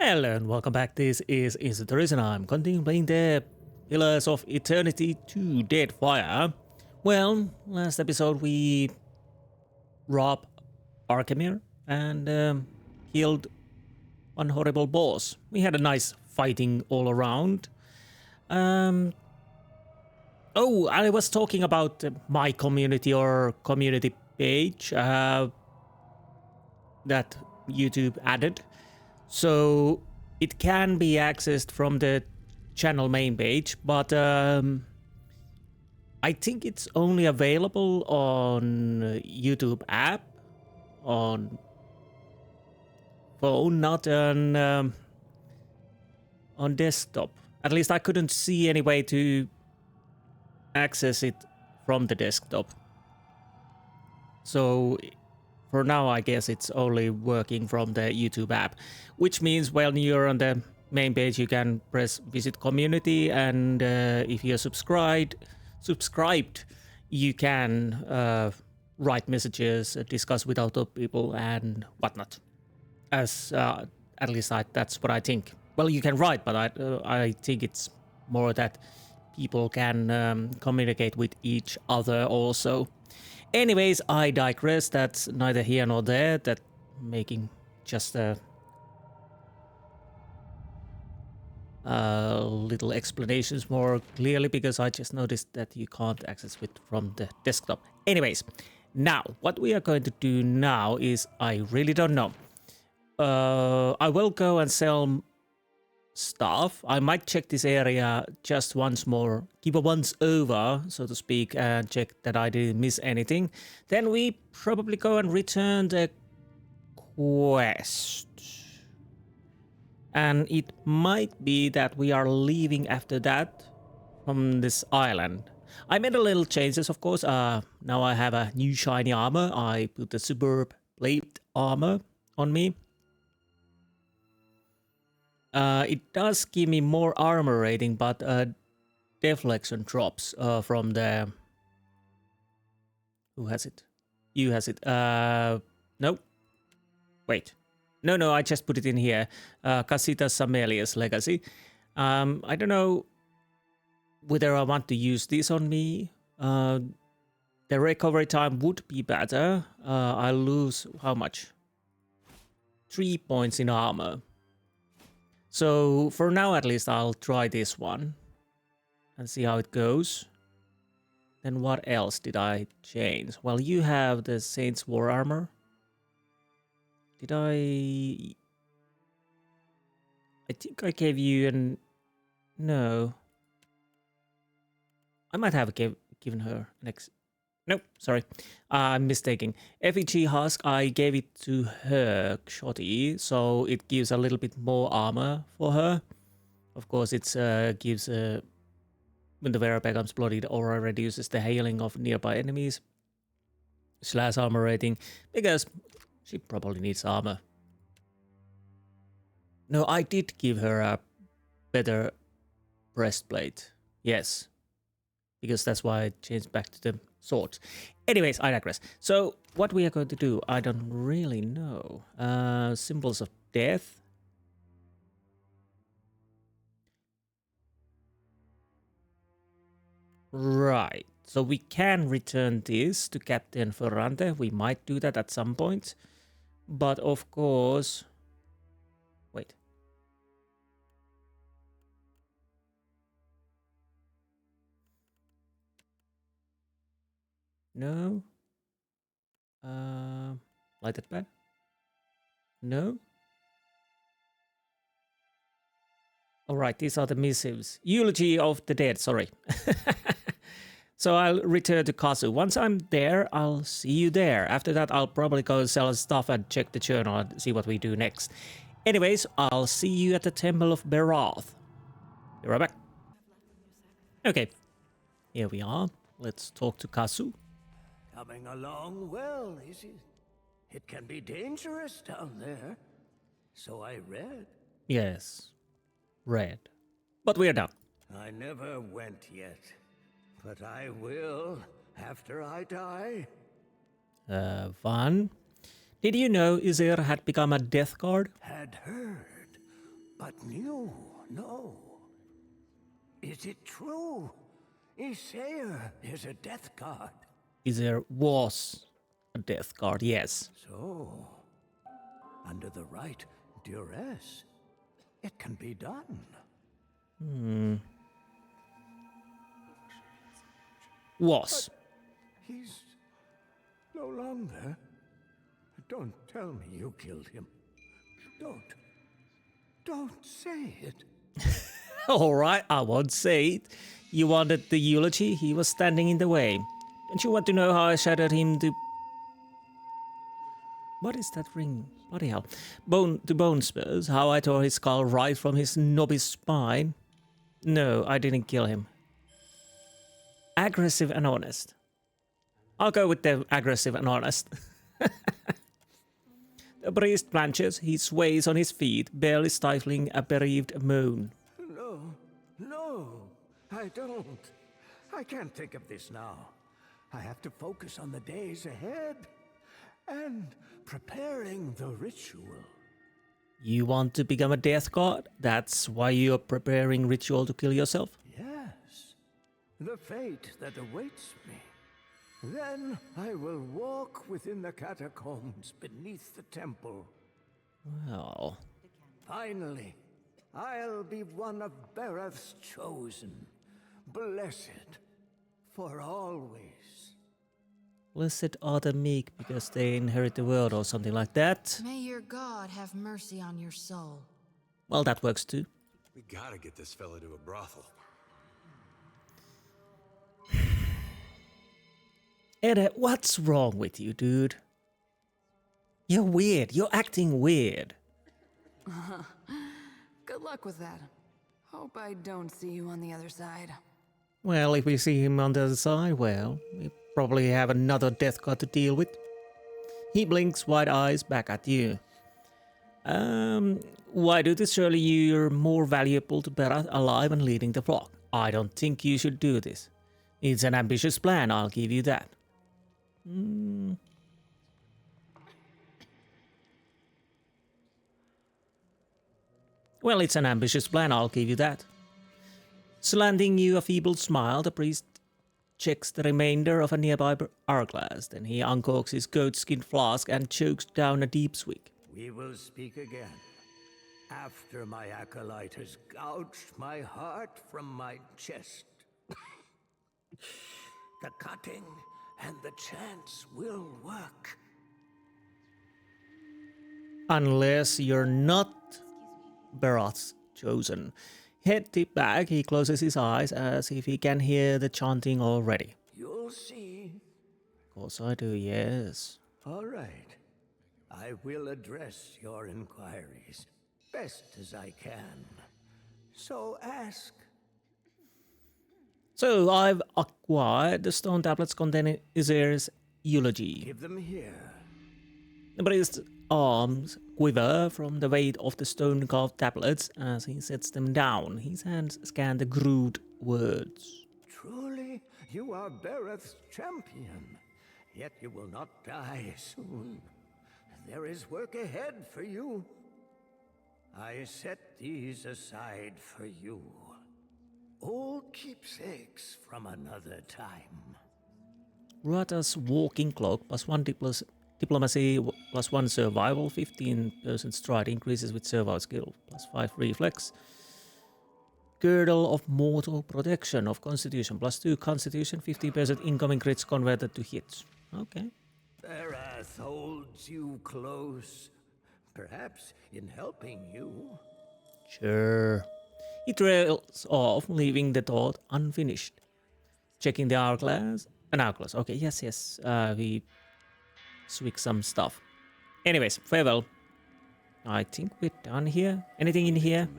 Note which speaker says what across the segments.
Speaker 1: Hello and welcome back. This is Insti, and I'm continuing playing the Pillars of Eternity 2 Deadfire. Well, last episode we robbed Arkemir and killed one horrible boss. We had a nice fighting all around. Oh, I was talking about my community or community page that YouTube added. So it can be accessed from the channel main page, but I think it's only available on YouTube app, on phone, not on desktop. At least I couldn't see any way to access it from the desktop. So for now, I guess it's only working from the YouTube app, which means when you're on the main page, you can press visit community, and if you're subscribed, you can write messages, discuss with other people and whatnot. As at least that's what I think. Well, you can write, but I think it's more that people can communicate with each other also. Anyways, I digress. That's neither here nor there. That making just a little explanations more clearly, because I just noticed that you can't access it from the desktop. Anyways, now what we are going to do now is I really don't know. I will go and sell stuff. I might check this area just once more, keep a once over, so to speak, and check that I didn't miss anything. Then we probably go and return the quest. And it might be that we are leaving after that from this island. I made a little changes, of course. Now I have a new shiny armor. I put the superb plate armor on me. It does give me more armor rating, but deflection drops from the... Who has it? You has it. No. Wait. No, I just put it in here. Casita Samelia's Legacy. I don't know whether I want to use this on me. The recovery time would be better. I lose how much? 3 points in armor. So for now, at least, I'll try this one and see how it goes. Then what else did I change? Well, you have the Saint's War Armor. Did I think I gave you an... No. I might have given her an Nope, sorry. I'm mistaken. FEG Husk, I gave it to her, Shotty, so it gives a little bit more armor for her. Of course, it gives... when the wearer becomes bloodied, aura reduces the healing of nearby enemies. / armor rating, because she probably needs armor. No, I did give her a better breastplate. Yes. Because that's why I changed back to the swords. Anyways, I digress. So, what we are going to do, I don't really know. Symbols of death. Right. So we can return this to Captain Ferrante. We might do that at some point. But of course... Wait. No. Lighted pad? No. Alright, these are the missives. Eulogy of the dead, sorry. So I'll return to Kazu. Once I'm there, I'll see you there. After that, I'll probably go sell stuff and check the journal and see what we do next. Anyways, I'll see you at the Temple of Berath. Be right back. Okay, here we are. Let's talk to Kazu.
Speaker 2: Coming along well, is it? It can be dangerous down there. So I read.
Speaker 1: Yes, read. But we're done.
Speaker 2: I never went yet. But I will, after I die.
Speaker 1: Van. Did you know Xaur had become a death guard?
Speaker 2: Had heard. but new, no. Is it true? Xaur is a death guard.
Speaker 1: There was a death guard, yes.
Speaker 2: So, under the right duress, it can be done.
Speaker 1: Was.
Speaker 2: But he's no longer. Don't tell me you killed him. Don't say it.
Speaker 1: Alright, I won't say it. You wanted the eulogy, he was standing in the way. Don't you want to know how I shattered him to... What is that ring? Bloody hell. Bone spurs, how I tore his skull right from his knobby spine. No, I didn't kill him. Aggressive and honest. I'll go with the aggressive and honest. The priest planches, he sways on his feet, barely stifling a bereaved moan.
Speaker 2: No, I don't. I can't think of this now. I have to focus on the days ahead and preparing the ritual.
Speaker 1: You want to become a death god? That's why you're preparing ritual to kill yourself?
Speaker 2: Yes, the fate that awaits me. Then I will walk within the catacombs beneath the temple.
Speaker 1: Well...
Speaker 2: Finally, I'll be one of Berath's chosen, blessed for always.
Speaker 1: Blessed are the meek because they inherit the world or something like that.
Speaker 3: May your god have mercy on your soul.
Speaker 1: Well, that works too.
Speaker 4: We gotta get this fella to a brothel.
Speaker 1: Ed, what's wrong with you, dude? You're weird. You're acting weird.
Speaker 3: Good luck with that. Hope I don't see you on the other side.
Speaker 1: Well, if we see him on the other side, well, we probably have another death god to deal with. He blinks wide eyes back at you. Why do this? Surely you're more valuable to Berath alive and leading the flock. I don't think you should do this. It's an ambitious plan, I'll give you that. Well, it's an ambitious plan, I'll give you that. Slanting you a feeble smile, the priest checks the remainder of a nearby hourglass. Then he uncorks his goatskin flask and chokes down a deep swig.
Speaker 2: We will speak again. After my acolyte has gouged my heart from my chest. The cutting and the chants will work.
Speaker 1: Unless you're not Berath's chosen. Head tipped back, he closes his eyes as if he can hear the chanting already.
Speaker 2: You'll see.
Speaker 1: Of course I do, yes.
Speaker 2: All right. I will address your inquiries best as I can. So ask.
Speaker 1: So I've acquired the stone tablets containing Xaur's eulogy.
Speaker 2: Give them here.
Speaker 1: The priest's arms quiver from the weight of the stone-carved tablets as he sets them down. His hands scan the grooved words.
Speaker 2: Truly, you are Berath's champion. Yet you will not die soon. There is work ahead for you. I set these aside for you. Old keepsakes from another time.
Speaker 1: Rata's walking cloak +1 diplomacy +1 survival, 15% stride increases with survival skill, +5 reflex. Girdle of mortal protection of constitution, +2 constitution, 50% incoming crits converted to hits. Okay.
Speaker 2: Berath holds you close, perhaps in helping you.
Speaker 1: Sure. He trails off, leaving the thought unfinished. Checking the hourglass. An hourglass. Okay, yes. We swig some stuff. Anyways, farewell. I think we're done here. Anything in here?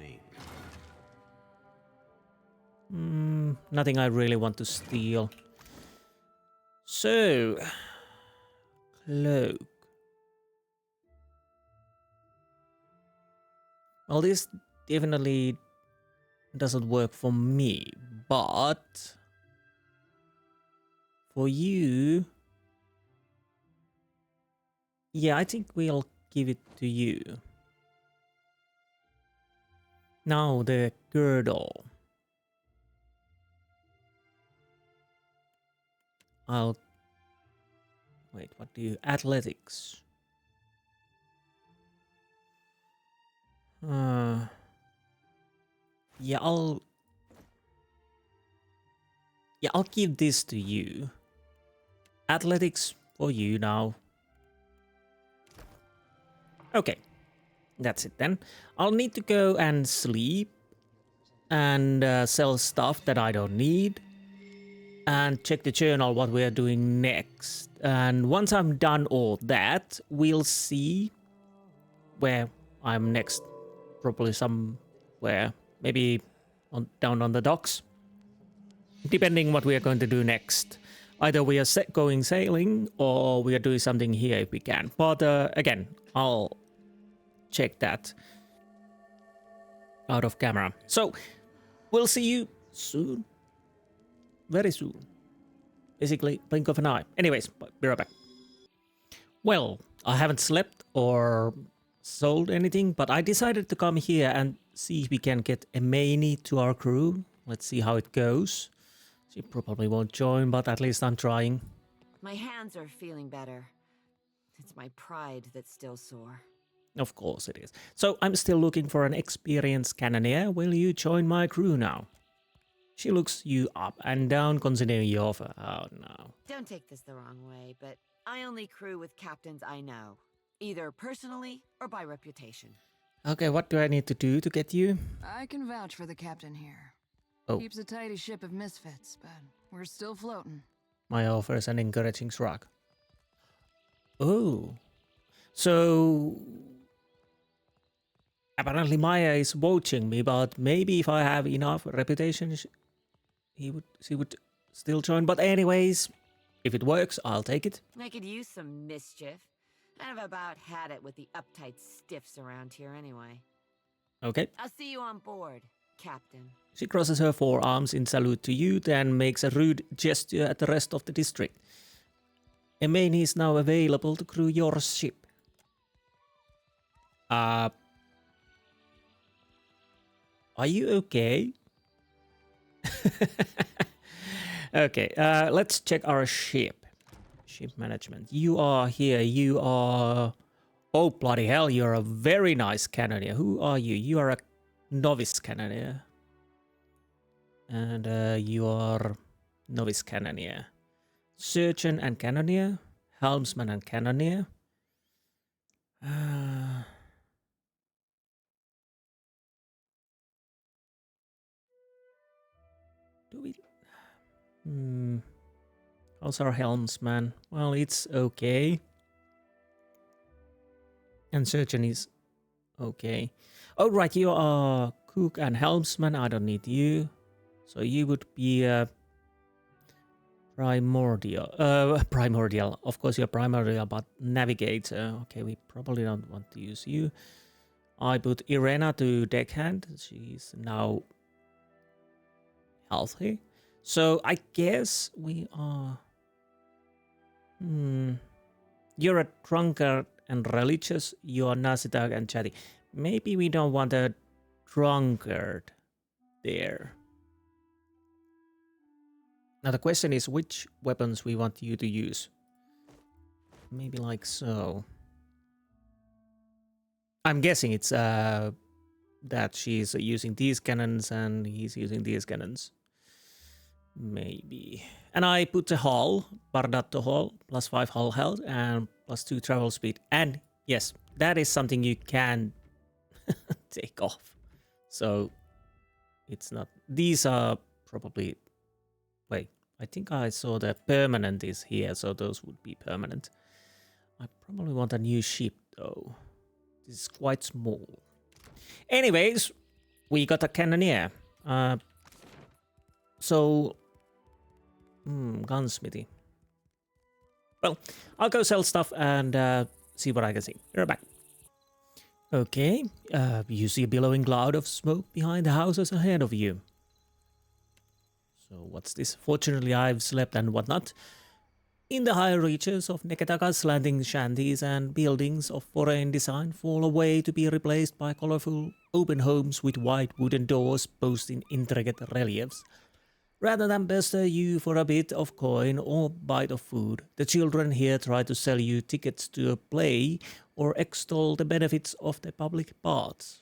Speaker 1: Nothing I really want to steal. So, cloak. Well, this definitely doesn't work for me, but for you, yeah, I think we'll give it to you. Now the girdle. I'll... Wait, what do you... Athletics. Yeah, I'll give this to you. Athletics for you now. Okay. That's it then. I'll need to go and sleep. And sell stuff that I don't need. And check the journal what we're doing next. And once I'm done all that, we'll see where I'm next. Probably somewhere. Maybe down on the docks. Depending what we are going to do next. Either we are going sailing or we are doing something here if we can. But again, I'll check that out of camera. So, we'll see you soon. Very soon. Basically, blink of an eye. Anyways, be right back. Well, I haven't slept or sold anything, but I decided to come here and see if we can get a Mani to our crew. Let's see how it goes. She probably won't join, but at least I'm trying.
Speaker 5: My hands are feeling better. It's my pride that's still sore.
Speaker 1: Of course it is. So I'm still looking for an experienced cannoneer. Will you join my crew now? She looks you up and down, considering your offer. Oh no.
Speaker 5: Don't take this the wrong way, but I only crew with captains I know. Either personally or by reputation.
Speaker 1: Okay, what do I need to do to get you?
Speaker 3: I can vouch for the captain here.
Speaker 1: Oh.
Speaker 3: Keeps a tidy ship of misfits, but we're still floating.
Speaker 1: My offer is an encouraging shrug. Oh. So... Apparently Maya is watching me, but maybe if I have enough reputation, she would still join. But anyways, if it works, I'll take it.
Speaker 5: I could use some mischief. I've about had it with the uptight stiffs around here anyway.
Speaker 1: Okay.
Speaker 5: I'll see you on board, Captain.
Speaker 1: She crosses her forearms in salute to you, then makes a rude gesture at the rest of the district. A Mani is now available to crew your ship. Are you okay? Okay, let's check our ship. Ship management. You are here. You are... Oh, bloody hell, you're a very nice cannoneer. Who are you? You are a novice cannoneer. And you are novice cannoneer. Surgeon and cannoneer. Helmsman and cannoneer. Do we... How's our helmsman? Well, it's okay. And surgeon is okay. Oh, right, you are cook and helmsman. I don't need you. So you would be primordial. Primordial. Of course, you're primordial, but navigator. Okay, we probably don't want to use you. I put Irena to deckhand. She's now healthy. So I guess we are... You're a drunkard and religious. You're Nasitag and chatty. Maybe we don't want a drunkard there. Now the question is which weapons we want you to use. Maybe like so. I'm guessing it's that she's using these cannons and he's using these cannons. Maybe. And I put the hull, Bardato hull, +5 hull health and +2 travel speed. And yes, that is something you can take off. So it's not... These are probably... Wait, I think I saw the permanent is here, so those would be permanent. I probably want a new ship though. This is quite small. Anyways, we got a cannoneer. Gunsmithy. Well, I'll go sell stuff and see what I can see. We're back. Okay, you see a billowing cloud of smoke behind the houses ahead of you. So what's this? Fortunately, I've slept and whatnot. In the higher reaches of Neketaka, slanting shanties and buildings of foreign design fall away to be replaced by colorful open homes with white wooden doors boasting intricate reliefs. Rather than pester you for a bit of coin or bite of food, the children here try to sell you tickets to a play or extol the benefits of the public baths.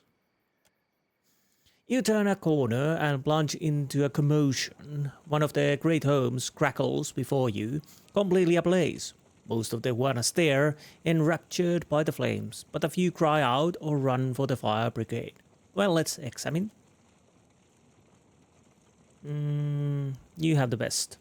Speaker 1: You turn a corner and plunge into a commotion. One of the great homes crackles before you, completely ablaze. Most of the ones stare, enraptured by the flames, but a few cry out or run for the fire brigade. Well, let's examine. You have the best.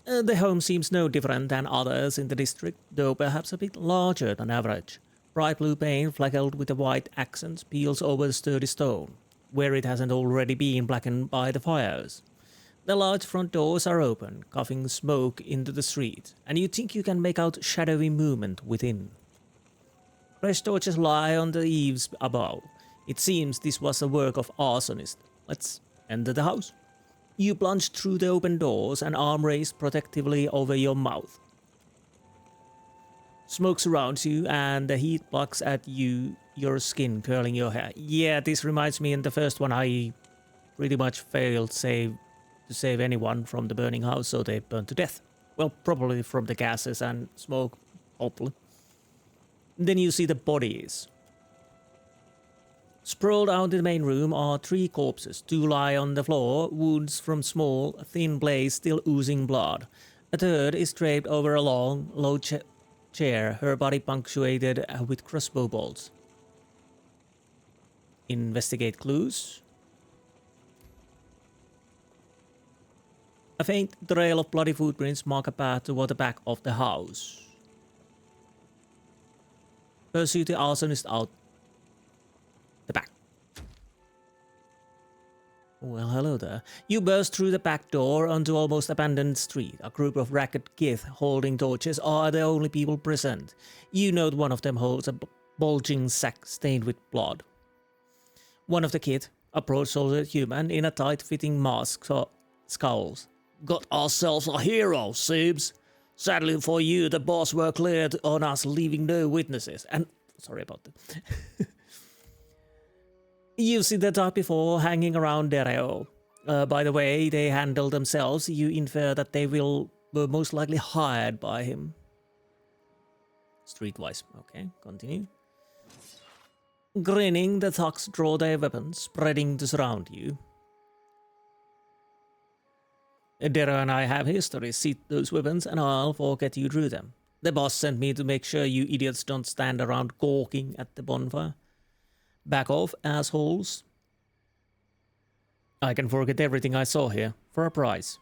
Speaker 1: The home seems no different than others in the district, though perhaps a bit larger than average. Bright blue paint, fleckled with the white accents, peels over the sturdy stone, where it hasn't already been blackened by the fires. The large front doors are open, coughing smoke into the street, and you think you can make out shadowy movement within. Fresh torches lie on the eaves above. It seems this was the work of arsonists. Let's enter the house. You plunge through the open doors, an arm raised protectively over your mouth. Smoke surrounds you, and the heat plucks at you, your skin curling your hair. Yeah, this reminds me in the first one I pretty much failed to save anyone from the burning house, so they burned to death. Well, probably from the gases and smoke, hopefully. Then you see the bodies. Sprawled out in the main room are 3 corpses. 2 lie on the floor, wounds from small, thin blades still oozing blood. A third is draped over a long, low chair, her body punctuated with crossbow bolts. Investigate clues. A faint trail of bloody footprints mark a path toward the back of the house. Pursue the arsonist out the back. Well, hello there. You burst through the back door onto almost abandoned street. A group of ragged kith holding torches are the only people present. You note one of them holds a bulging sack stained with blood. One of the kith, a broad-shouldered human in a tight-fitting mask, scowls. Got ourselves a hero, Sibs. Sadly for you, the boss were cleared on us, leaving no witnesses. And sorry about that. You see the type before hanging around Dessiral. By the way they handle themselves, you infer that they were most likely hired by him. Streetwise. Okay, continue. Grinning, the thugs draw their weapons, spreading to surround you. Dero and I have history. See those weapons and I'll get you through them. The boss sent me to make sure you idiots don't stand around gawking at the bonfire. Back off, assholes. I can forget everything I saw here, for a price.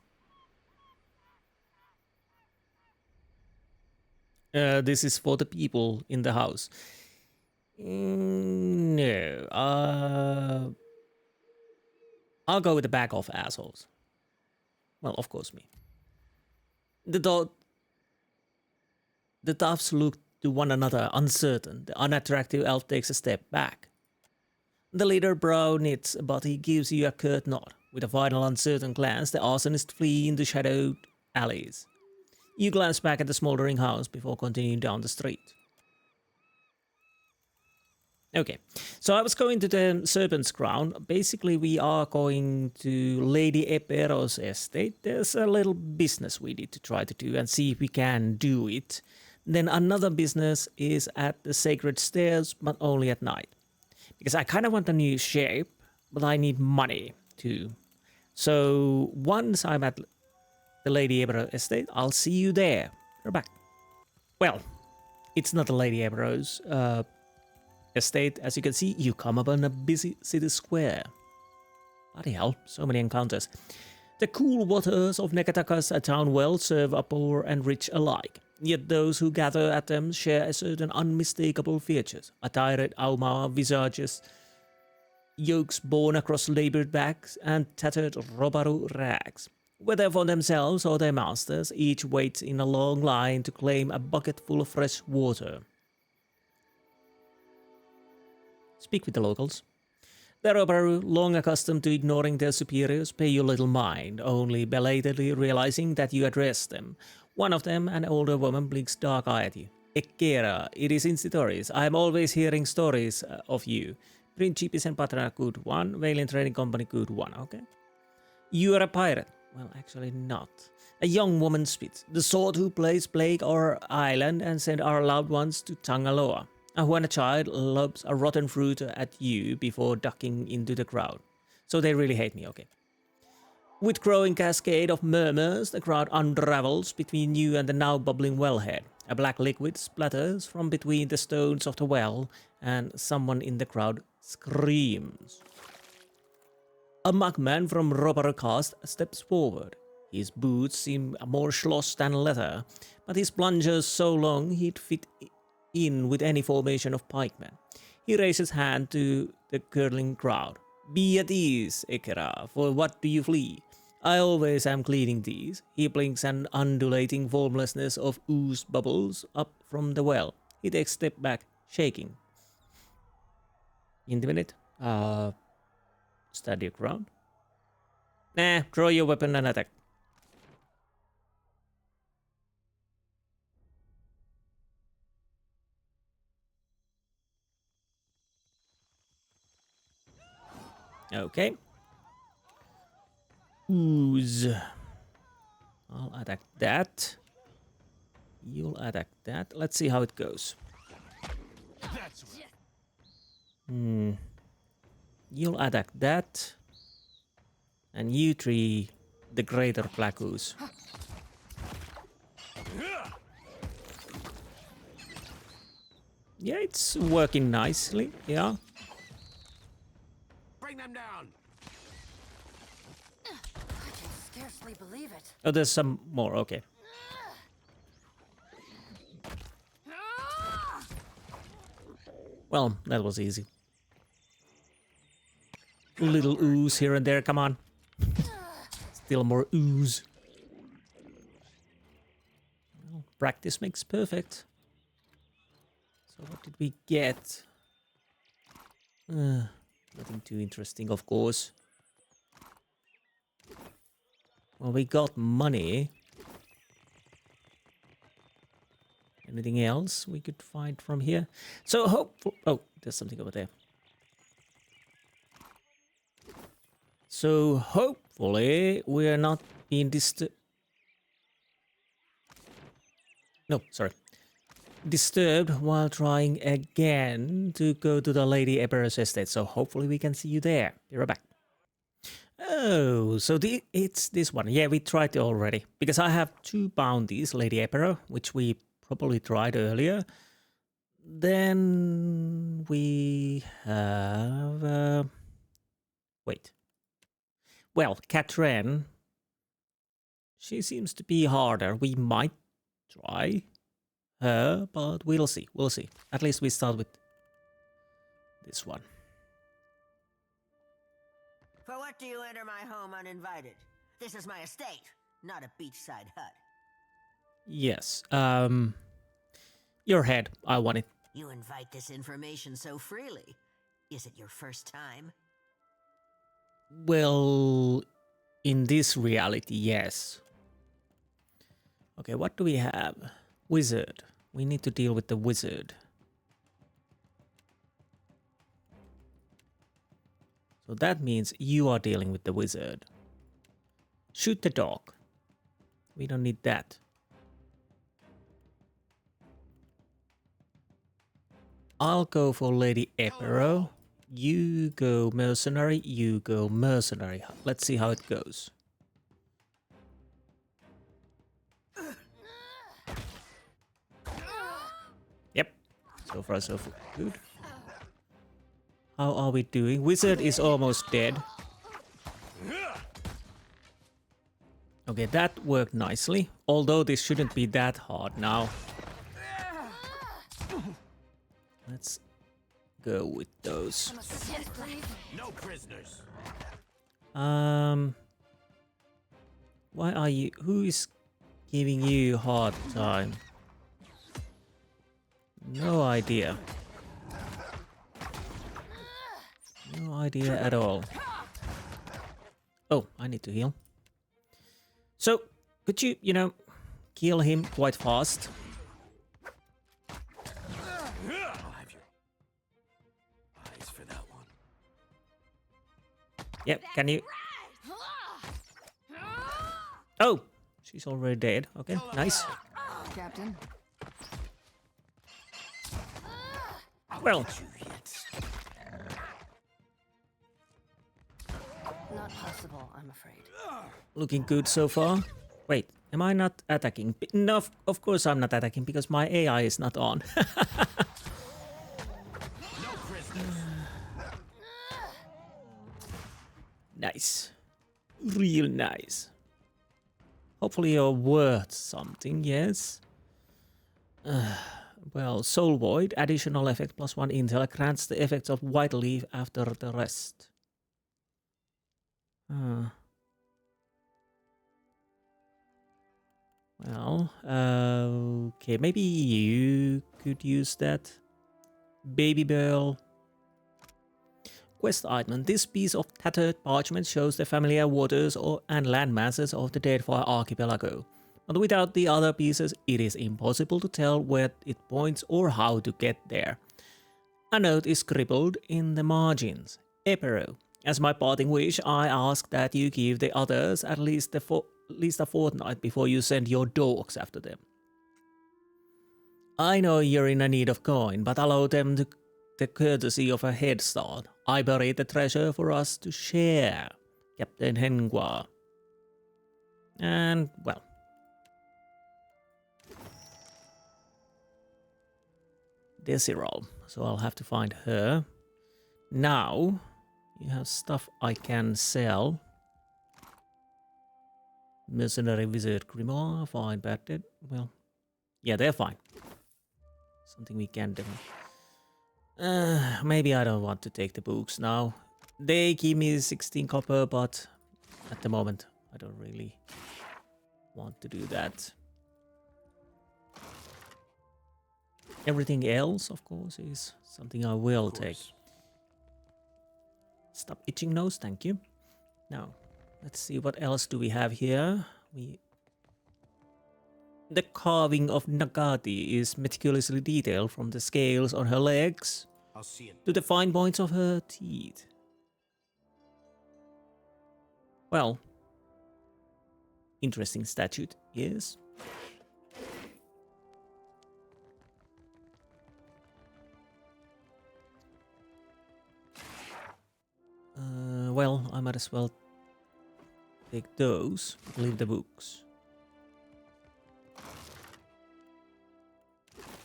Speaker 1: This is for the people in the house. No. I'll go with the back off, assholes. Well, of course me. The toughs look to one another, uncertain. The unattractive elf takes a step back. The leader brow knits, but he gives you a curt nod. With a final uncertain glance, the arsonists flee into shadowed alleys. You glance back at the smoldering house before continuing down the street. Okay, so I was going to the Serpent's Crown. Basically, we are going to Lady Epero's estate. There's a little business we need to try to do and see if we can do it. Then another business is at the Sacred Stairs, but only at night. Because I kind of want a new shape, but I need money too. So once I'm at the Lady Epero estate, I'll see you there. We're back. Well, it's not the Lady Epero's estate. As you can see, you come upon a busy city square. Bloody hell, so many encounters. The cool waters of Neketaka's town well serve a poor and rich alike. Yet those who gather at them share a certain unmistakable features. Attired Auma visages, yokes borne across labored backs, and tattered Robaru rags. Whether for themselves or their masters, each waits in a long line to claim a bucket full of fresh water. Speak with the locals. The Epero, long accustomed to ignoring their superiors, pay you little mind, only belatedly realizing that you address them. One of them, an older woman, blinks dark-eye at you. Ekera, it is Insti stories. I am always hearing stories of you. Principis and Patra, good one. Valiant Trading Company, good one. Okay. You are a pirate. Well, actually not. A young woman spits. The sword who plays plague our island and send our loved ones to Tangaloa. And when a child lobs a rotten fruit at you before ducking into the crowd. So they really hate me, okay. With growing cascade of murmurs, the crowd unravels between you and the now bubbling wellhead. A black liquid splatters from between the stones of the well, and someone in the crowd screams. A mugman from Robber Cast steps forward. His boots seem more schloss than leather, but his plungers so long he'd fit in with any formation of pikemen. He raises hand to the curdling crowd. Be at ease, Ekera, for what do you flee? I always am cleaning these. He blinks an undulating formlessness of ooze bubbles up from the well. He takes a step back, shaking. Intimidate. Stand your ground. Nah, draw your weapon and attack. Okay. Ooze. I'll attack that. You'll attack that. Let's see how it goes. You'll attack that. And you three, the greater black ooze. Yeah, it's working nicely. Yeah.
Speaker 2: Bring them down.
Speaker 3: I can scarcely believe it.
Speaker 1: Oh, there's some more. Okay. Well, that was easy. Little ooze here and there. Come on. Still more ooze. Well, practice makes perfect. So what did we get? Nothing too interesting, of course. Well, we got money. Anything else we could find from here? So hopefully... Oh, there's something over there. So hopefully we're not being disturbed. No, sorry. Disturbed while trying again to go to the Lady Epero's estate. So hopefully we can see you there. Be right back. Oh, so it's this one. Yeah, we tried it already. Because I have 2 bounties, Lady Epero, which we probably tried earlier. Then we have... wait. Well, Katrenn. She seems to be harder. We might try her, but we'll see. We'll see. At least we start with this one.
Speaker 6: For what do you enter my home uninvited? This is my estate, not a beachside hut.
Speaker 1: Yes. Your head. I want it.
Speaker 6: You invite this information so freely. Is it your first time?
Speaker 1: Well, in this reality, yes. Okay, what do we have? Wizard. We need to deal with the wizard. So that means you are dealing with the wizard. Shoot the dog. We don't need that. I'll go for Lady Epero. You go mercenary, you go mercenary. Let's see how it goes. Yep. So far so good. How are we doing? Wizard is almost dead. Okay, that worked nicely. Although this shouldn't be that hard now. Let's go with those.
Speaker 2: No prisoners.
Speaker 1: Why are you... Who is giving you a hard time? No idea. No idea at all. Oh, I need to heal. So, could you, kill him quite fast?
Speaker 2: I'll have your eyes for that one.
Speaker 1: Yep, can you? Oh, she's already dead. Okay, nice.
Speaker 3: Captain.
Speaker 1: Well,
Speaker 3: Not possible, I'm afraid.
Speaker 1: looking good so far. Wait, am I not attacking? No, of course I'm not attacking because my AI is not on. Nice. Real nice. Hopefully you're worth something, yes? Well, Soul Void, additional effect +1 intel, grants the effects of White Leaf after the rest. Well, okay, maybe you could use that. Baby Bell. Quest item. This piece of tattered parchment shows the familiar waters and land masses of the Deadfire Archipelago. But without the other pieces, it is impossible to tell where it points or how to get there. A note is scribbled in the margins. Epero. As my parting wish, I ask that you give the others at least a fortnight before you send your dogs after them. I know you're in a need of coin, but allow them the courtesy of a head start. I buried the treasure for us to share, Captain Hengwa. And, well. Dessiral, so I'll have to find her. Now, you have stuff I can sell. Mercenary Wizard Grimoire, fine, bad dead. Well, yeah, they're fine. Something we can do. Maybe I don't want to take the books now. They give me 16 copper, but at the moment, I don't really want to do that. Everything else, of course, is something I will take. Stop itching nose, thank you. Now, let's see what else do we have here. The carving of Nagati is meticulously detailed from the scales on her legs to the fine points of her teeth. Well, interesting statute, yes. Well, I might as well take those, leave the books.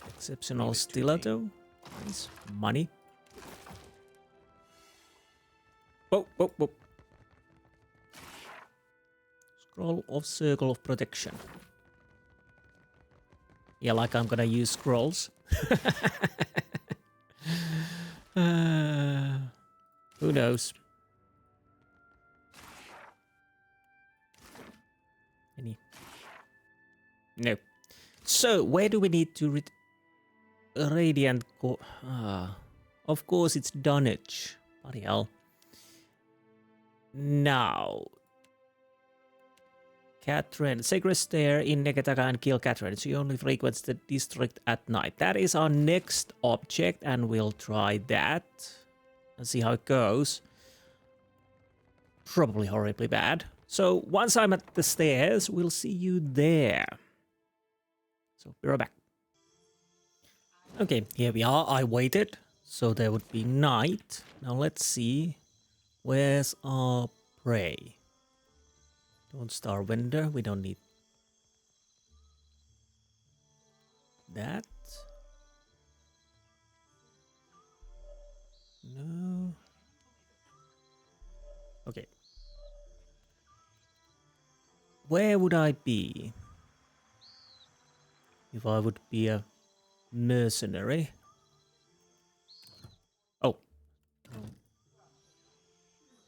Speaker 1: Exceptional stiletto. Nice. Money. Whoa, whoa, whoa. Scroll of Circle of Protection. Yeah, like I'm gonna use scrolls. Who knows? Any? No. So, where do we need to Radiant of course it's Dunnage. Bloody hell. Now. Katrenn. Sacred Stair in Negataka and kill Katrenn. She only frequents the district at night. That is our next object and we'll try that. And see how it goes. Probably horribly bad. So once I'm at the stairs, we'll see you there. So be right back. Okay, here we are. I waited, so there would be night. Now let's see. Where's our prey? Don't Star Vendor. We don't need that. No. Okay. Where would I be if I would be a mercenary? Oh.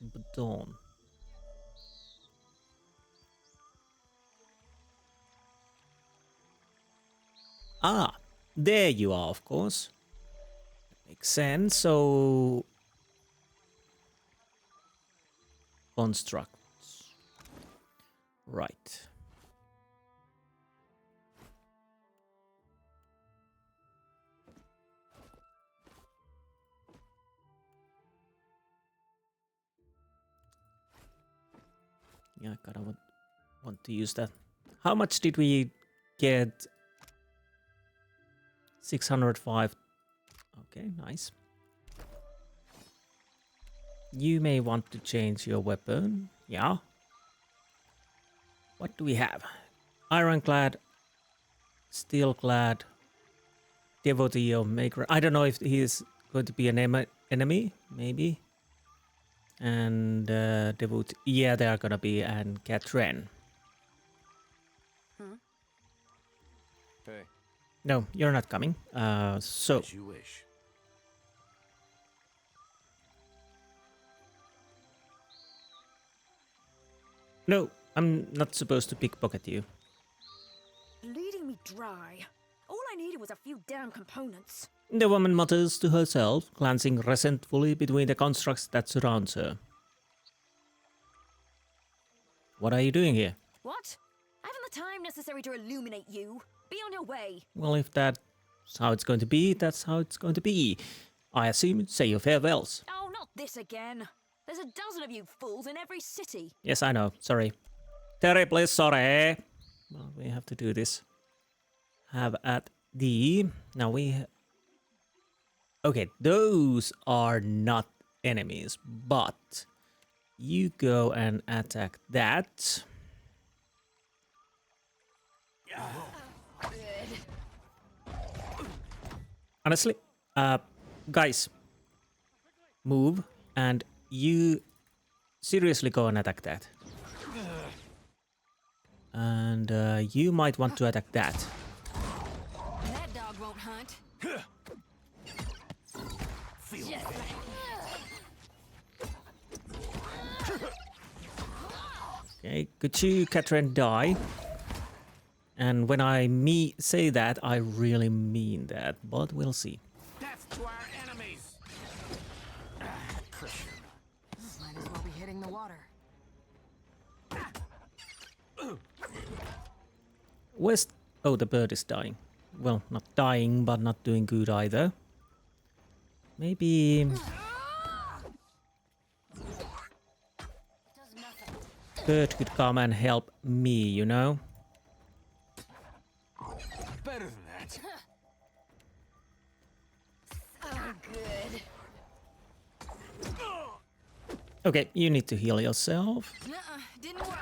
Speaker 1: Baton. Ah, there you are, of course. Makes sense. So constructs. Right. Yeah, I kind of want to use that. How much did we get? 605. Okay, nice. You may want to change your weapon. Yeah. What do we have? Ironclad, Steelclad, Devotee of Maker. I don't know if he is going to be an enemy, maybe. And Devotee. Yeah, they are gonna be, and Katrenn.
Speaker 7: Hey.
Speaker 1: No, you're not coming. So.
Speaker 7: As you wish.
Speaker 1: No, I'm not supposed to pickpocket you.
Speaker 8: Bleeding me dry. All I needed was a few damn components.
Speaker 1: The woman mutters to herself, glancing resentfully between the constructs that surround her. What are you doing here?
Speaker 8: What? I haven't the time necessary to illuminate you. Be on your way.
Speaker 1: Well, if that's how it's going to be, that's how it's going to be. I assume say your farewells.
Speaker 8: Oh, not this again. There's a dozen of you fools in every city.
Speaker 1: Yes, I know. Sorry. Terribly sorry. Well, we have to do this. Have at the... Now we... Okay, those are not enemies, but... You go and attack that. Honestly, guys, move, and you seriously go and attack that. And you might want to attack that.
Speaker 8: That dog won't hunt.
Speaker 1: Okay, could you, Katrenn, die? And when I say that, I really mean that, but we'll see.
Speaker 7: Death to our enemies.
Speaker 3: Might as well be hitting the water.
Speaker 1: Where's... Oh, the bird is dying. Well, not dying, but not doing good either. Maybe... Bird could come and help me, you know?
Speaker 7: Better than that.
Speaker 8: Oh, good.
Speaker 1: Okay, you need to heal yourself.
Speaker 8: Didn't work.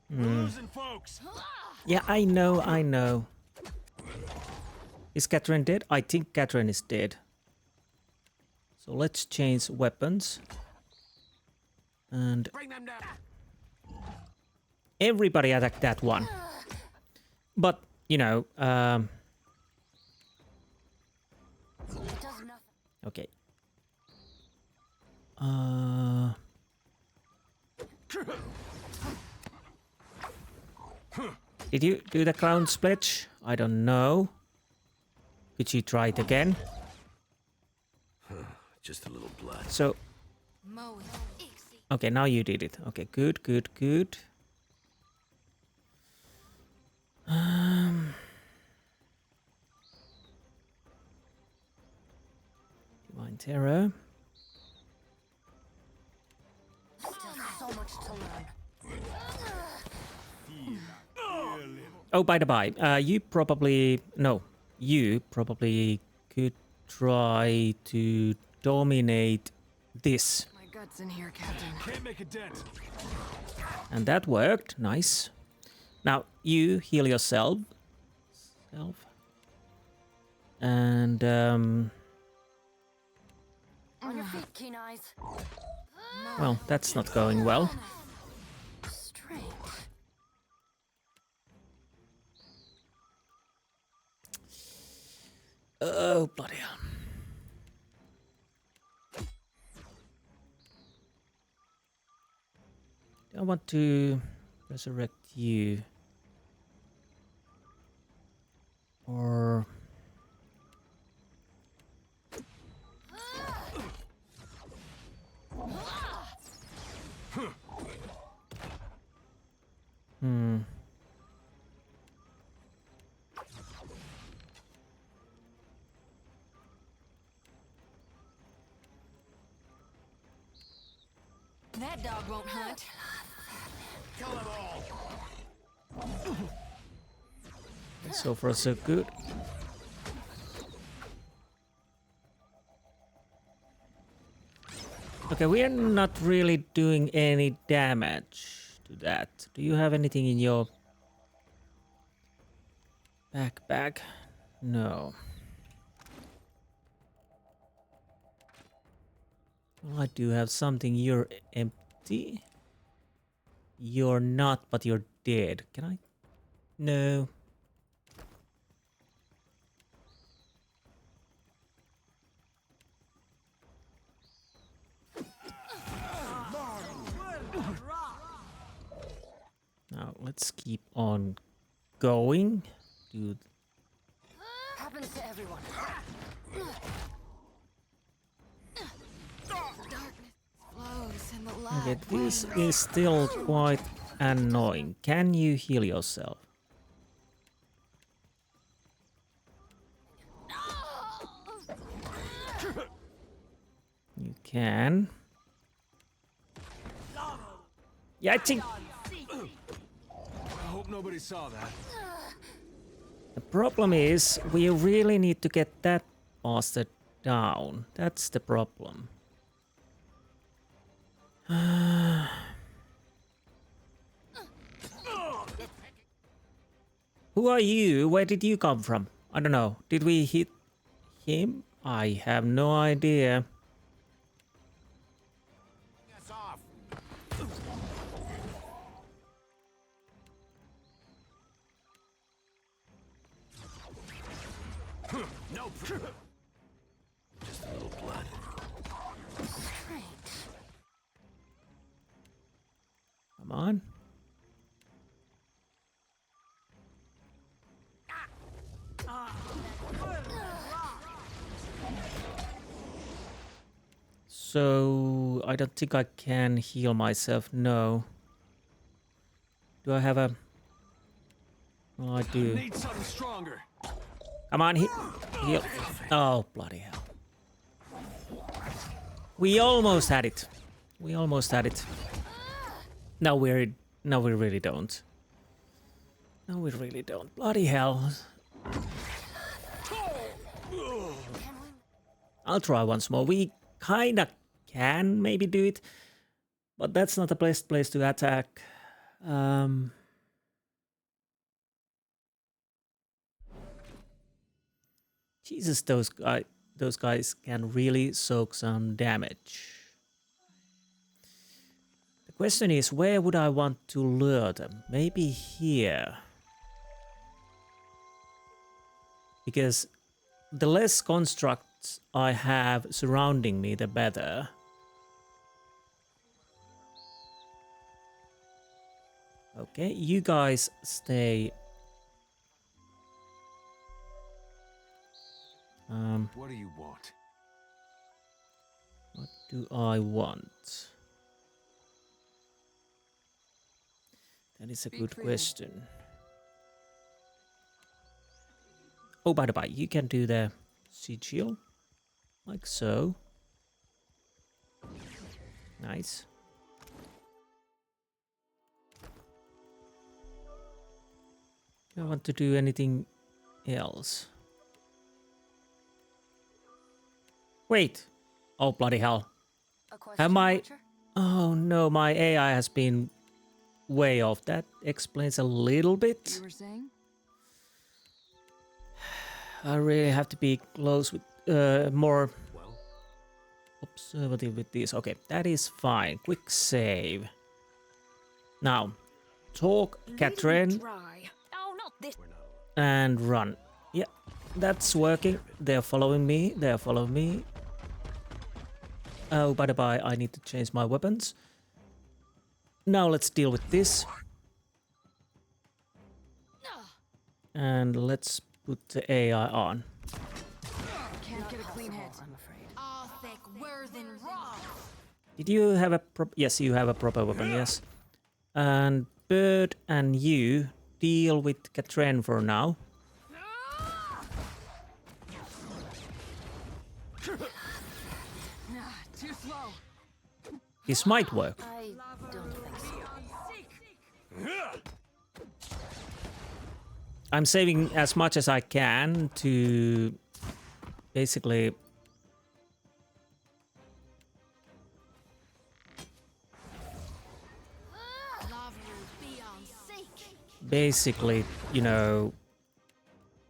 Speaker 7: Losing folks.
Speaker 1: Yeah, I know. Is Katrenn dead? I think Katrenn is dead. So let's change weapons. And
Speaker 7: Bring them down.
Speaker 1: everybody attack that one. But, you know, okay. Did you do the crown split? I don't know. Could you try it again?
Speaker 7: Just a little blood.
Speaker 1: So, okay, now you did it. Okay, good. Divine Terror.
Speaker 8: So much to learn.
Speaker 1: Oh, by the by, you probably could try to dominate this.
Speaker 3: My guts in here, Captain.
Speaker 7: Can't make a dent.
Speaker 1: And that worked. Nice. Now, you heal yourself. And,
Speaker 8: On your feet, keen eyes.
Speaker 1: well, that's not going well.
Speaker 8: Strange.
Speaker 1: Oh, bloody hell. I want to resurrect you. Or...
Speaker 3: That dog won't hunt.
Speaker 7: Kill them all.
Speaker 1: So far, so good. Okay, we are not really doing any damage to that. Do you have anything in your backpack? No. Well, I do have something. You're empty. You're not, but you're dead. Can I? No. Now let's keep on going. Dude.
Speaker 3: Happens to everyone. Darkness flows and the light.
Speaker 1: Okay, this is still quite annoying. Can you heal yourself? You can. Yeah, I think
Speaker 7: I hope nobody saw that.
Speaker 1: the problem is we really need to get that bastard down. That's the problem. Who are you? Where did you come from? I don't know. Did we hit him? I have no idea.
Speaker 7: Yes, off. No. Just a little blood.
Speaker 1: Come on. So I don't think I can heal myself. No. Do I have a? Well, I do.
Speaker 7: Need something stronger.
Speaker 1: Come on, heal. Oh, bloody hell. We almost had it. We almost had it. No, we really don't. No, we really don't. Bloody hell. I'll try once more. We kinda can maybe do it, but that's not the best place to attack. Jesus, those guys can really soak some damage. The question is, where would I want to lure them? Maybe here. Because the less constructs I have surrounding me, the better. Okay, you guys stay.
Speaker 7: What do you want?
Speaker 1: What do I want? That is a good question. Oh, by the way, you can do the sigil, like so. Nice. Do I want to do anything else? Wait. Oh, bloody hell. Am I? Oh no, my AI has been way off. That explains a little bit.
Speaker 3: You were saying?
Speaker 1: I really have to be close with more observative with this. Okay, that is fine. Quick save. Now, talk, Katrenn,
Speaker 8: Oh, not this.
Speaker 1: and run. Yeah, that's working. They're following me. They're following me. Oh, by the by, I need to change my weapons. Now let's deal with this. And let's put the AI on.
Speaker 3: Can't get a clean head. I'm afraid. All thick, than rock.
Speaker 1: Did you have a yes, you have a proper weapon, yes. And Bird and you deal with Katrenn for now.
Speaker 3: Too slow.
Speaker 1: This might work.
Speaker 8: I don't think so.
Speaker 1: I'm saving as much as I can to basically you know,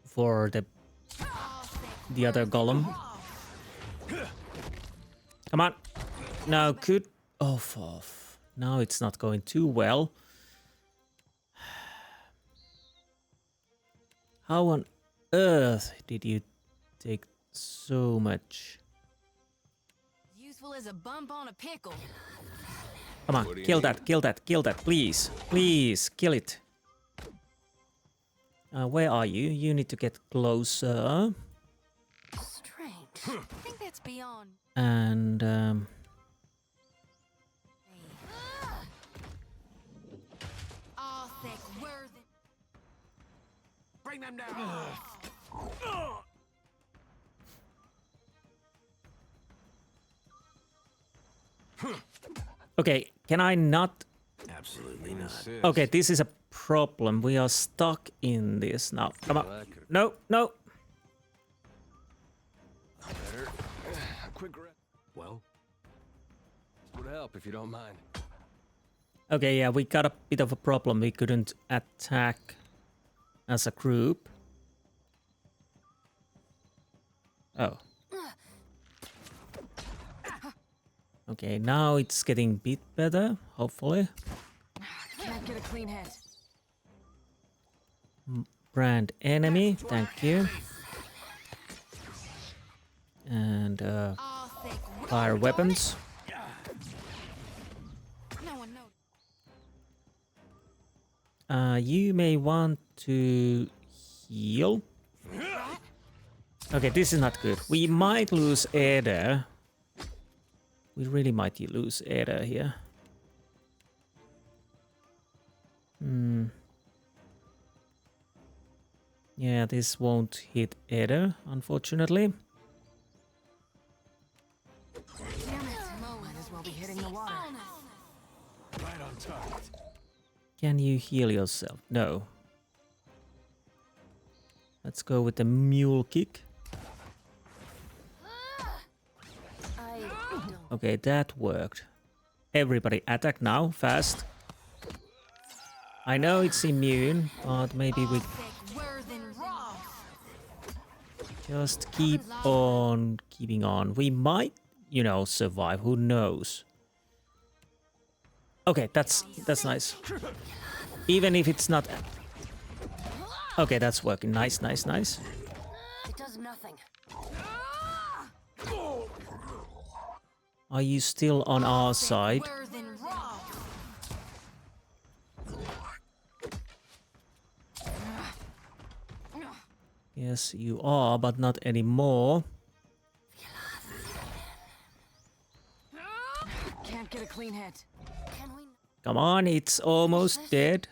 Speaker 1: for the other golem. Come on. No, could off. Now it's not going too well. How on earth did you take so much?
Speaker 3: Useful as a bump on a pickle.
Speaker 1: Come on, kill that, please. Please, kill it. Where are you? You need to get closer.
Speaker 3: Strange. I think that's beyond.
Speaker 1: And,
Speaker 7: Bring them down.
Speaker 1: okay, can I not?
Speaker 2: Absolutely not.
Speaker 1: Okay, this is a problem. We are stuck in this now. Come on. No, no.
Speaker 7: Better. Quick. Well, would help if you don't mind.
Speaker 1: Okay, yeah, we got a bit of a problem. We couldn't attack as a group. Oh. Okay, now it's getting a bit better, hopefully.
Speaker 3: Can't get a clean head.
Speaker 1: Brand enemy, thank you. And fire weapons.
Speaker 3: No one knows.
Speaker 1: You may want to heal. Okay, this is not good. We might lose Aeldys. We really might lose Aeldys here. Yeah, this won't hit Aeldys, unfortunately.
Speaker 3: Might as well be hitting the water.
Speaker 7: Right on target.
Speaker 1: Can you heal yourself? No. Let's go with the mule kick. Okay, that worked. Everybody attack now, fast. I know it's immune, but maybe we just keep on keeping on. We might, you know, survive. Who knows? Okay, that's nice. Even if it's not. Okay, that's working. Nice, nice, nice.
Speaker 8: It does nothing.
Speaker 1: Are you still on our side? Yes, you are, but not anymore.
Speaker 3: Can't get a clean head.
Speaker 1: Come on, it's almost dead.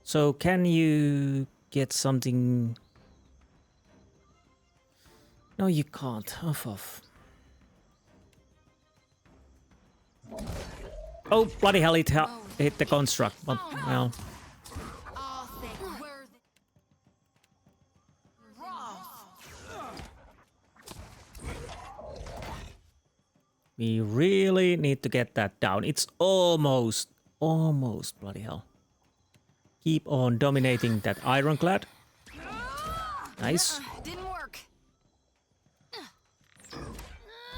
Speaker 1: So can you get something? No, you can't. Off. Oh, bloody hell, it hit the construct. But, well. We really need to get that down. It's almost, bloody hell. Keep on dominating that ironclad. Nice.
Speaker 3: Didn't work.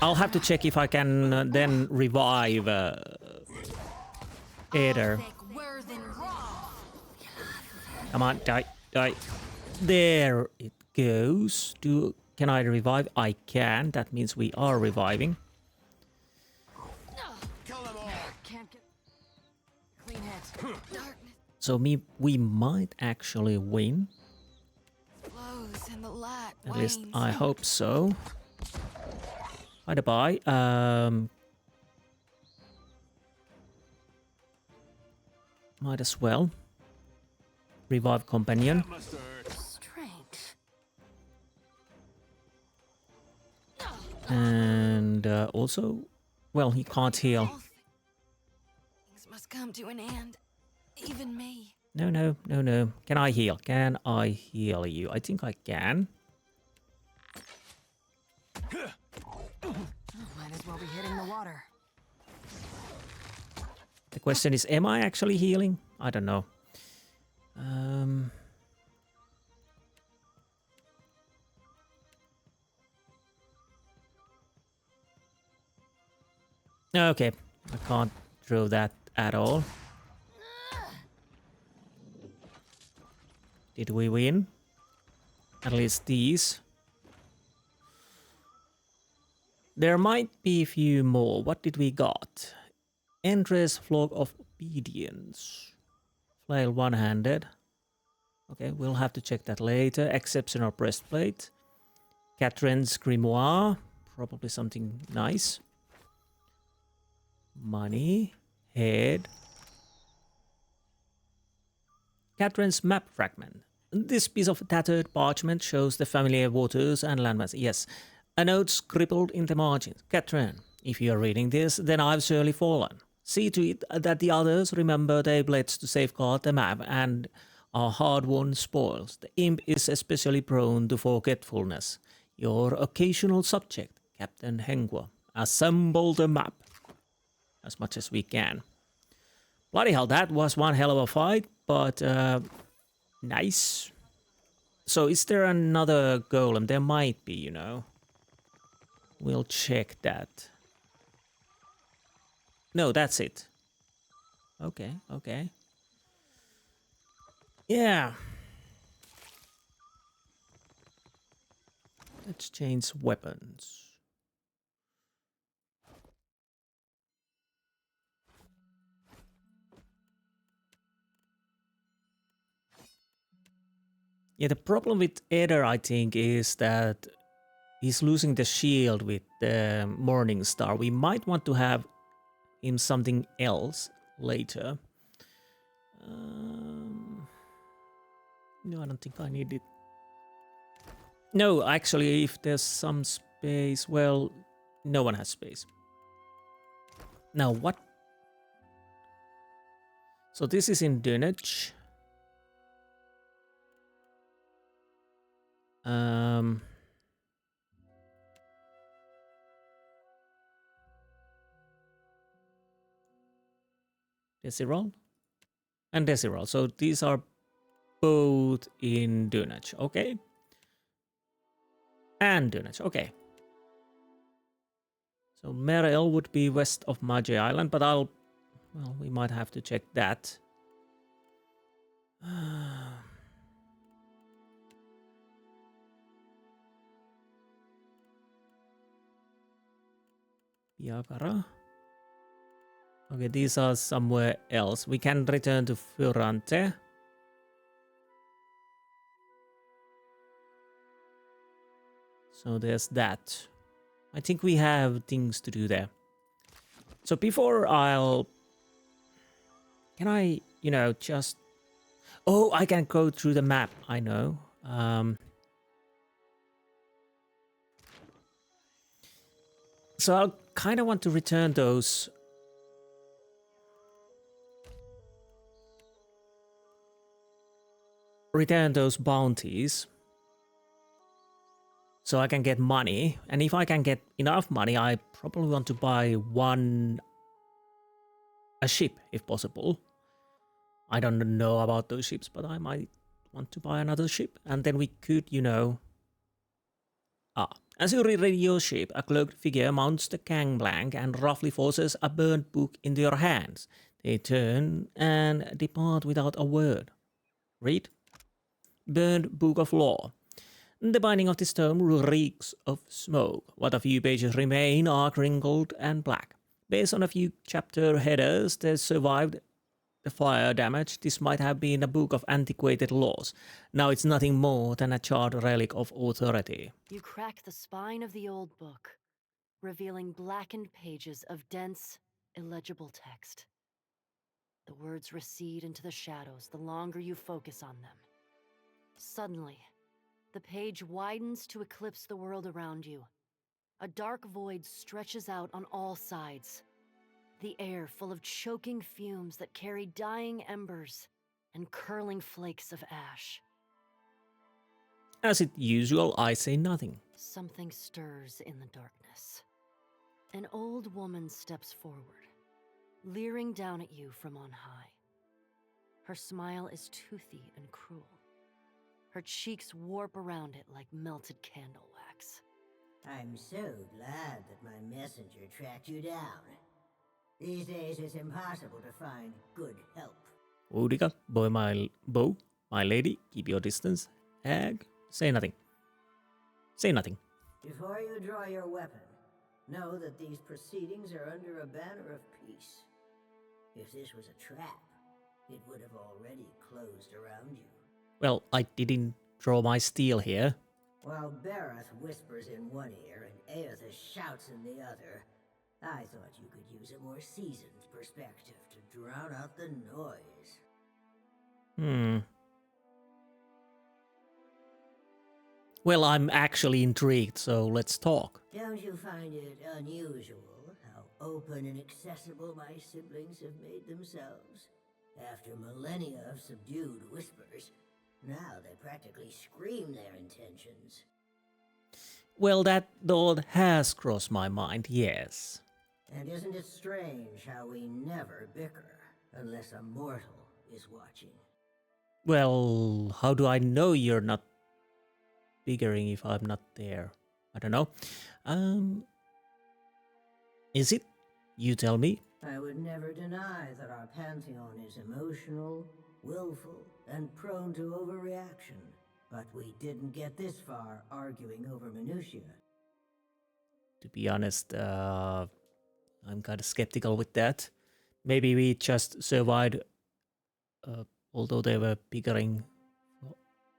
Speaker 1: I'll have to check if I can then revive Aeldys. Come on, die. There it goes. Can I revive? I can. That means we are reviving. So we might actually win. At least I hope so. Bye. Might as well. Revive companion.
Speaker 3: Strange.
Speaker 1: And also Well, he can't heal.
Speaker 3: All things must come to an end. Even me.
Speaker 1: No, no, no, no. Can I heal? Can I heal you? I think I can.
Speaker 3: Might as well be hitting the water.
Speaker 1: The question is, am I actually healing? I don't know. Okay, I can't throw that at all. Did we win? At least these. There might be a few more. What did we got? Endless Flock of Obedience. Flail one-handed. Okay, we'll have to check that later. Exceptional Breastplate. Katrenn's Grimoire. Probably something nice. Money. Head. Katrenn's Map Fragment. This piece of tattered parchment shows the familiar waters and landmass. Yes, a note scribbled in the margins. Katrenn, if you are reading this, then I've surely fallen. See to it that the others remember their pledge to safeguard the map and our hard-won spoils. The imp is especially prone to forgetfulness. Your occasional subject, Captain Hengua. Assemble the map as much as we can. Bloody hell, that was one hell of a fight, but nice. So is there another golem? There might be, you know. We'll check that. No, that's it. Okay, okay. Yeah. Let's change weapons. Yeah, the problem with Eder, I think, is that he's losing the shield with the Morning Star. We might want to have him something else later. No, I don't think I need it. No, actually, if there's some space, well, no one has space. Now, what? So this is in Dunwich. Dessiral and Dessiral. So these are both in Dunwich. Okay. And Dunwich. Okay. So Meryel would be west of Magi Island, but well, we might have to check that. Piagara. Okay, these are somewhere else. We can return to Fiorante. So there's that. I think we have things to do there. So before can I, you know, just... Oh, I can go through the map. I know. So I'll kind of want to return those... bounties. So I can get money. And if I can get enough money, I probably want to buy a ship, if possible. I don't know about those ships, but I might want to buy another ship. And then we could, you know... As you ready your ship, a cloaked figure mounts the gangplank and roughly forces a burnt book into your hands. They turn and depart without a word. Read. Burnt Book of Law. The binding of this tome reeks of smoke. What a few pages remain are crinkled and black. Based on a few chapter headers that survived the fire damage, this might have been a book of antiquated laws. Now it's nothing more than a charred relic of authority.
Speaker 9: You crack the spine of the old book, revealing blackened pages of dense, illegible text. The words recede into the shadows the longer you focus on them. Suddenly, the page widens to eclipse the world around you. A dark void stretches out on all sides. The air full of choking fumes that carry dying embers and curling flakes of ash.
Speaker 1: As is usual, I say nothing.
Speaker 9: Something stirs in the darkness. An old woman steps forward, leering down at you from on high. Her smile is toothy and cruel. Her cheeks warp around it like melted candle wax.
Speaker 6: I'm so glad that my messenger tracked you down. These days it's impossible to find good help.
Speaker 1: Udica, bow, my lady, keep your distance. Ag, say nothing. Say nothing.
Speaker 6: Before you draw your weapon, know that these proceedings are under a banner of peace. If this was a trap, it would have already closed around you.
Speaker 1: Well, I didn't draw my steel here.
Speaker 6: While Berath whispers in one ear and Eothas shouts in the other, I thought you could use a more seasoned perspective to drown out the noise.
Speaker 1: Well, I'm actually intrigued, so let's talk.
Speaker 6: Don't you find it unusual how open and accessible my siblings have made themselves? After millennia of subdued whispers, now they practically scream their intentions.
Speaker 1: Well, that thought has crossed my mind, yes.
Speaker 6: And isn't it strange how we never bicker unless a mortal is watching?
Speaker 1: Well, how do I know you're not bickering if I'm not there? I don't know. Is it? You tell me.
Speaker 6: I would never deny that our pantheon is emotional, willful, and prone to overreaction. But we didn't get this far arguing over minutiae.
Speaker 1: To be honest, I'm kind of skeptical with that. Maybe we just survived, although they were bickering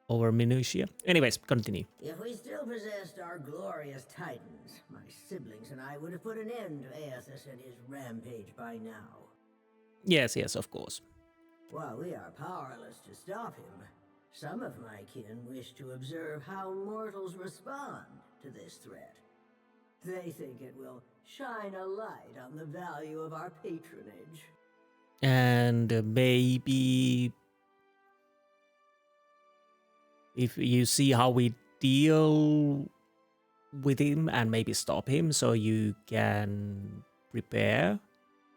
Speaker 1: over minutiae. Anyways, continue.
Speaker 6: If we still possessed our glorious titans, my siblings and I would have put an end to Eothas and his rampage by now.
Speaker 1: Yes, of course.
Speaker 6: While we are powerless to stop him, some of my kin wish to observe how mortals respond to this threat. They think it will shine a light on the value of our patronage.
Speaker 1: And maybe if you see how we deal with him and maybe stop him, so you can prepare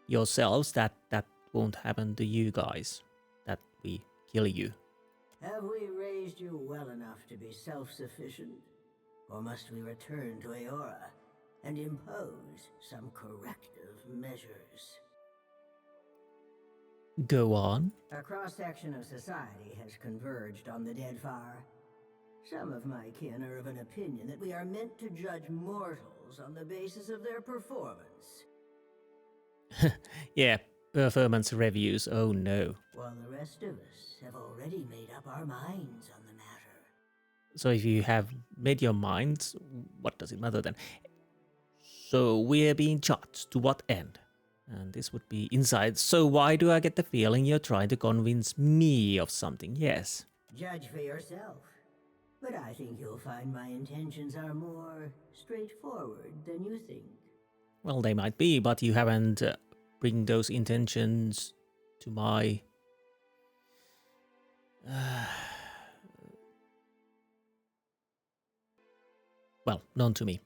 Speaker 1: yourselves that won't happen to you guys, that we kill you.
Speaker 6: Have we raised you well enough to be self-sufficient? Or must we return to Eora and impose some corrective measures?
Speaker 1: Go on.
Speaker 6: A cross-section of society has converged on the Deadfire. Some of my kin are of an opinion that we are meant to judge mortals on the basis of their performance.
Speaker 1: Yeah, performance reviews, oh no.
Speaker 6: While the rest of us have already made up our minds on the matter.
Speaker 1: So if you have made your minds, what does it matter then? So we're being judged, to what end? And this would be inside, so why do I get the feeling you're trying to convince me of something? Yes.
Speaker 6: Judge for yourself. But I think you'll find my intentions are more straightforward than you think.
Speaker 1: Well, they might be, but you haven't bring those intentions to my... well, known to me.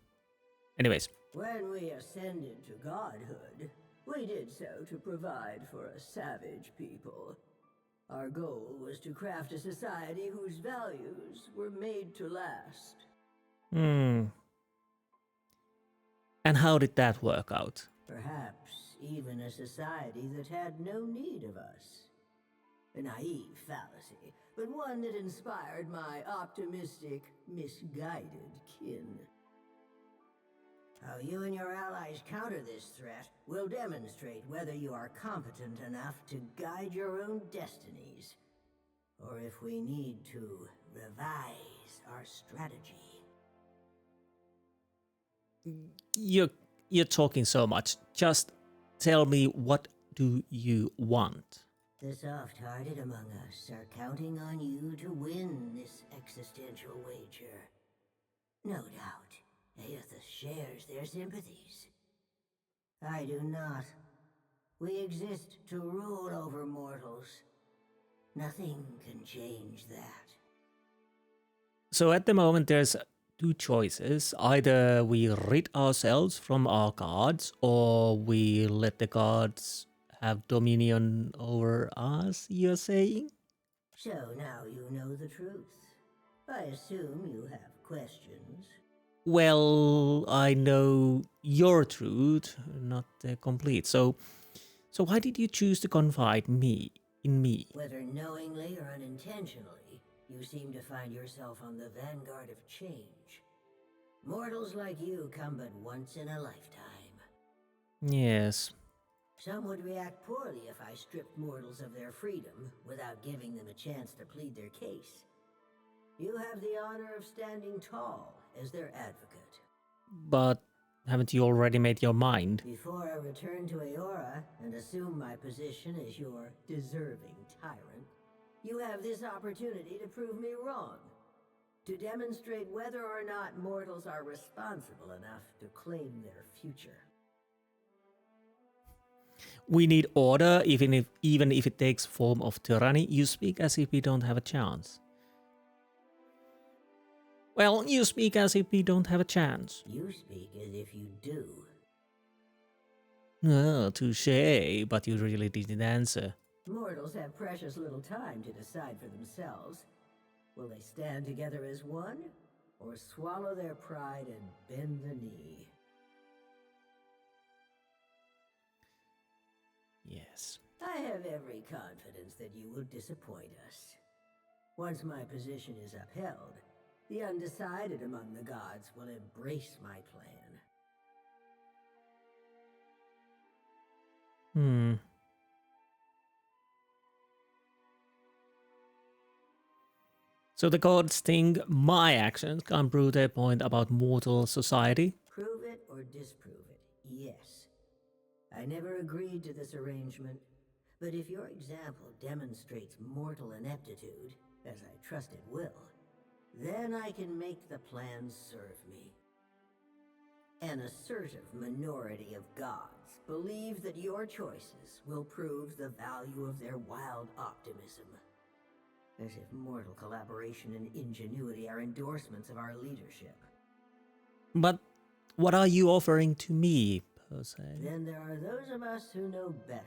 Speaker 1: Anyways.
Speaker 6: When we ascended to godhood, we did so to provide for a savage people. Our goal was to craft a society whose values were made to last.
Speaker 1: And how did that work out?
Speaker 6: Perhaps even a society that had no need of us. A naive fallacy, but one that inspired my optimistic, misguided kin. How you and your allies counter this threat will demonstrate whether you are competent enough to guide your own destinies, or if we need to revise our strategy.
Speaker 1: You're talking so much. Just tell me, what do you want?
Speaker 6: The soft-hearted among us are counting on you to win this existential wager. No doubt, Eothas shares their sympathies. I do not. We exist to rule over mortals. Nothing can change that.
Speaker 1: So at the moment there's two choices. Either we rid ourselves from our gods, or we let the gods have dominion over us, you're saying?
Speaker 6: So now you know the truth. I assume you have questions.
Speaker 1: Well, I know your truth, not the complete. So why did you choose to confide in me?
Speaker 6: Whether knowingly or unintentionally, you seem to find yourself on the vanguard of change. Mortals like you come but once in a lifetime.
Speaker 1: Yes.
Speaker 6: Some would react poorly if I stripped mortals of their freedom without giving them a chance to plead their case. You have the honor of standing tall as their advocate.
Speaker 1: But haven't you already made your mind?
Speaker 6: Before I return to Eora and assume my position as your deserving tyrant, you have this opportunity to prove me wrong. To demonstrate whether or not mortals are responsible enough to claim their future.
Speaker 1: We need order, even if it takes form of tyranny. You speak as if we don't have a chance. Well, you speak as if we don't have a chance.
Speaker 6: You speak as if you do.
Speaker 1: Oh, touché, but you really didn't answer.
Speaker 6: Mortals have precious little time to decide for themselves. Will they stand together as one, or swallow their pride and bend the knee?
Speaker 1: Yes.
Speaker 6: I have every confidence that you will disappoint us. Once my position is upheld, the undecided among the gods will embrace my plan.
Speaker 1: So the gods think my actions can prove their point about mortal society?
Speaker 6: Prove it or disprove it, yes. I never agreed to this arrangement, but if your example demonstrates mortal ineptitude, as I trust it will, then I can make the plan serve me. An assertive minority of gods believe that your choices will prove the value of their wild optimism. As if mortal collaboration and ingenuity are endorsements of our leadership.
Speaker 1: But what are you offering to me, per se?
Speaker 6: Then there are those of us who know better,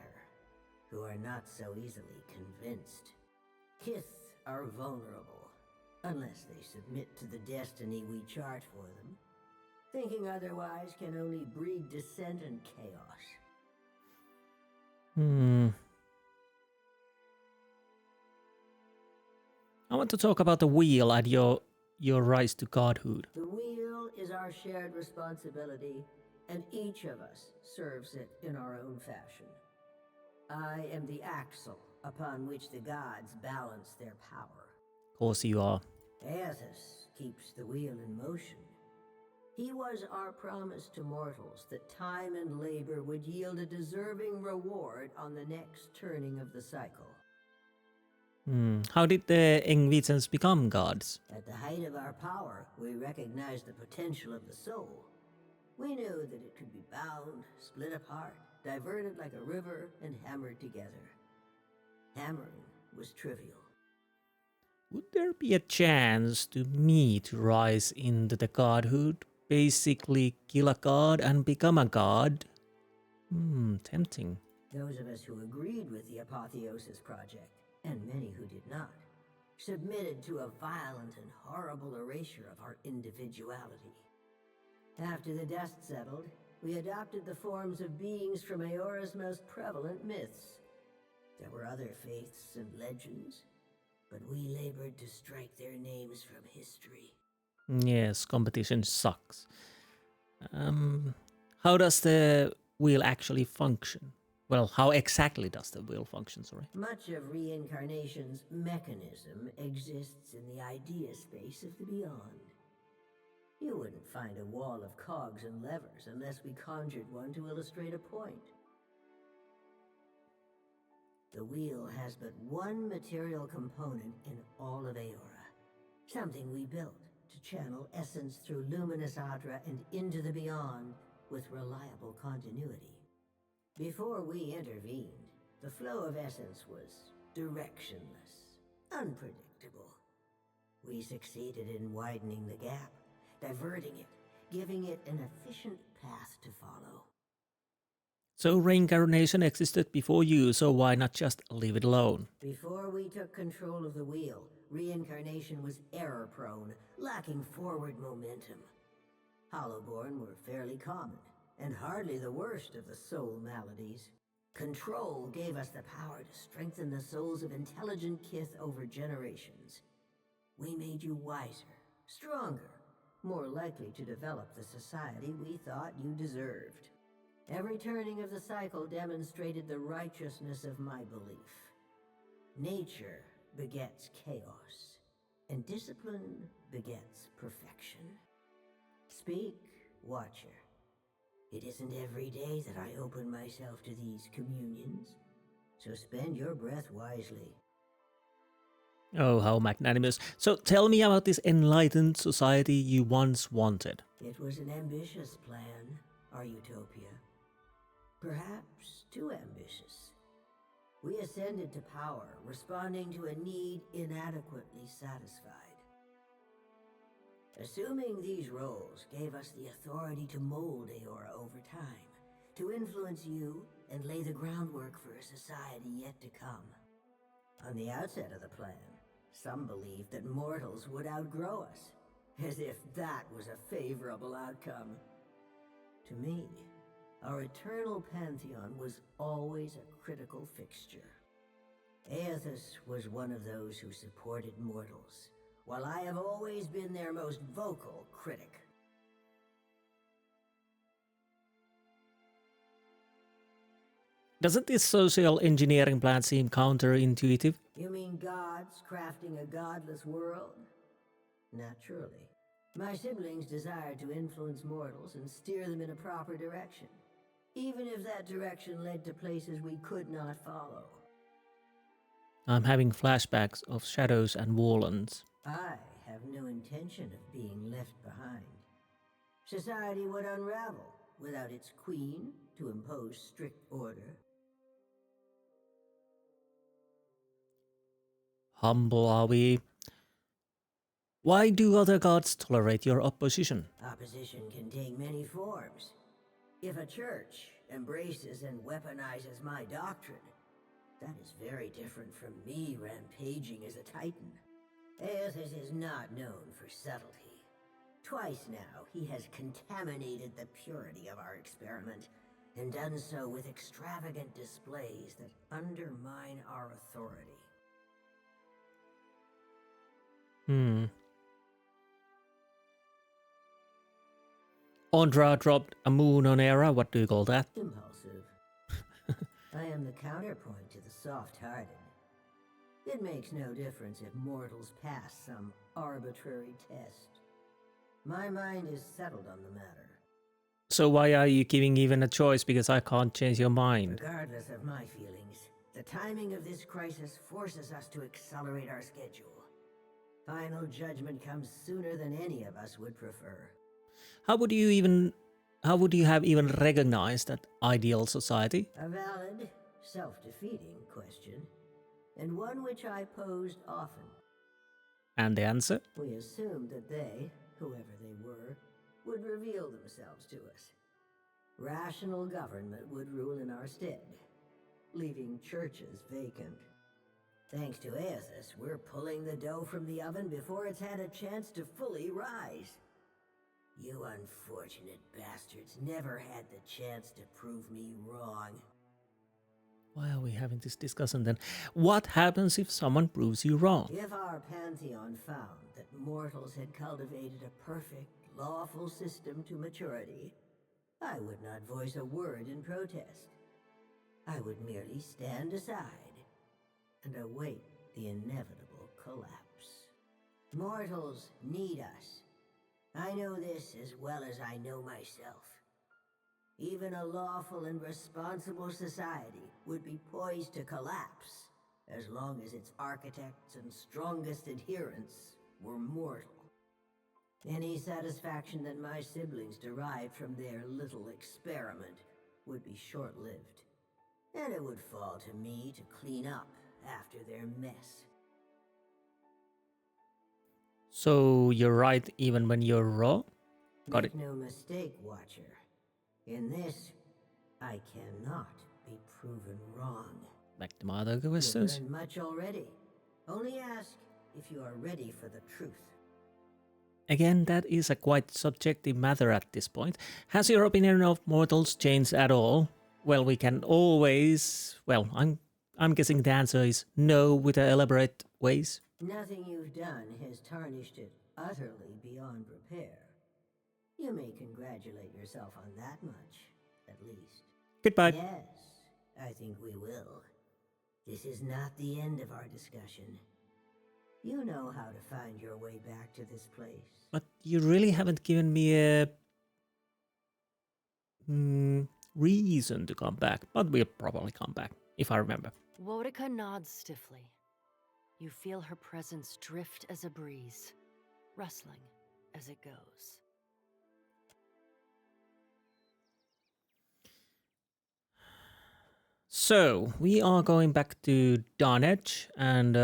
Speaker 6: who are not so easily convinced. Kith are vulnerable, unless they submit to the destiny we chart for them. Thinking otherwise can only breed dissent and chaos.
Speaker 1: I want to talk about the wheel and your rise to godhood.
Speaker 6: The wheel is our shared responsibility, and each of us serves it in our own fashion. I am the axle upon which the gods balance their power.
Speaker 1: Of course you are.
Speaker 6: Eothas keeps the wheel in motion. He was our promise to mortals that time and labor would yield a deserving reward on the next turning of the cycle.
Speaker 1: How did the Engvitsens become gods?
Speaker 6: At the height of our power, we recognized the potential of the soul. We knew that it could be bound, split apart, diverted like a river, and hammered together. Hammering was trivial.
Speaker 1: Would there be a chance to me to rise into the godhood? Basically kill a god and become a god? Tempting.
Speaker 6: Those of us who agreed with the Apotheosis Project, and many who did not, submitted to a violent and horrible erasure of our individuality. After the dust settled, we adopted the forms of beings from Eora's most prevalent myths. There were other faiths and legends, but we labored to strike their names from history.
Speaker 1: Yes, competition sucks. How does the wheel actually function? Well, how exactly does the wheel function, sorry?
Speaker 6: Much of reincarnation's mechanism exists in the idea space of the beyond. You wouldn't find a wall of cogs and levers unless we conjured one to illustrate a point. The wheel has but one material component in all of Eora. Something we built to channel essence through luminous Adra and into the beyond with reliable continuity. Before we intervened, the flow of essence was directionless, unpredictable. We succeeded in widening the gap, diverting it, giving it an efficient path to follow.
Speaker 1: So reincarnation existed before you, so why not just leave it alone?
Speaker 6: Before we took control of the wheel, reincarnation was error-prone, lacking forward momentum. Hollowborn were fairly common, and hardly the worst of the soul maladies. Control gave us the power to strengthen the souls of intelligent kith over generations. We made you wiser, stronger, more likely to develop the society we thought you deserved. Every turning of the cycle demonstrated the righteousness of my belief. Nature begets chaos, and discipline begets perfection. Speak, Watcher. It isn't every day that I open myself to these communions, so spend your breath wisely.
Speaker 1: Oh, how magnanimous. So tell me about this enlightened society you once wanted.
Speaker 6: It was an ambitious plan, our utopia. Perhaps too ambitious. We ascended to power, responding to a need inadequately satisfied. Assuming these roles gave us the authority to mold Eora over time, to influence you and lay the groundwork for a society yet to come. On the outset of the plan, some believed that mortals would outgrow us, as if that was a favorable outcome. To me, our eternal pantheon was always a critical fixture. Eothas was one of those who supported mortals, while I have always been their most vocal critic.
Speaker 1: Doesn't this social engineering plan seem counterintuitive?
Speaker 6: You mean gods crafting a godless world? Naturally. My siblings desired to influence mortals and steer them in a proper direction, even if that direction led to places we could not follow.
Speaker 1: I'm having flashbacks of Shadows and Warlands.
Speaker 6: I have no intention of being left behind. Society would unravel without its queen to impose strict order.
Speaker 1: Humble are we. Why do other gods tolerate your opposition?
Speaker 6: Opposition can take many forms. If a church embraces and weaponizes my doctrine, that is very different from me rampaging as a titan. Eothas is not known for subtlety. Twice now, he has contaminated the purity of our experiment, and done so with extravagant displays that undermine our authority.
Speaker 1: Ondra dropped a moon on Era, what do you call that?
Speaker 6: Impulsive. I am the counterpoint to the soft-hearted. It makes no difference if mortals pass some arbitrary test. My mind is settled on the matter.
Speaker 1: So why are you giving even a choice? Because I can't change your mind.
Speaker 6: Regardless of my feelings, the timing of this crisis forces us to accelerate our schedule. Final judgment comes sooner than any of us would prefer.
Speaker 1: How would you have even recognized that ideal society?
Speaker 6: A valid, self-defeating question, and one which I posed often.
Speaker 1: And the answer?
Speaker 6: We assumed that they, whoever they were, would reveal themselves to us. Rational government would rule in our stead, leaving churches vacant. Thanks to Eothas, we're pulling the dough from the oven before it's had a chance to fully rise. You unfortunate bastards never had the chance to prove me wrong.
Speaker 1: Why are we having this discussion then? What happens if someone proves you wrong?
Speaker 6: If our pantheon found that mortals had cultivated a perfect, lawful system to maturity, I would not voice a word in protest. I would merely stand aside and await the inevitable collapse. Mortals need us. I know this as well as I know myself. Even a lawful and responsible society would be poised to collapse as long as its architects and strongest adherents were mortal. Any satisfaction that my siblings derived from their little experiment would be short-lived. And it would fall to me to clean up after their mess.
Speaker 1: So you're right even when you're wrong? Got it.
Speaker 6: Make no mistake, Watcher. In this, I cannot be proven wrong.
Speaker 1: Back to my other
Speaker 6: You've
Speaker 1: questions.
Speaker 6: learned much already. Only ask if you are ready for the truth.
Speaker 1: Again, that is a quite subjective matter at this point. Has your opinion of mortals changed at all? Well, we can always... Well, I'm guessing the answer is no with the elaborate ways.
Speaker 6: Nothing you've done has tarnished it utterly beyond repair. You may congratulate yourself on that much, at least.
Speaker 1: Goodbye.
Speaker 6: Yes, I think we will. This is not the end of our discussion. You know how to find your way back to this place.
Speaker 1: But you really haven't given me a reason to come back. But we'll probably come back, if I remember.
Speaker 9: Wotica nods stiffly. You feel her presence drift as a breeze, rustling as it goes.
Speaker 1: So, we are going back to Dunwich and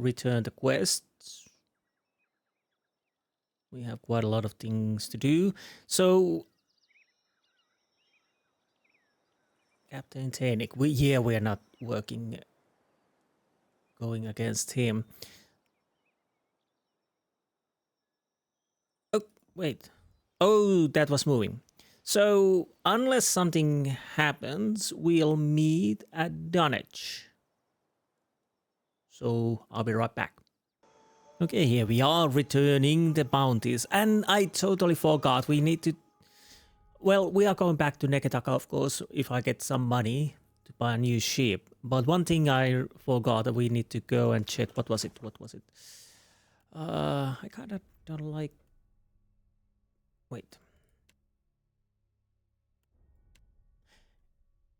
Speaker 1: return the quests. We have quite a lot of things to do. So, Captain Tanik, we are not going against him. Oh, wait. Oh, that was moving. So, unless something happens, we'll meet at Dunwich. So, I'll be right back. Okay, here we are returning the bounties. And I totally forgot we need to... Well, we are going back to Neketaka, of course, if I get some money to buy a new ship. But one thing I forgot that we need to go and check. What was it? I kind of don't like... Wait.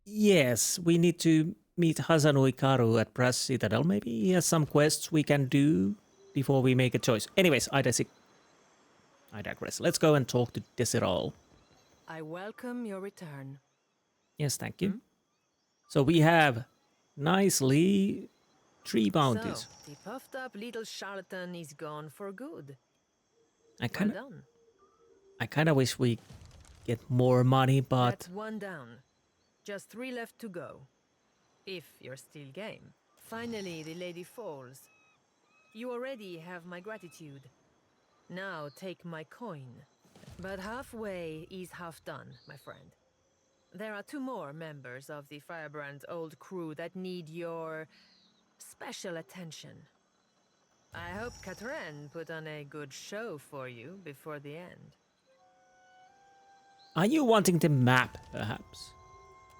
Speaker 1: Yes, we need to meet Hazanui Karu at Brass Citadel. Maybe he has some quests we can do before we make a choice. Anyways, I digress. Let's go and talk to Dessiral.
Speaker 10: I welcome your return.
Speaker 1: Yes, thank you. So we have nicely 3 bounties.
Speaker 10: So, the puffed up little charlatan is gone for good.
Speaker 1: I
Speaker 10: Well done.
Speaker 1: kind of wish we get more money, but
Speaker 10: That's 1 down. Just 3 left to go. If you're still game. Finally, the lady falls. You already have my gratitude. Now take my coin. But halfway is half done, my friend. There are 2 more members of the Firebrand's old crew that need your special attention. I hope Katrenn put on a good show for you before the end.
Speaker 1: are you wanting the map, perhaps?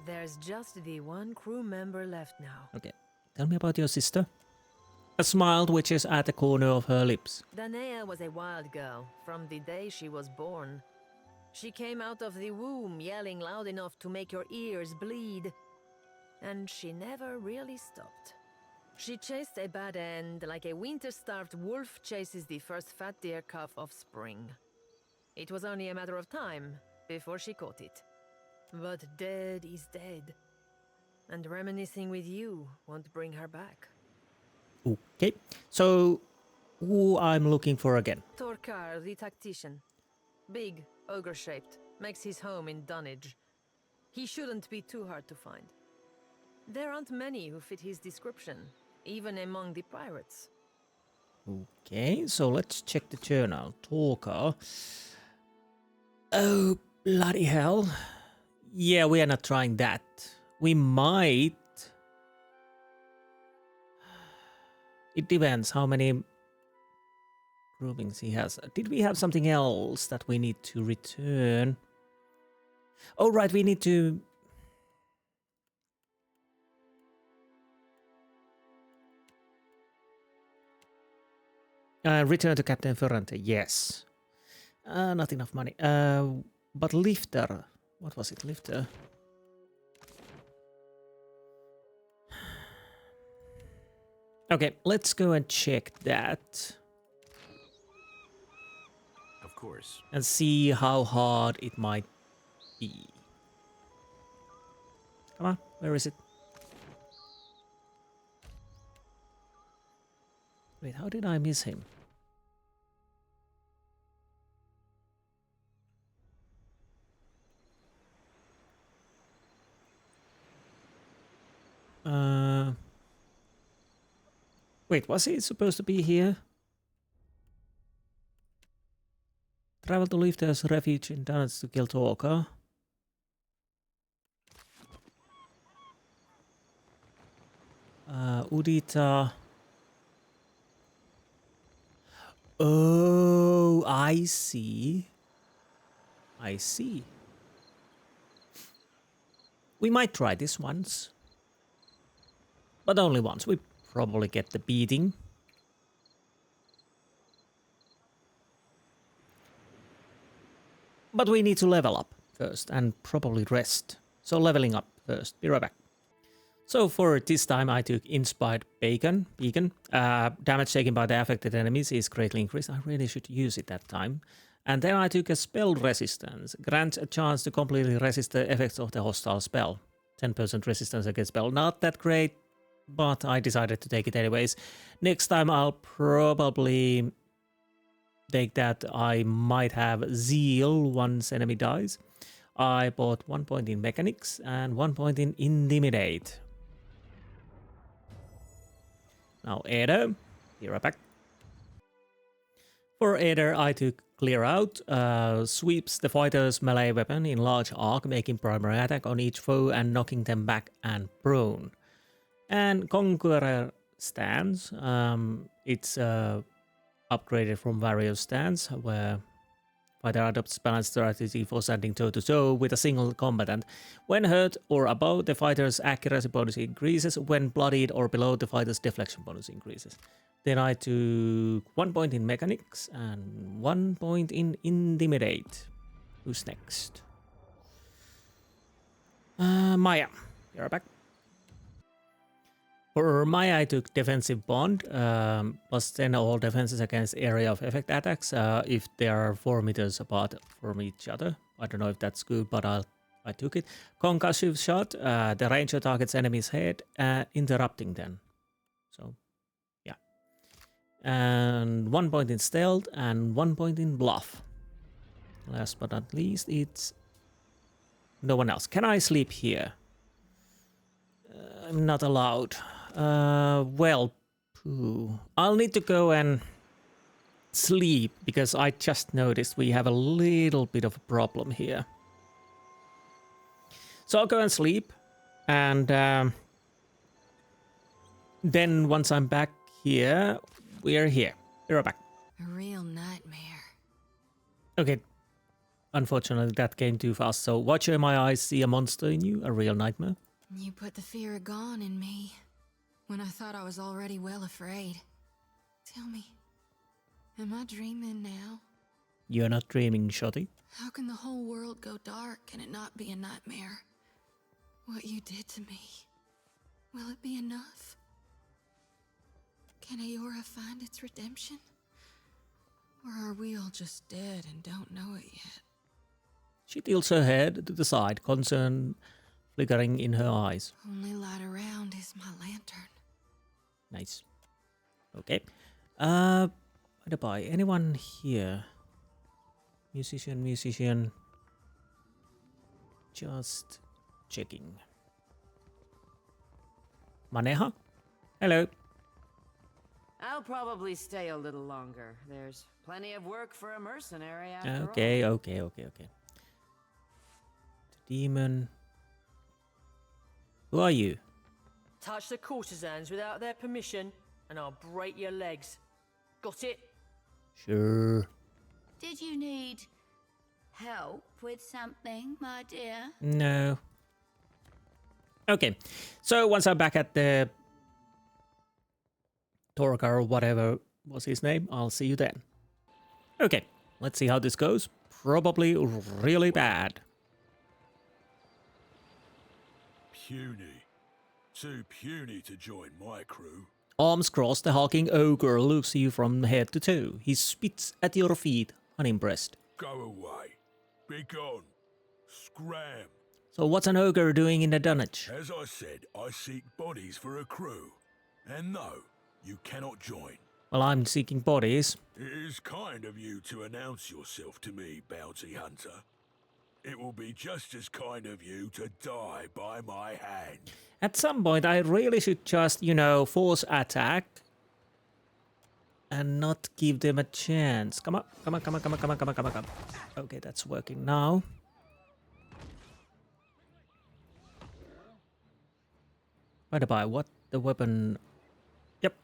Speaker 10: There's just the 1 crew member left now.
Speaker 1: Okay, tell me about your sister. A smile twitches at the corner of her lips.
Speaker 10: Danaea was a wild girl from the day she was born. She came out of the womb yelling loud enough to make your ears bleed. And she never really stopped. She chased a bad end like a winter-starved wolf chases the first fat deer calf of spring. It was only a matter of time before she caught it. But dead is dead. And reminiscing with you won't bring her back.
Speaker 1: Okay, so who I'm looking for again?
Speaker 10: Torkar, the tactician. Big, ogre-shaped, makes his home in Dunwich. He shouldn't be too hard to find. There aren't many who fit his description, even among the pirates.
Speaker 1: Okay, so let's check the journal. Torkar. Oh, bloody hell. Yeah, we are not trying that. We might... It depends how many provings he has. Did we have something else that we need to return? Oh, right, we need to... return to Captain Ferrante, yes. Not enough money. But Lifter... What was it, Lifter? Okay, let's go and check that.
Speaker 7: Of Of course.
Speaker 1: and see how hard it might be. Come on, where is it? Wait, how did I miss him? Wait, was he supposed to be here? Travel to Lifter's refuge in Dungeons to kill Torkar. Udita. Oh, I see. I see. We might try this once. But only once. We probably get the beating. But we need to level up first and probably rest. So leveling up first. Be right back. So for this time I took Inspired Beacon. Damage taken by the affected enemies is greatly increased. I really should use it that time. And then I took a Spell Resistance. Grants a chance to completely resist the effects of the hostile spell. 10% resistance against spell. Not that great, but I decided to take it anyways. Next time I'll probably take that. I might have Zeal once enemy dies. I bought 1 point in Mechanics and 1 point in Intimidate. Now Epero, be right back. For Epero I took Clear Out, sweeps the fighter's melee weapon in large arc, making primary attack on each foe and knocking them back and prone. And Conqueror Stance, it's upgraded from various stance, where fighter adopts balanced strategy for standing toe-to-toe with a single combatant. When hurt or above, the fighter's accuracy bonus increases. When bloodied or below, the fighter's deflection bonus increases. Then I took 1 point in Mechanics and 1 point in Intimidate. Who's next? Maya. You're back. For Maya, I took Defensive Bond, plus 10 all defenses against area of effect attacks if they are 4 meters apart from each other. I don't know if that's good, but I took it. Concussive Shot, the ranger targets enemy's head, interrupting them. So, yeah. And 1 point in Stealth and 1 point in Bluff. Last but not least, it's no one else. Can I sleep here? I'm not allowed. Well, I'll need to go and sleep because I just noticed we have a little bit of a problem here. So I'll go and sleep, and then once I'm back here, we're here. We're back.
Speaker 3: A real nightmare.
Speaker 1: Okay. Unfortunately, that came too fast. So watch my eyes see a monster in you, a real nightmare.
Speaker 3: You put the fear of gone in me when I thought I was already well afraid. Tell me, am I dreaming now?
Speaker 1: You're not dreaming, Shotty.
Speaker 3: How can the whole world go dark and it not be a nightmare? What you did to me, will it be enough? Can Eora find its redemption? Or are we all just dead and don't know it yet?
Speaker 1: She tilts her head to the side, concern flickering in her eyes.
Speaker 3: Only light around is my lantern.
Speaker 1: Nice. Okay. By the by, anyone here? Musician. Just checking. Maneha? Hello.
Speaker 5: I'll probably stay a little longer. There's plenty of work for a mercenary after all.
Speaker 1: Okay. The demon. Who are you?
Speaker 10: Touch the courtesans without their permission, and I'll break your legs. Got it?
Speaker 1: Sure.
Speaker 11: Did you need help with something, my dear?
Speaker 1: No. Okay. So once I'm back at the Torkar or whatever was his name, I'll see you then. Okay. Let's see how this goes. Probably really bad.
Speaker 12: Puny. Too puny to join my crew.
Speaker 1: Arms crossed, the hulking ogre looks you from head to toe. He spits at your feet, unimpressed.
Speaker 12: Go away. Be gone. Scram.
Speaker 1: So what's an ogre doing in the dunnage?
Speaker 12: As I said, I seek bodies for a crew. And no, you cannot join.
Speaker 1: Well, I'm seeking bodies.
Speaker 12: It is kind of you to announce yourself to me, bounty hunter. It will be just as kind of you to die by my hand.
Speaker 1: At some point, I really should just, you know, force attack and not give them a chance. Come on, come on, come on, come on, come on, come on, come on, come on. Okay, that's working now. By the by, what the weapon? Yep.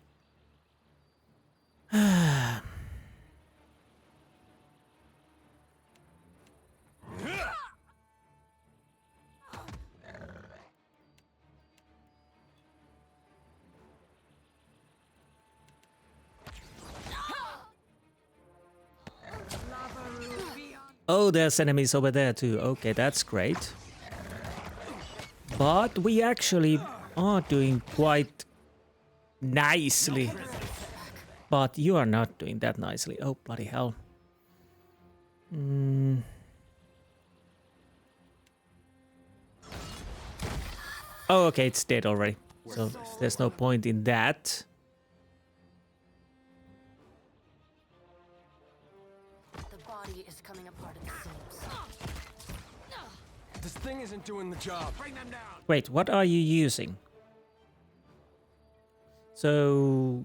Speaker 1: Oh, there's enemies over there too. Okay, that's great. But we actually are doing quite nicely. But you are not doing that nicely. Oh, bloody hell. Oh, okay, it's dead already. So there's no point in that.
Speaker 7: This thing isn't doing the job. Bring them down.
Speaker 1: Wait, what are you using? So,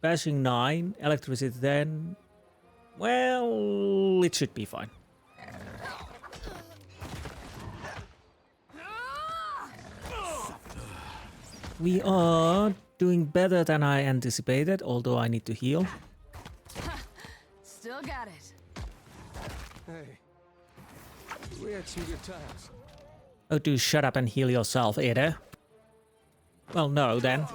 Speaker 1: bashing 9, electricity 10. Well, it should be fine. We are doing better than I anticipated, although I need to heal.
Speaker 8: Still got it.
Speaker 7: Hey. We had some good times.
Speaker 1: Oh, do shut up and heal yourself, Ada. Well, no, then.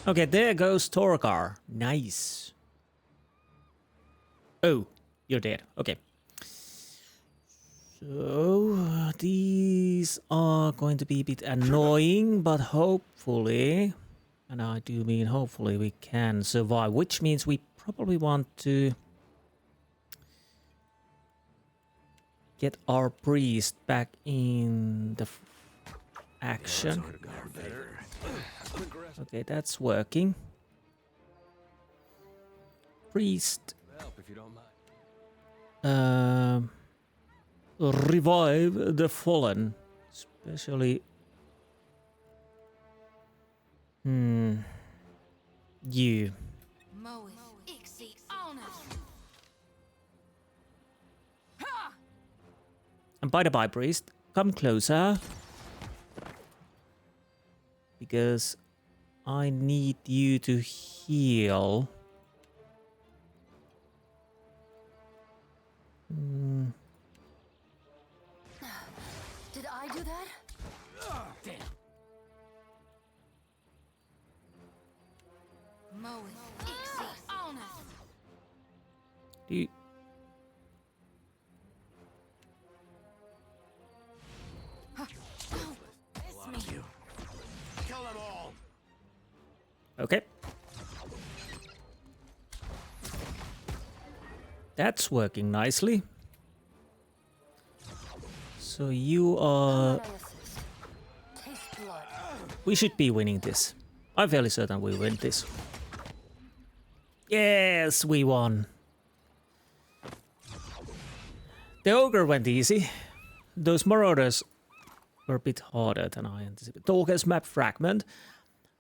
Speaker 1: Okay, there goes Torkar. Nice. Oh, you're dead. Okay. So, these are going to be a bit annoying, but hopefully, and I do mean hopefully, we can survive, which means we probably want to get our priest back in the action. Okay, that's working. Priest. Revive the fallen. Especially. You. And by the by, priest, come closer. Because I need you to heal.
Speaker 8: Did I do that?
Speaker 7: Damn.
Speaker 1: Do you... Okay. That's working nicely. So you are... We should be winning this. I'm fairly certain we win this. Yes, we won. The ogre went easy. Those marauders were a bit harder than I anticipated. Torkar's map fragment.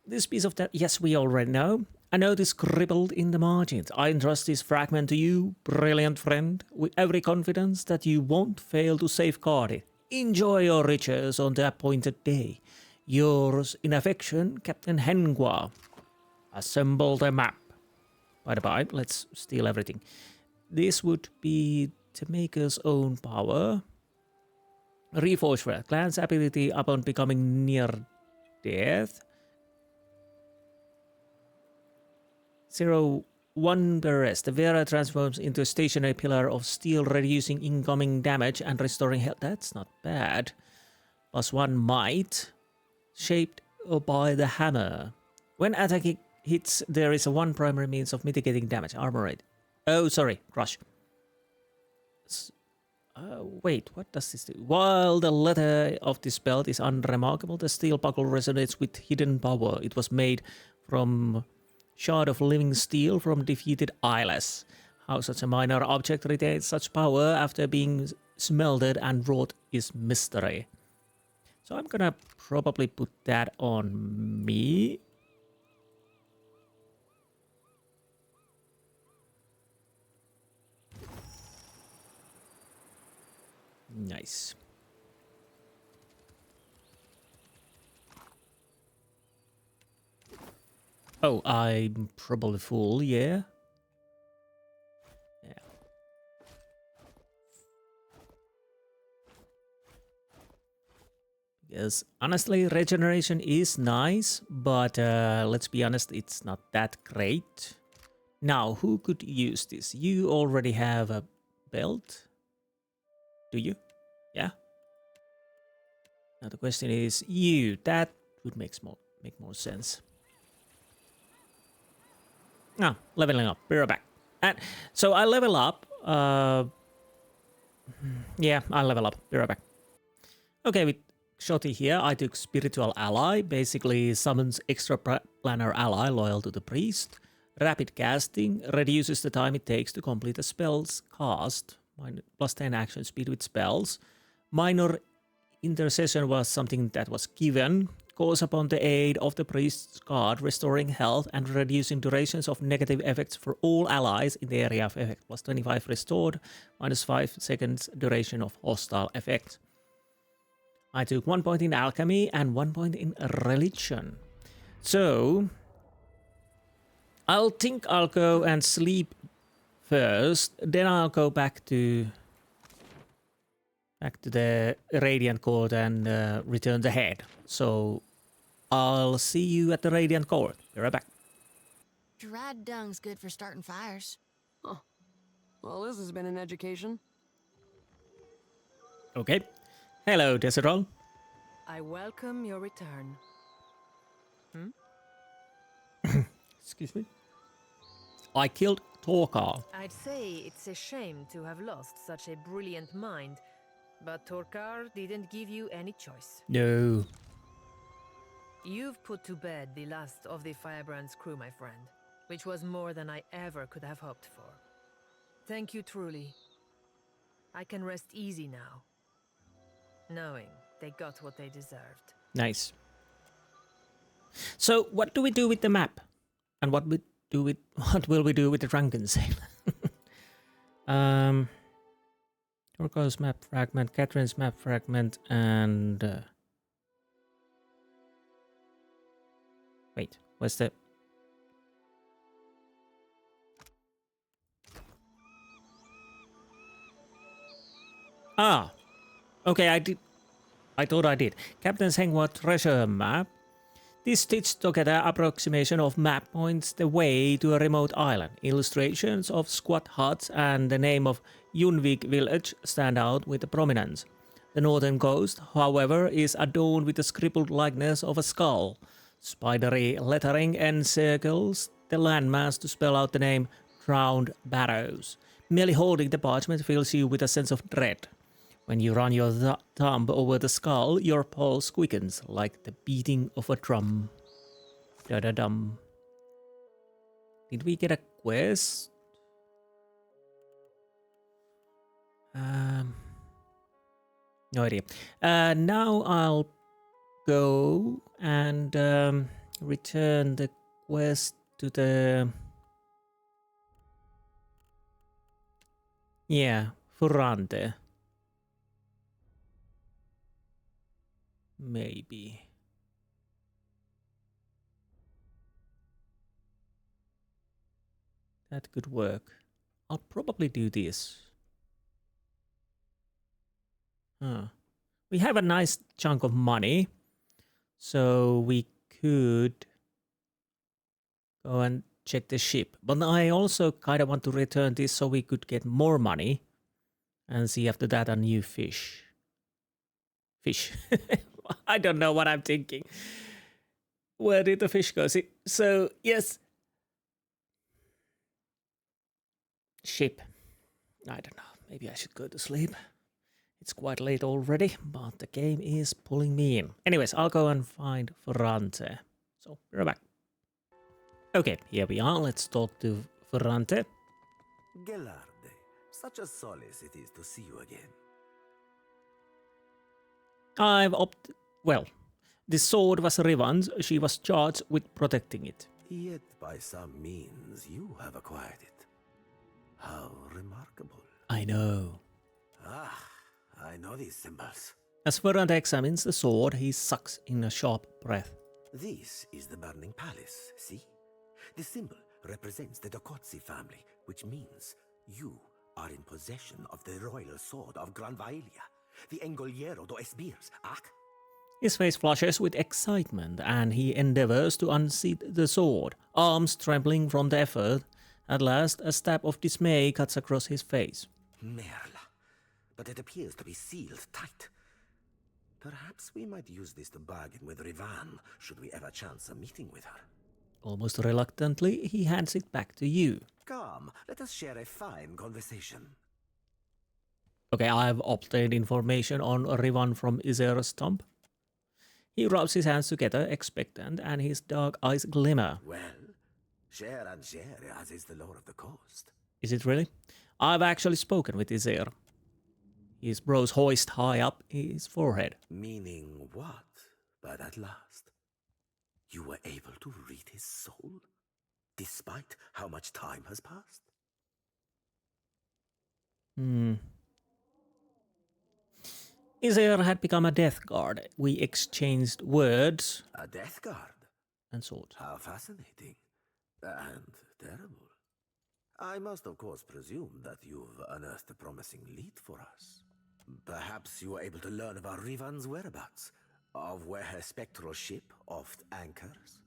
Speaker 1: This piece of that, yes, we already know. I know this scribbled in the margins. I entrust this fragment to you, brilliant friend, with every confidence that you won't fail to safeguard it. Enjoy your riches on the appointed day. Yours in affection, Captain Hengua. Assemble the map. By the by, let's steal everything. This would be to Maker's own power. Reforge for clan's ability upon becoming near death. 0-1 Berath. The Vera transforms into a stationary pillar of steel, reducing incoming damage and restoring health. That's not bad. +1 might. Shaped by the hammer. When attacking hits, there is a one primary means of mitigating damage. Armor rate. Oh, sorry, crush. Wait, what does this do? While the letter of this belt is unremarkable, the steel buckle resonates with hidden power. It was made from shard of living steel from defeated Aeldys. How such a minor object retains such power after being smelted and wrought is mystery. So I'm gonna probably put that on me. Nice. Oh, I'm probably full, yeah. Yeah. Because honestly, regeneration is nice, but let's be honest, it's not that great. Now, who could use this? You already have a belt? Do you? Yeah. Now the question is, you. That would make more sense. Ah, leveling up. We're back. And so I level up. Yeah, I level up. We're back. Okay, with Shotty here, I took Spiritual Ally. Basically summons extra planar ally loyal to the priest. Rapid casting reduces the time it takes to complete a spell's cast. Plus 10 action speed with spells. Minor intercession was something that was given. Calls upon the aid of the priest's god, restoring health and reducing durations of negative effects for all allies in the area of effect. Plus 25 restored, minus 5 seconds duration of hostile effect. I took 1 point in alchemy and 1 point in religion. So I'll think I'll go and sleep first, then I'll go back to the Radiant Court and return the head. So I'll see you at the Radiant Court. Be right back.
Speaker 3: Dried dung's good for starting fires.
Speaker 13: Oh. Well, this has been an education.
Speaker 1: Okay. Hello, Dessiral.
Speaker 10: I welcome your return.
Speaker 1: Excuse me. I killed Torkar.
Speaker 10: I'd say it's a shame to have lost such a brilliant mind, but Torkar didn't give you any choice.
Speaker 1: No.
Speaker 10: You've put to bed the last of the Firebrand's crew, my friend, which was more than I ever could have hoped for. Thank you truly. I can rest easy now, knowing they got what they deserved.
Speaker 1: Nice. So, what do we do with the map? And what will we do with the drunken sailor? Torkar's map fragment, Katrenn's map fragment, and wait, what's the okay, I thought I did. Captain's Hengwa treasure map. This stitched together approximation of map points the way to a remote island. Illustrations of squat huts and the name of Yunvik village stand out with prominence. The northern coast, however, is adorned with the scribbled likeness of a skull. Spidery lettering encircles the landmass to spell out the name Drowned Barrows. Merely holding the parchment fills you with a sense of dread. When you run your thumb over the skull, your pulse quickens like the beating of a drum. Da-da-dum. Did we get a quest? No idea. Now I'll go and return the quest to the... Yeah, Furante. Maybe. That could work. I'll probably do this. We have a nice chunk of money, so we could go and check the ship. But I also kind of want to return this so we could get more money and see after that a new fish. I don't know what I'm thinking. Where did the fish go? See, so, yes. ship. I don't know. Maybe I should go to sleep. It's quite late already, but the game is pulling me in. Anyways, I'll go and find Ferrante. So, we're back. Okay, here we are. Let's talk to Ferrante.
Speaker 14: Gelarde, such a solace it is to see you again.
Speaker 1: Well, the sword was Rivan's. She was charged with protecting it.
Speaker 14: Yet by some means you have acquired it. How remarkable.
Speaker 1: I know.
Speaker 14: Ah, I know these symbols.
Speaker 1: As Ferrante examines the sword, he sucks in a sharp breath.
Speaker 14: This is the Burning Palace, see? The symbol represents the Dokotsi family, which means you are in possession of the royal sword of Gran Vaelia, the Engoliero do Esbirs, ac?
Speaker 1: His face flushes with excitement, and he endeavors to unseat the sword, arms trembling from the effort. At last, a stab of dismay cuts across his face.
Speaker 14: Merla, but it appears to be sealed tight. Perhaps we might use this to bargain with Rivan, should we ever chance a meeting with her.
Speaker 1: Almost reluctantly, he hands it back to you.
Speaker 14: Come, let us share a fine conversation.
Speaker 1: Okay, I've obtained information on Rivan from Xaur's tomb. He rubs his hands together, expectant, and his dark eyes glimmer.
Speaker 14: Well, share and share, as is the law of the coast.
Speaker 1: Is it really? I've actually spoken with Xaur. His brows hoist high up his forehead.
Speaker 14: Meaning what by that last? You were able to read his soul, despite how much time has passed?
Speaker 1: Xaur had become a death guard. We exchanged words.
Speaker 14: A death guard?
Speaker 1: And swords.
Speaker 14: How fascinating. And terrible. I must of course presume that you've unearthed a promising lead for us. Perhaps you were able to learn about Rivan's whereabouts, of where her spectral ship oft anchors?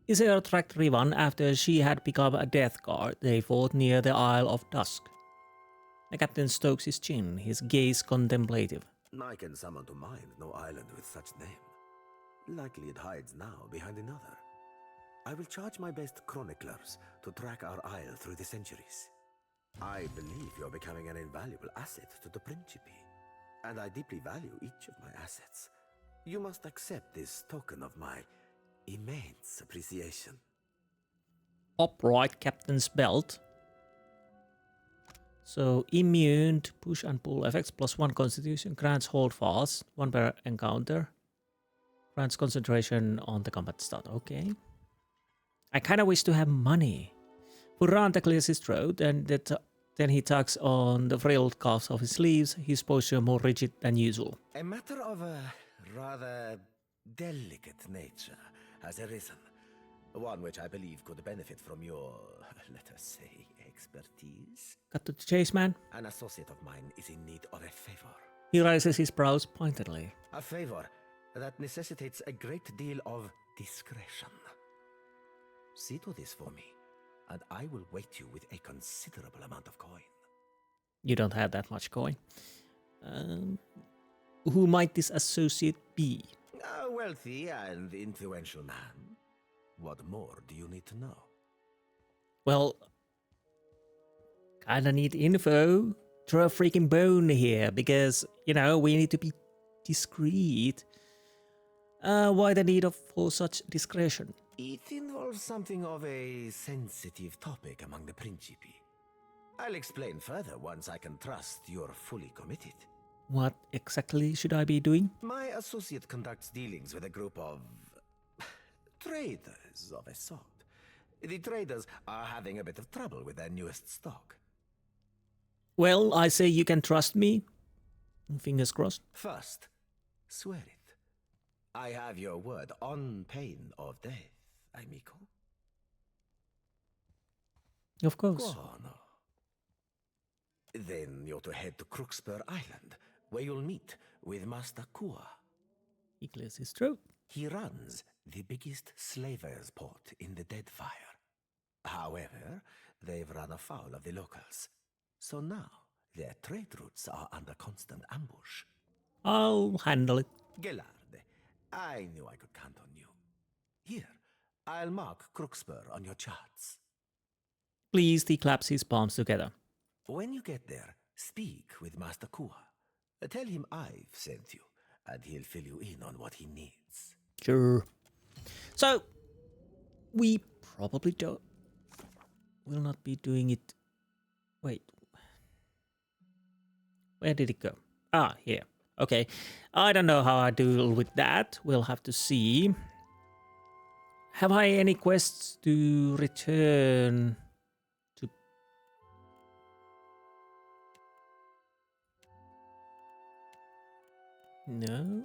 Speaker 1: Xaur tracked Rivan after she had become a death guard. They fought near the Isle of Dusk. The captain strokes his chin, his gaze contemplative.
Speaker 14: I can summon to mind no island with such name. Likely it hides now behind another. I will charge my best chroniclers to track our isle through the centuries. I believe you're becoming an invaluable asset to the Principe, and I deeply value each of my assets. You must accept this token of my immense appreciation.
Speaker 1: Upright captain's belt. So, immune to push and pull effects, +1 constitution, grants hold fast, 1 per encounter. Grants concentration on the combat start, okay. I kinda wish to have money. Ferrante clears his throat, and then he tugs on the frilled cuffs of his sleeves, his posture more rigid than usual.
Speaker 14: A matter of a rather delicate nature has arisen. One which I believe could benefit from your, let us say, expertise.
Speaker 1: Cut to the chase, man.
Speaker 14: An associate of mine is in need of a favor.
Speaker 1: He raises his brows pointedly.
Speaker 14: A favor that necessitates a great deal of discretion. See to this for me, and I will weight you with a considerable amount of coin.
Speaker 1: You don't have that much coin. Who might this associate be?
Speaker 14: A wealthy and influential man. What more do you need to know?
Speaker 1: Well, kinda need info. Throw a freaking bone here, because, you know, we need to be discreet. Why the need for such discretion?
Speaker 14: It involves something of a sensitive topic among the Principi. I'll explain further once I can trust you're fully committed.
Speaker 1: What exactly should I be doing?
Speaker 14: My associate conducts dealings with a group of traders of a sort. The traders are having a bit of trouble with their newest stock.
Speaker 1: Well, I say you can trust me. Fingers crossed.
Speaker 14: First, swear it. I have your word on pain of death, amico.
Speaker 1: Of course.
Speaker 14: Buono. Then you're to head to Crooksburg Island, where you'll meet with Master Kua.
Speaker 1: He clears his throat.
Speaker 14: He runs the biggest slavers' port in the Deadfire. However, they've run afoul of the locals. So now, their trade routes are under constant ambush.
Speaker 1: I'll handle it.
Speaker 14: Gelarde, I knew I could count on you. Here, I'll mark Crooksburg on your charts.
Speaker 1: Pleased, he claps his palms together.
Speaker 14: When you get there, speak with Master Kua. Tell him I've sent you, and he'll fill you in on what he needs.
Speaker 1: Sure. So, we probably will not be doing it. Wait. Where did it go? Ah, here. Okay. I don't know how I deal with that. We'll have to see. Have I any quests to return to? No.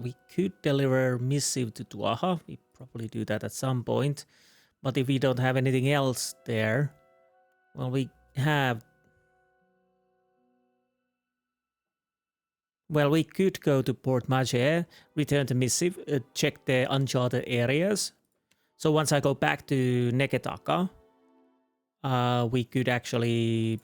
Speaker 1: We could deliver missive to Tuaha. We probably do that at some point. But if we don't have anything else there, well, we have. Well, we could go to Port Majer, return the missive, check the uncharted areas. So once I go back to Neketaka, we could actually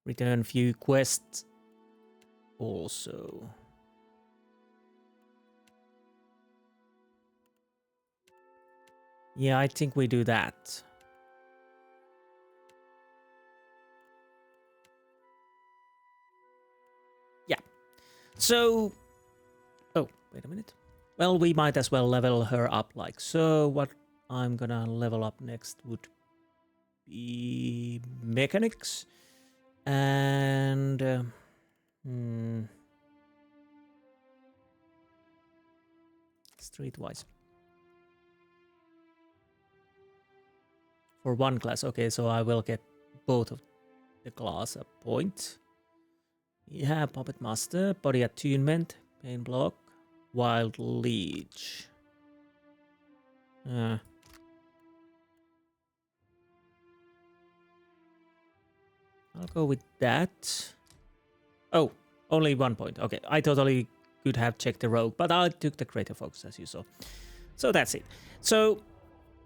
Speaker 1: return few quests also. Yeah, I think we do that. Yeah. So, oh, wait a minute. Well, we might as well level her up like so. What I'm gonna level up next would be mechanics and streetwise. For one class, okay, so I will get both of the class a point. We have Puppet Master, Body Attunement, Pain Block, Wild Leech. I'll go with that. Oh, only 1 point. Okay, I totally could have checked the rogue, but I took the greater focus as you saw. So that's it. So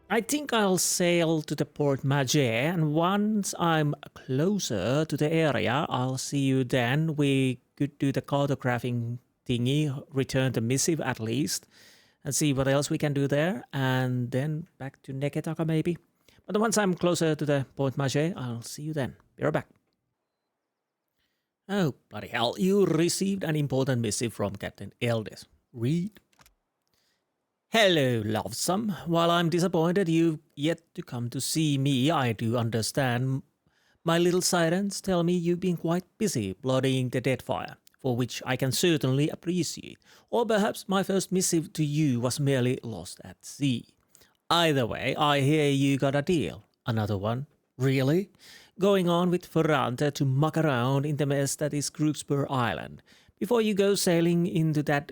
Speaker 1: I think I'll sail to the Port Majer, and once I'm closer to the area, I'll see you then. We could do the cartographing thingy, return the missive at least, and see what else we can do there, and then back to Neketaka maybe. But once I'm closer to the Port Majer, I'll see you then. Be right back. Oh, bloody hell, you received an important missive from Captain Aeldys. Read. Hello, lovesome. While I'm disappointed you've yet to come to see me, I do understand. My little sirens tell me you've been quite busy bloodying the Deadfire, for which I can certainly appreciate. Or perhaps my first missive to you was merely lost at sea. Either way, I hear you got a deal. Another one? Really? Going on with Ferrante to muck around in the mess that is Crooksburg Island. Before you go sailing into that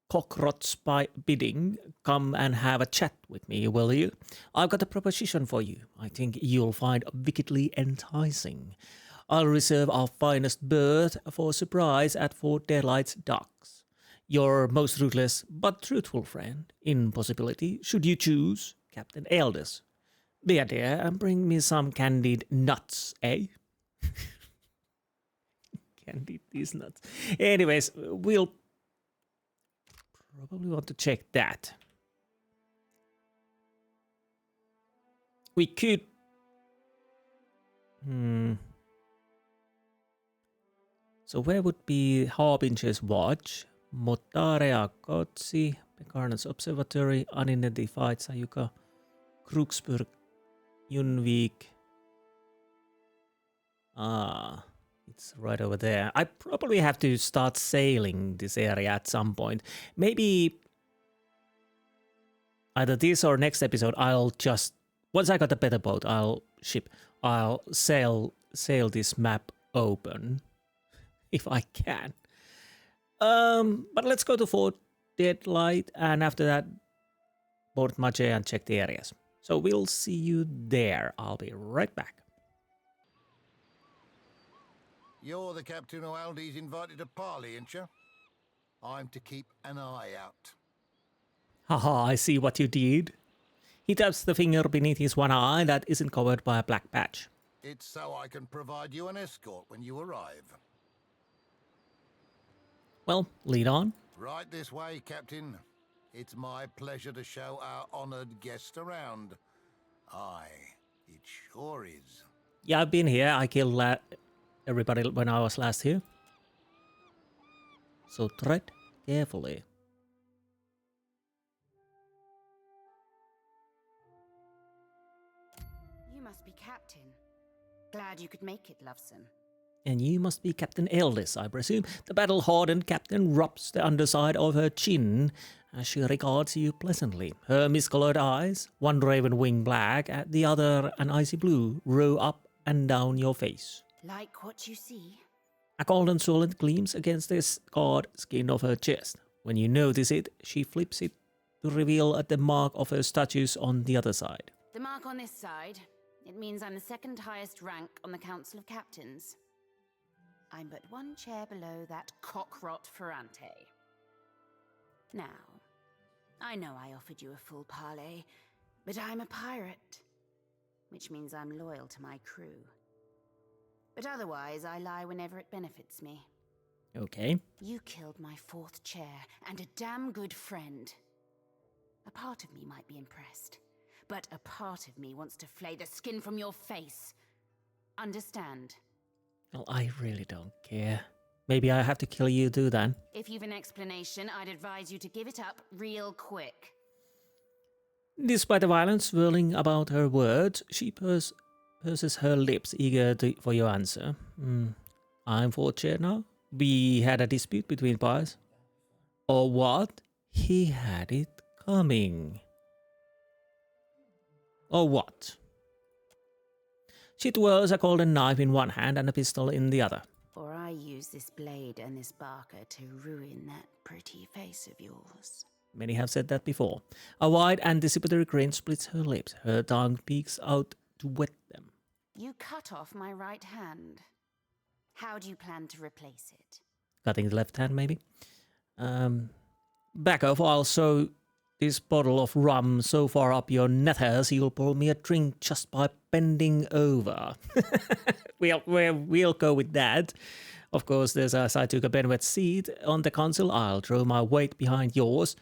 Speaker 1: cockroach bidding, come and have a chat with me, will you? I've got a proposition for you. I think you'll find wickedly enticing. I'll reserve our finest berth for a surprise at Fort Deadlight's docks. Your most ruthless but truthful friend, in possibility, should you choose, Captain Aeldys. Be a dear and bring me some candied nuts, eh? Candied these nuts. Anyways, we'll probably want to check that. We could... So where would be Harbinger's Watch, Motarea Kotsi, Pekarnan's Observatory, Unidentified Sayuka, Crooksburg, Junvik. It's right over there. I probably have to start sailing this area at some point. Maybe either this or next episode, I'll just... Once I got a better boat, I'll sail this map open. If I can. But let's go to Fort Deadlight, and after that, Port Majer and check the areas. So we'll see you there. I'll be right back.
Speaker 15: You're the captain who Aldi's invited to parley, ain't you? I'm to keep an eye out.
Speaker 1: Haha, I see what you did. He taps the finger beneath his one eye that isn't covered by a black patch.
Speaker 15: It's so I can provide you an escort when you arrive.
Speaker 1: Well, lead on.
Speaker 15: Right this way, Captain. It's my pleasure to show our honored guest around. Aye, it sure is.
Speaker 1: Yeah, I've been here. I killed everybody when I was last here. So tread carefully.
Speaker 11: You must be Captain. Glad you could make it, Lovesome.
Speaker 1: And you must be Captain Aeldys, I presume. The battle-hardened captain rubs the underside of her chin as she regards you pleasantly. Her mist-colored eyes, one raven wing black, and the other an icy blue, row up and down your face.
Speaker 11: Like what you see?
Speaker 1: A golden sword gleams against the scarred skin of her chest. When you notice it, she flips it to reveal the mark of her statues on the other side.
Speaker 11: The mark on this side. It means I'm the second highest rank on the Council of Captains. I'm but one chair below that cockrot Ferrante. Now, I know I offered you a full parley, but I'm a pirate, which means I'm loyal to my crew. But otherwise, I lie whenever it benefits me.
Speaker 1: Okay.
Speaker 11: You killed my fourth chair, and a damn good friend. A part of me might be impressed, but a part of me wants to flay the skin from your face. Understand?
Speaker 1: Well, I really don't care. Maybe I have to kill you too then.
Speaker 11: If you've an explanation, I'd advise you to give it up real quick.
Speaker 1: Despite the violence swirling about her words, she purses her lips, eager for your answer. I'm fourth chair now. We had a dispute between pies. Or what? He had it coming. Or what? She twirls a golden knife in one hand and a pistol in the other.
Speaker 11: Or I use this blade and this barker to ruin that pretty face of yours.
Speaker 1: Many have said that before. A wide anticipatory grin splits her lips. Her tongue peeks out to wet them.
Speaker 11: You cut off my right hand. How do you plan to replace it?
Speaker 1: Cutting the left hand, maybe? Back off, I'll sew this bottle of rum so far up your nethers you'll pour me a drink just by bending over. We'll go with that. Of course, as I took a Benwet seat on the council, I'll throw my weight behind yours.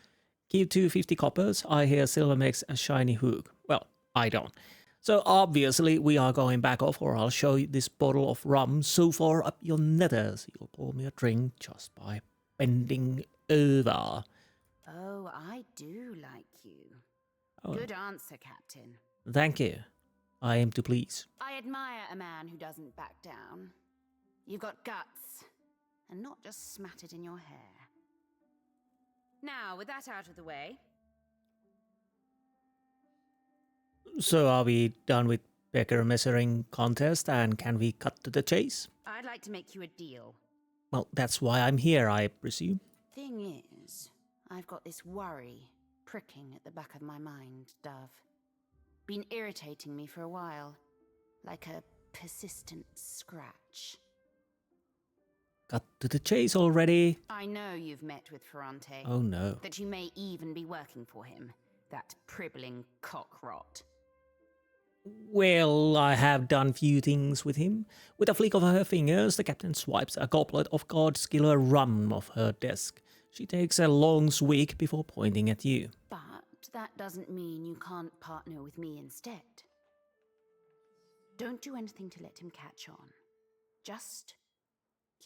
Speaker 1: Give 250 coppers, I hear Silver makes a shiny hook. Well, I don't. So obviously we are going back off, or I'll show you this bottle of rum so far up your nethers you'll pour me a drink just by bending over.
Speaker 11: Oh, I do like you.
Speaker 1: Oh.
Speaker 11: Good answer, Captain.
Speaker 1: Thank you. I am to please.
Speaker 11: I admire a man who doesn't back down. You've got guts, and not just smattered in your hair. Now, with that out of the way...
Speaker 1: So are we done with Becker measuring contest, and can we cut to the chase?
Speaker 11: I'd like to make you a deal.
Speaker 1: Well, that's why I'm here, I presume.
Speaker 11: Thing is, I've got this worry pricking at the back of my mind, Dove. Been irritating me for a while, like a persistent scratch.
Speaker 1: Cut to the chase already.
Speaker 11: I know you've met with Ferrante.
Speaker 1: Oh no.
Speaker 11: That you may even be working for him. That pribbling cock-rot.
Speaker 1: Well, I have done few things with him. With a flick of her fingers, the captain swipes a goblet of God's killer rum off her desk. She takes a long swig before pointing at you.
Speaker 11: But that doesn't mean you can't partner with me instead. Don't do anything to let him catch on. Just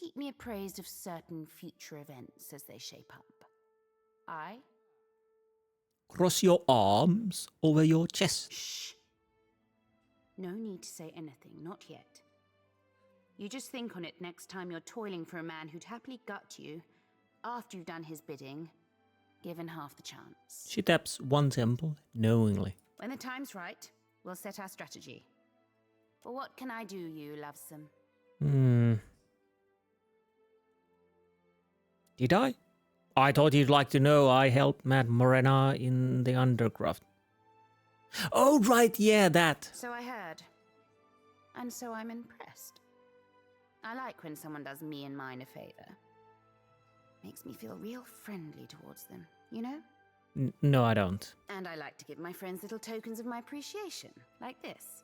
Speaker 11: keep me appraised of certain future events as they shape up. Aye?
Speaker 1: Cross your arms over your chest.
Speaker 11: Shh. No need to say anything, not yet. You just think on it next time you're toiling for a man who'd happily gut you after you've done his bidding, given half the chance.
Speaker 1: She taps one temple knowingly.
Speaker 11: When the time's right, we'll set our strategy. But what can I do, you lovesome?
Speaker 1: Did I? I thought you'd like to know I helped Mad Morena in the Undercroft. Oh, right, yeah, that.
Speaker 11: So I heard. And so I'm impressed. I like when someone does me and mine a favor. Makes me feel real friendly towards them, you know?
Speaker 1: No, I don't.
Speaker 11: And I like to give my friends little tokens of my appreciation, like this.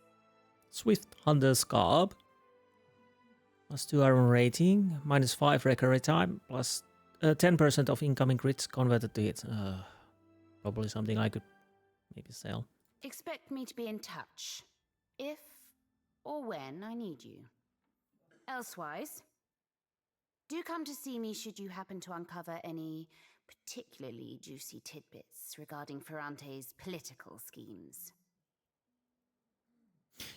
Speaker 1: Swift Hunter's Garb. +2 iron rating, -5 recovery time, plus 10% of incoming crits converted to hits. Probably something I could maybe sell.
Speaker 11: Expect me to be in touch, if or when I need you. Elsewise, do come to see me should you happen to uncover any particularly juicy tidbits regarding Ferrante's political schemes.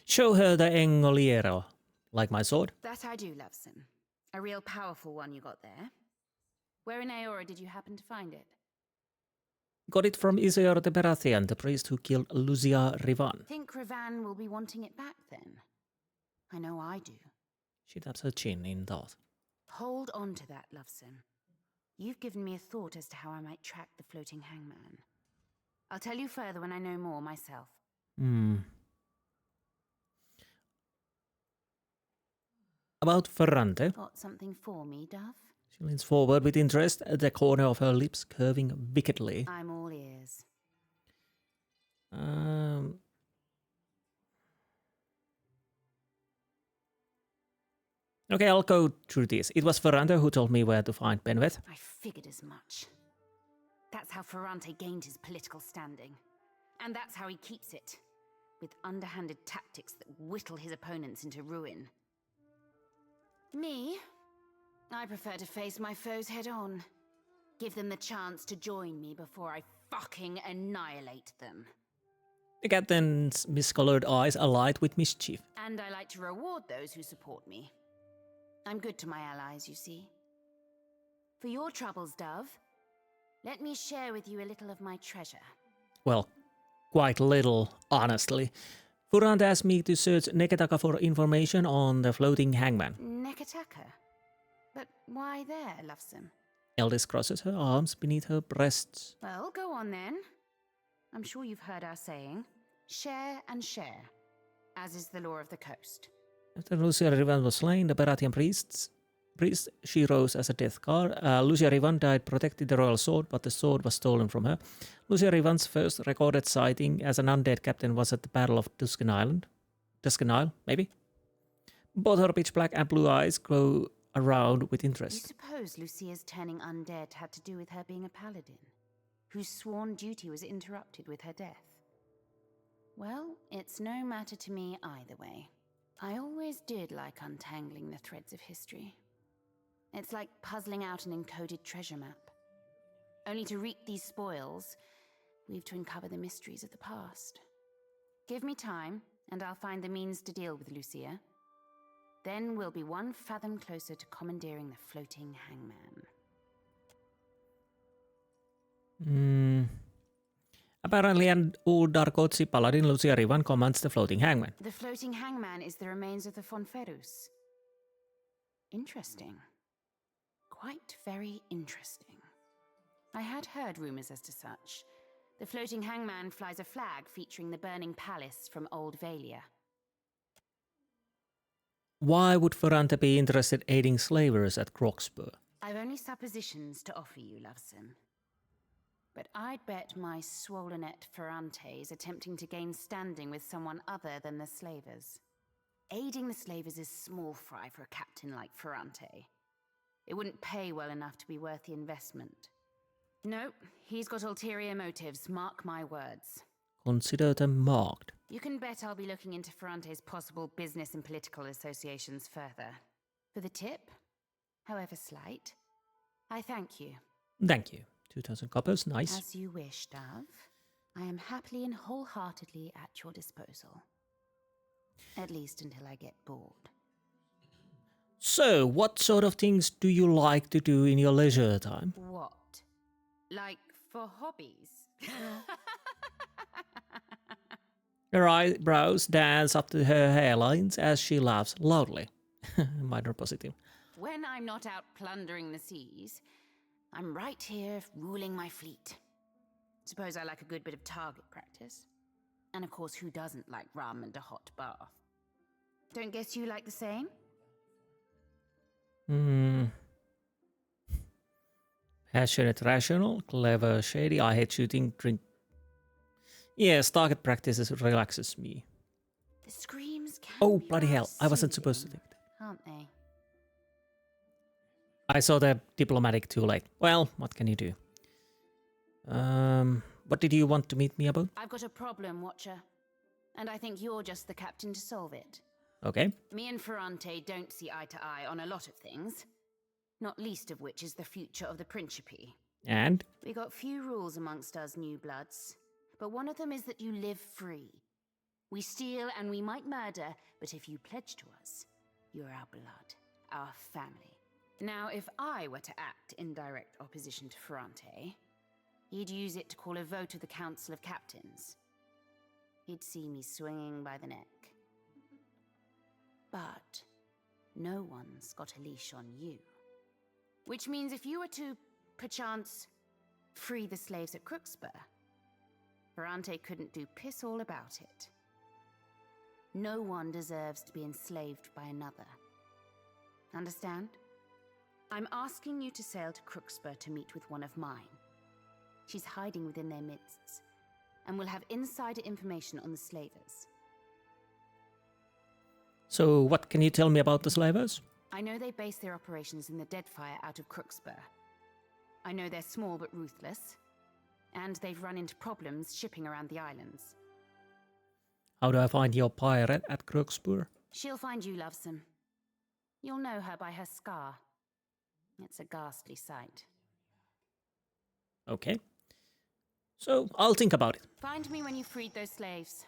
Speaker 1: Show her the Engoliero, like my sword.
Speaker 11: That I do, Loveson. A real powerful one you got there. Where in Eora did you happen to find it?
Speaker 1: Got it from Xaur the Berathian, the priest who killed Lucia Rivan.
Speaker 11: Think Rivan will be wanting it back then? I know I do.
Speaker 1: She taps her chin in thought.
Speaker 11: Hold on to that, Loveson. You've given me a thought as to how I might track the floating hangman. I'll tell you further when I know more myself.
Speaker 1: About Ferrante.
Speaker 11: Got something for me, Dove?
Speaker 1: She leans forward with interest, the corner of her lips curving wickedly.
Speaker 11: I'm all ears.
Speaker 1: Okay, I'll go through this. It was Ferrante who told me where to find Benveth.
Speaker 11: I figured as much. That's how Ferrante gained his political standing. And that's how he keeps it. With underhanded tactics that whittle his opponents into ruin. Me? I prefer to face my foes head on. Give them the chance to join me before I fucking annihilate them.
Speaker 1: The captain's miscolored eyes alight with mischief.
Speaker 11: And I like to reward those who support me. I'm good to my allies, you see. For your troubles, Dove, let me share with you a little of my treasure.
Speaker 1: Well, quite little, honestly. Ferrante asked me to search Neketaka for information on the floating hangman.
Speaker 11: Neketaka? But why there, Loveson?
Speaker 1: Aeldys crosses her arms beneath her breasts.
Speaker 11: Well, go on then. I'm sure you've heard our saying. Share and share, as is the law of the coast.
Speaker 1: After Lucia Rivan was slain, the Berathian priest, she rose as a death guard. Lucia Rivan died protecting the royal sword, but the sword was stolen from her. Lucia Rivan's first recorded sighting as an undead captain was at the Battle of Tuscan Isle, maybe? Both her pitch black and blue eyes glow around with interest.
Speaker 11: You suppose Lucia's turning undead had to do with her being a paladin, whose sworn duty was interrupted with her death? Well, it's no matter to me either way. I always did like untangling the threads of history. It's like puzzling out an encoded treasure map. Only to reap these spoils, we've to uncover the mysteries of the past. Give me time, and I'll find the means to deal with Lucia. Then we'll be one fathom closer to commandeering the floating hangman.
Speaker 1: Apparently an old Darkotsi paladin Lucia Rivan commands the floating hangman.
Speaker 11: The floating hangman is the remains of the Fonferus. Interesting. Quite very interesting. I had heard rumors as to such. The floating hangman flies a flag featuring the burning palace from Old Valia.
Speaker 1: Why would Ferrante be interested aiding slavers at Croxburgh?
Speaker 11: I've only suppositions to offer you, Loveson. But I'd bet my swollen-et Ferrante is attempting to gain standing with someone other than the slavers. Aiding the slavers is small fry for a captain like Ferrante. It wouldn't pay well enough to be worth the investment. No, he's got ulterior motives, mark my words.
Speaker 1: Consider them marked.
Speaker 11: You can bet I'll be looking into Ferrante's possible business and political associations further. For the tip, however slight, I thank you.
Speaker 1: Thank you. 2,000 coppers, nice.
Speaker 11: As you wish, Dove. I am happily and wholeheartedly at your disposal. At least until I get bored.
Speaker 1: So, what sort of things do you like to do in your leisure time?
Speaker 11: What? Like, for hobbies?
Speaker 1: Her eyebrows dance up to her hairlines as she laughs loudly. Minor positive.
Speaker 11: When I'm not out plundering the seas, I'm right here ruling my fleet. Suppose I like a good bit of target practice. And of course, who doesn't like rum and a hot bath? Don't guess you like the same?
Speaker 1: Passionate, rational, clever, shady. I hate shooting, drink. Yes, target practice relaxes me.
Speaker 11: The screams
Speaker 1: Oh, bloody hell. I wasn't supposed to do that.
Speaker 11: Aren't they?
Speaker 1: I saw the diplomatic too late. Well, what can you do? What did you want to meet me about?
Speaker 11: I've got a problem, Watcher. And I think you're just the captain to solve it.
Speaker 1: Okay.
Speaker 11: Me and Ferrante don't see eye to eye on a lot of things. Not least of which is the future of the Principe.
Speaker 1: And?
Speaker 11: We got few rules amongst us new bloods. But one of them is that you live free. We steal and we might murder, but if you pledge to us, you're our blood, our family. Now, if I were to act in direct opposition to Ferrante, he'd use it to call a vote of the Council of Captains. He'd see me swinging by the neck. But no one's got a leash on you. Which means if you were to, perchance, free the slaves at Crooksburg, Ferrante couldn't do piss all about it. No one deserves to be enslaved by another. Understand? I'm asking you to sail to Crooksburg to meet with one of mine. She's hiding within their midst, and will have insider information on the slavers.
Speaker 1: So, what can you tell me about the slavers?
Speaker 11: I know they base their operations in the Deadfire out of Crooksburg. I know they're small but ruthless, and they've run into problems shipping around the islands.
Speaker 1: How do I find your pirate at Crooksburg?
Speaker 11: She'll find you, Lovesome. You'll know her by her scar. It's a ghastly sight.
Speaker 1: Okay. So, I'll think about it.
Speaker 11: Find me when you've freed those slaves.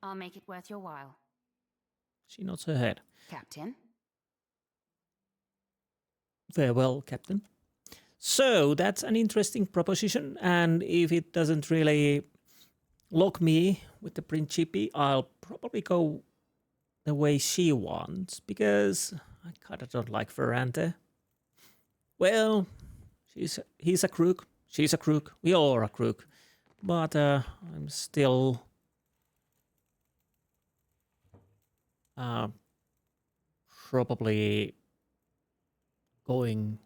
Speaker 11: I'll make it worth your while.
Speaker 1: She nods her head.
Speaker 11: Captain?
Speaker 1: Farewell, Captain. So, that's an interesting proposition, and if it doesn't really lock me with the Principe, I'll probably go the way she wants, because I kinda don't like Ferrante. Well, he's a crook, she's a crook, we all are a crook, but I'm still probably going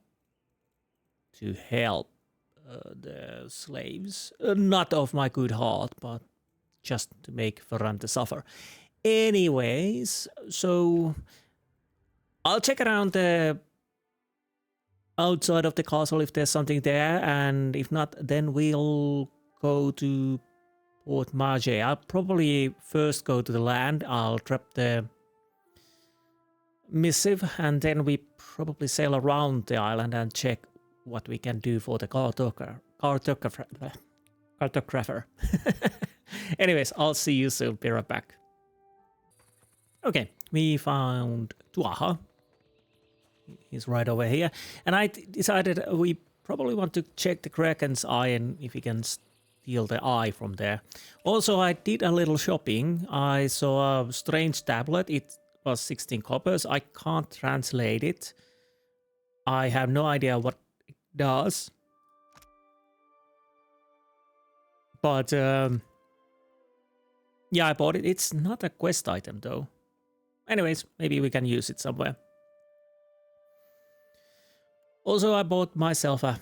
Speaker 1: to help the slaves. Not of my good heart, but just to make Ferrante suffer. Anyways, so I'll check around the outside of the castle if there's something there, and if not, then we'll go to Port Marge. I'll probably first go to the land. I'll trap the missive, and then we probably sail around the island and check what we can do for the cartographer. Anyways, I'll see you soon. Be right back. Okay, we found Tuaha. He's right over here. And I decided we probably want to check the Kraken's eye and if we can steal the eye from there. Also, I did a little shopping. I saw a strange tablet. It was 16 coppers. I can't translate it. I have no idea what it does. But, yeah, I bought it. It's not a quest item, though. Anyways, maybe we can use it somewhere. Also, I bought myself a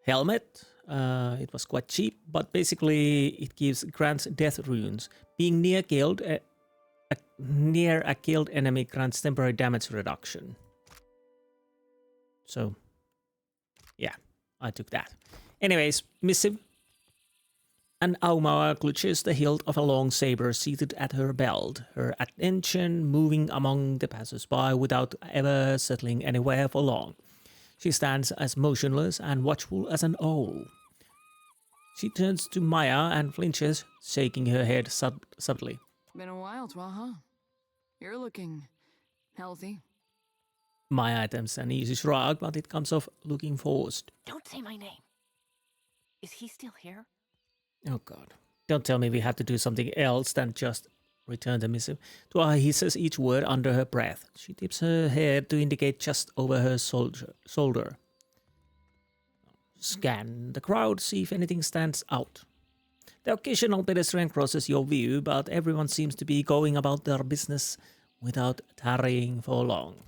Speaker 1: helmet. It was quite cheap, but basically it grants death runes. Being near a killed enemy grants temporary damage reduction. So, yeah, I took that. Anyways, missive. An Aumauer clutches the hilt of a long saber seated at her belt, her attention moving among the passers-by without ever settling anywhere for long. She stands as motionless and watchful as an owl. She turns to Maya and flinches, shaking her head subtly.
Speaker 13: Been a while, Tuaha. You're looking healthy.
Speaker 1: Maya attempts an easy shrug, but it comes off looking forced.
Speaker 9: Don't say my name. Is he still here?
Speaker 1: Oh god. Don't tell me we have to do something else than just return the missive. Tuaha hisses each word under her breath. She tips her head to indicate just over her shoulder. Scan the crowd, see if anything stands out. The occasional pedestrian crosses your view, but everyone seems to be going about their business without tarrying for long.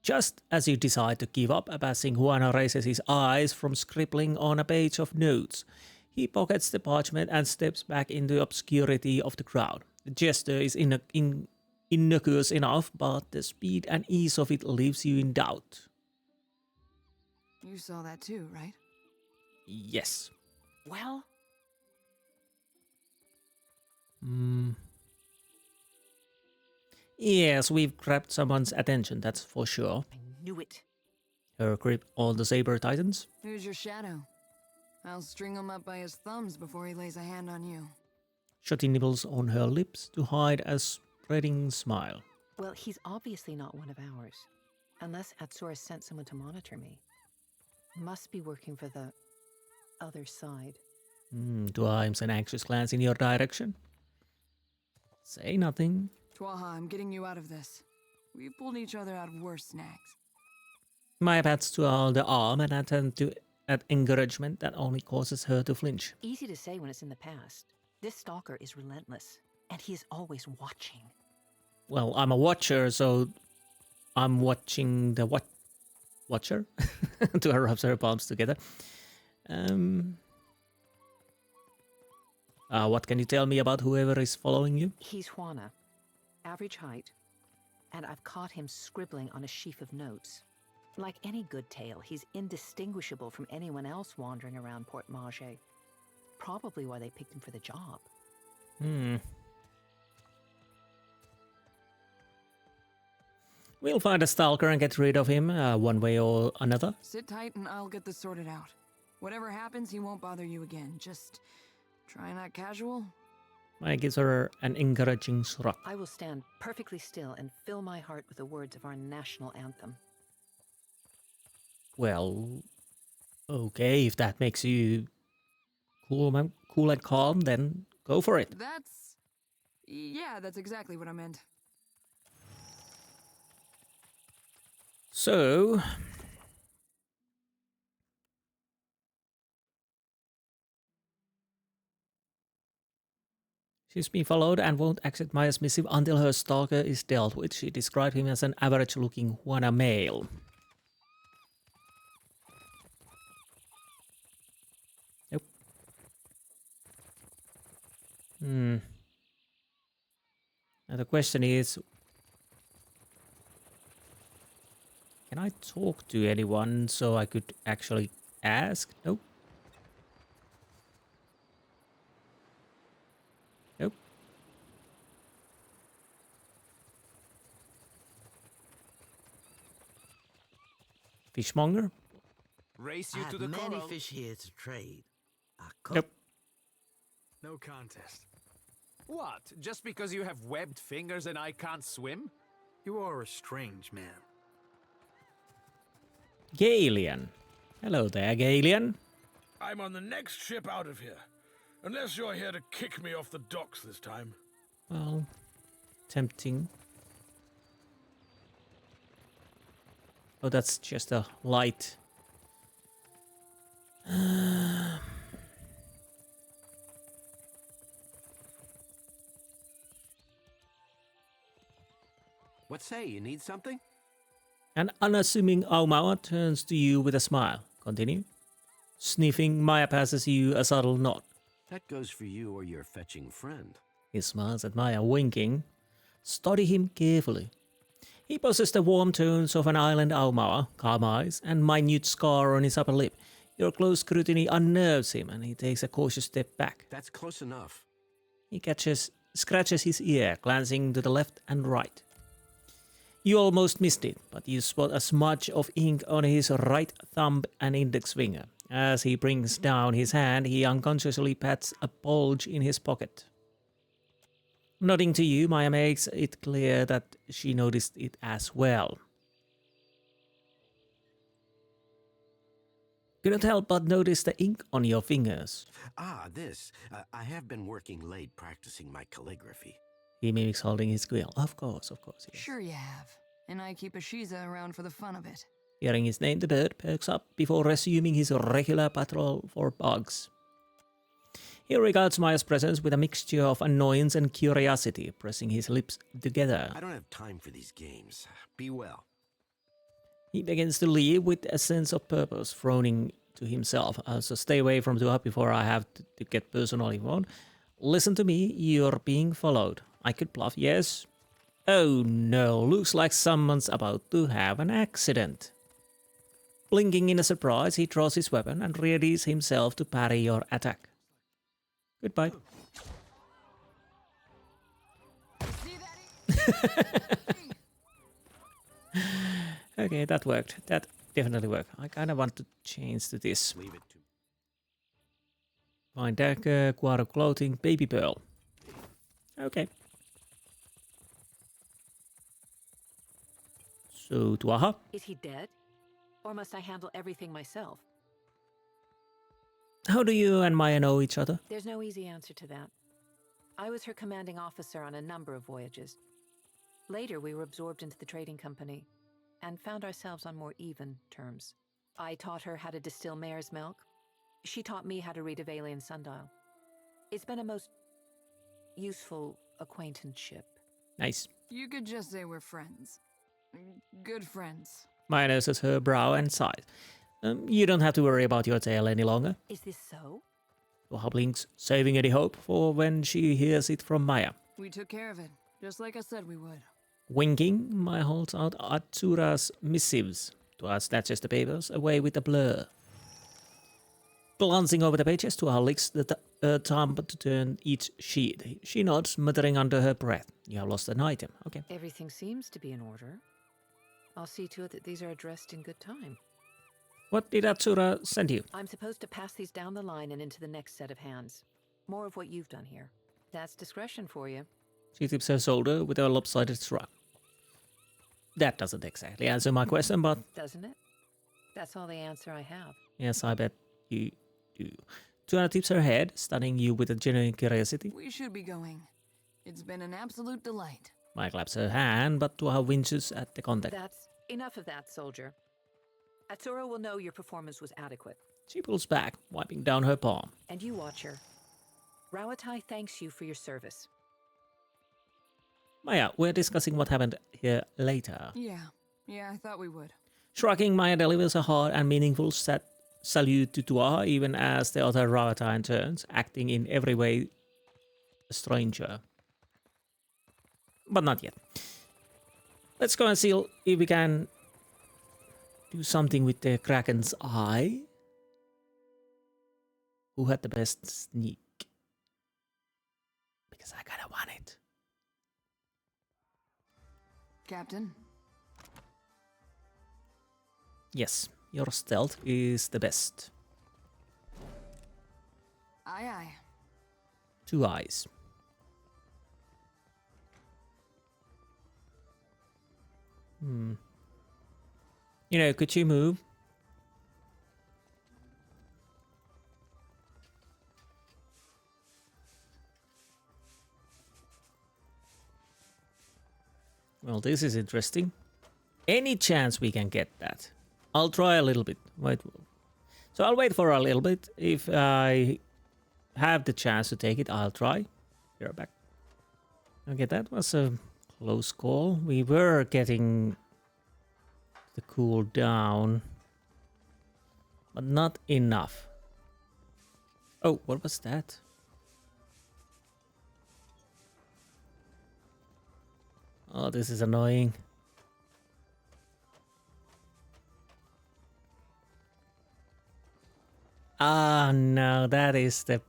Speaker 1: Just as you decide to give up, Passing Juana raises his eyes from scribbling on a page of notes. He pockets the parchment and steps back into the obscurity of the crowd. The gesture is innocuous enough, but the speed and ease of it leaves you in doubt.
Speaker 13: You saw that too, right?
Speaker 1: Yes.
Speaker 5: Well?
Speaker 1: Yes, we've grabbed someone's attention, that's for sure.
Speaker 5: I knew it.
Speaker 1: Her grip on the Saber Titans.
Speaker 13: Who's your shadow? I'll string him up by his thumbs before he lays a hand on you.
Speaker 1: Shotty nibbles on her lips to hide a spreading smile.
Speaker 16: Well, he's obviously not one of ours. Unless Xaur sent someone to monitor me. Must be working for the other side.
Speaker 1: Tuaha aims an anxious glance in your direction. Say nothing.
Speaker 13: Tuaha, I'm getting you out of this. We pulled each other out of worse snags.
Speaker 1: Maya pats Tuaha the arm and attends to at encouragement that only causes her to flinch.
Speaker 16: Easy to say when it's in the past. This stalker is relentless, and he is always watching.
Speaker 1: Well, I'm a watcher, so I'm watching the watcher. Tuaha rubs her palms together. What can you tell me about whoever is following you?
Speaker 16: He's Juana, average height, and I've caught him scribbling on a sheaf of notes. Like any good tale, he's indistinguishable from anyone else wandering around Port Maje. Probably why they picked him for the job.
Speaker 1: We'll find a stalker and get rid of him one way or another.
Speaker 13: Sit tight and I'll get this sorted out. Whatever happens, he won't bother you again. Just try not casual.
Speaker 1: Maya gives her an encouraging shrug.
Speaker 16: I will stand perfectly still and fill my heart with the words of our national anthem.
Speaker 1: Well, okay, if that makes you cool and calm, then go for it.
Speaker 13: Yeah, that's exactly what I meant.
Speaker 1: So, she's been followed and won't exit Maya's missive until her stalker is dealt with. She described him as an average-looking Juana male. Nope. Now the question is, can I talk to anyone so I could actually ask? Nope. Nope. Fishmonger?
Speaker 17: Race you
Speaker 2: I
Speaker 17: to
Speaker 2: have
Speaker 17: the
Speaker 2: many
Speaker 17: coral.
Speaker 2: fish here to trade.
Speaker 1: Nope.
Speaker 17: No contest. What? Just because you have webbed fingers and I can't swim? You are a strange man.
Speaker 1: Galian. Hello there, Galian.
Speaker 12: I'm on the next ship out of here. Unless you're here to kick me off the docks this time.
Speaker 1: Well, tempting. Oh, that's just a light.
Speaker 17: What say? You need something?
Speaker 1: An unassuming Aumaua turns to you with a smile. Continue. Sniffing, Maya passes you a subtle nod.
Speaker 18: That goes for you or your fetching friend.
Speaker 1: He smiles at Maya, winking. Study him carefully. He possesses the warm tones of an island Aumaua, calm eyes, and minute scar on his upper lip. Your close scrutiny unnerves him, and he takes a cautious step back.
Speaker 18: That's close enough.
Speaker 1: He scratches his ear, glancing to the left and right. You almost missed it, but you spot a smudge of ink on his right thumb and index finger. As he brings down his hand, he unconsciously pats a bulge in his pocket. Nodding to you, Maya makes it clear that she noticed it as well. Couldn't help but notice the ink on your fingers.
Speaker 18: Ah, this. I have been working late practicing my calligraphy.
Speaker 1: He mimics holding his quill. Of course, yes.
Speaker 13: Sure you have. And I keep a Shiza around for the fun of it.
Speaker 1: Hearing his name, the bird perks up before resuming his regular patrol for bugs. He regards Maya's presence with a mixture of annoyance and curiosity, pressing his lips together.
Speaker 18: I don't have time for these games. Be well.
Speaker 1: He begins to leave with a sense of purpose, frowning to himself. So stay away from Tuaha before I have to get personal involved. Listen to me, you're being followed. I could bluff, yes. Oh no, looks like someone's about to have an accident. Blinking in a surprise, he draws his weapon and readies himself to parry your attack. Goodbye. Okay, that worked. That definitely worked. I kind of want to change to this.
Speaker 18: Leave it to
Speaker 1: Fine dagger, quarter clothing, baby pearl. Okay. So, Tuaha?
Speaker 16: Is he dead? Or must I handle everything myself?
Speaker 1: How do you and Maya know each other?
Speaker 16: There's no easy answer to that. I was her commanding officer on a number of voyages. Later, we were absorbed into the trading company and found ourselves on more even terms. I taught her how to distill mare's milk. She taught me how to read a Valian sundial. It's been a most useful acquaintanceship.
Speaker 1: Nice.
Speaker 13: You could just say we're friends. Good friends.
Speaker 1: Maya noses her brow and sighs. You don't have to worry about your tail any longer.
Speaker 16: Is this so?
Speaker 1: Tuaha blinks, saving any hope for when she hears it from Maya.
Speaker 13: We took care of it, just like I said we would.
Speaker 1: Winking, Maya holds out Artura's missives. Tuaha snatches the papers away with a blur. Glancing over the pages, Tuaha licks the thumb to turn each sheet. She nods, muttering under her breath. You have lost an item. Okay.
Speaker 16: Everything seems to be in order. I'll see to it that these are addressed in good time.
Speaker 1: What did Artura send you?
Speaker 16: I'm supposed to pass these down the line and into the next set of hands. More of what you've done here. That's discretion for you.
Speaker 1: She tips her shoulder with a lopsided shrug. That doesn't exactly answer my question, but...
Speaker 16: Doesn't it? That's all the answer I have.
Speaker 1: Yes, I bet you do. Tuaha tips her head, stunning you with a genuine curiosity.
Speaker 13: We should be going. It's been an absolute delight.
Speaker 1: Maya claps her hand, but Tuaha winces at the contact.
Speaker 16: That's enough of that, soldier. Artura will know your performance was adequate.
Speaker 1: She pulls back, wiping down her palm.
Speaker 16: And you, Watcher. Rauatai thanks you for your service.
Speaker 1: Maya, we're discussing what happened here later.
Speaker 13: Yeah, I thought we would.
Speaker 1: Shrugging, Maya delivers a hard and meaningful salute to Tuaha, even as the other Rauatai turns, acting in every way a stranger. But not yet. Let's go and see if we can do something with the Kraken's eye. Who had the best sneak? Because I kinda want it.
Speaker 13: Captain?
Speaker 1: Yes, your stealth is the best.
Speaker 13: Aye, aye.
Speaker 1: 2 eyes. You know, could you move? Well, this is interesting. Any chance we can get that? I'll try a little bit. Wait. So I'll wait for a little bit. If I have the chance to take it, I'll try. You're back. Okay, that was a close call. We were getting the cool down, but not enough. Oh, what was that? Oh, this is annoying. Ah, no, that is the...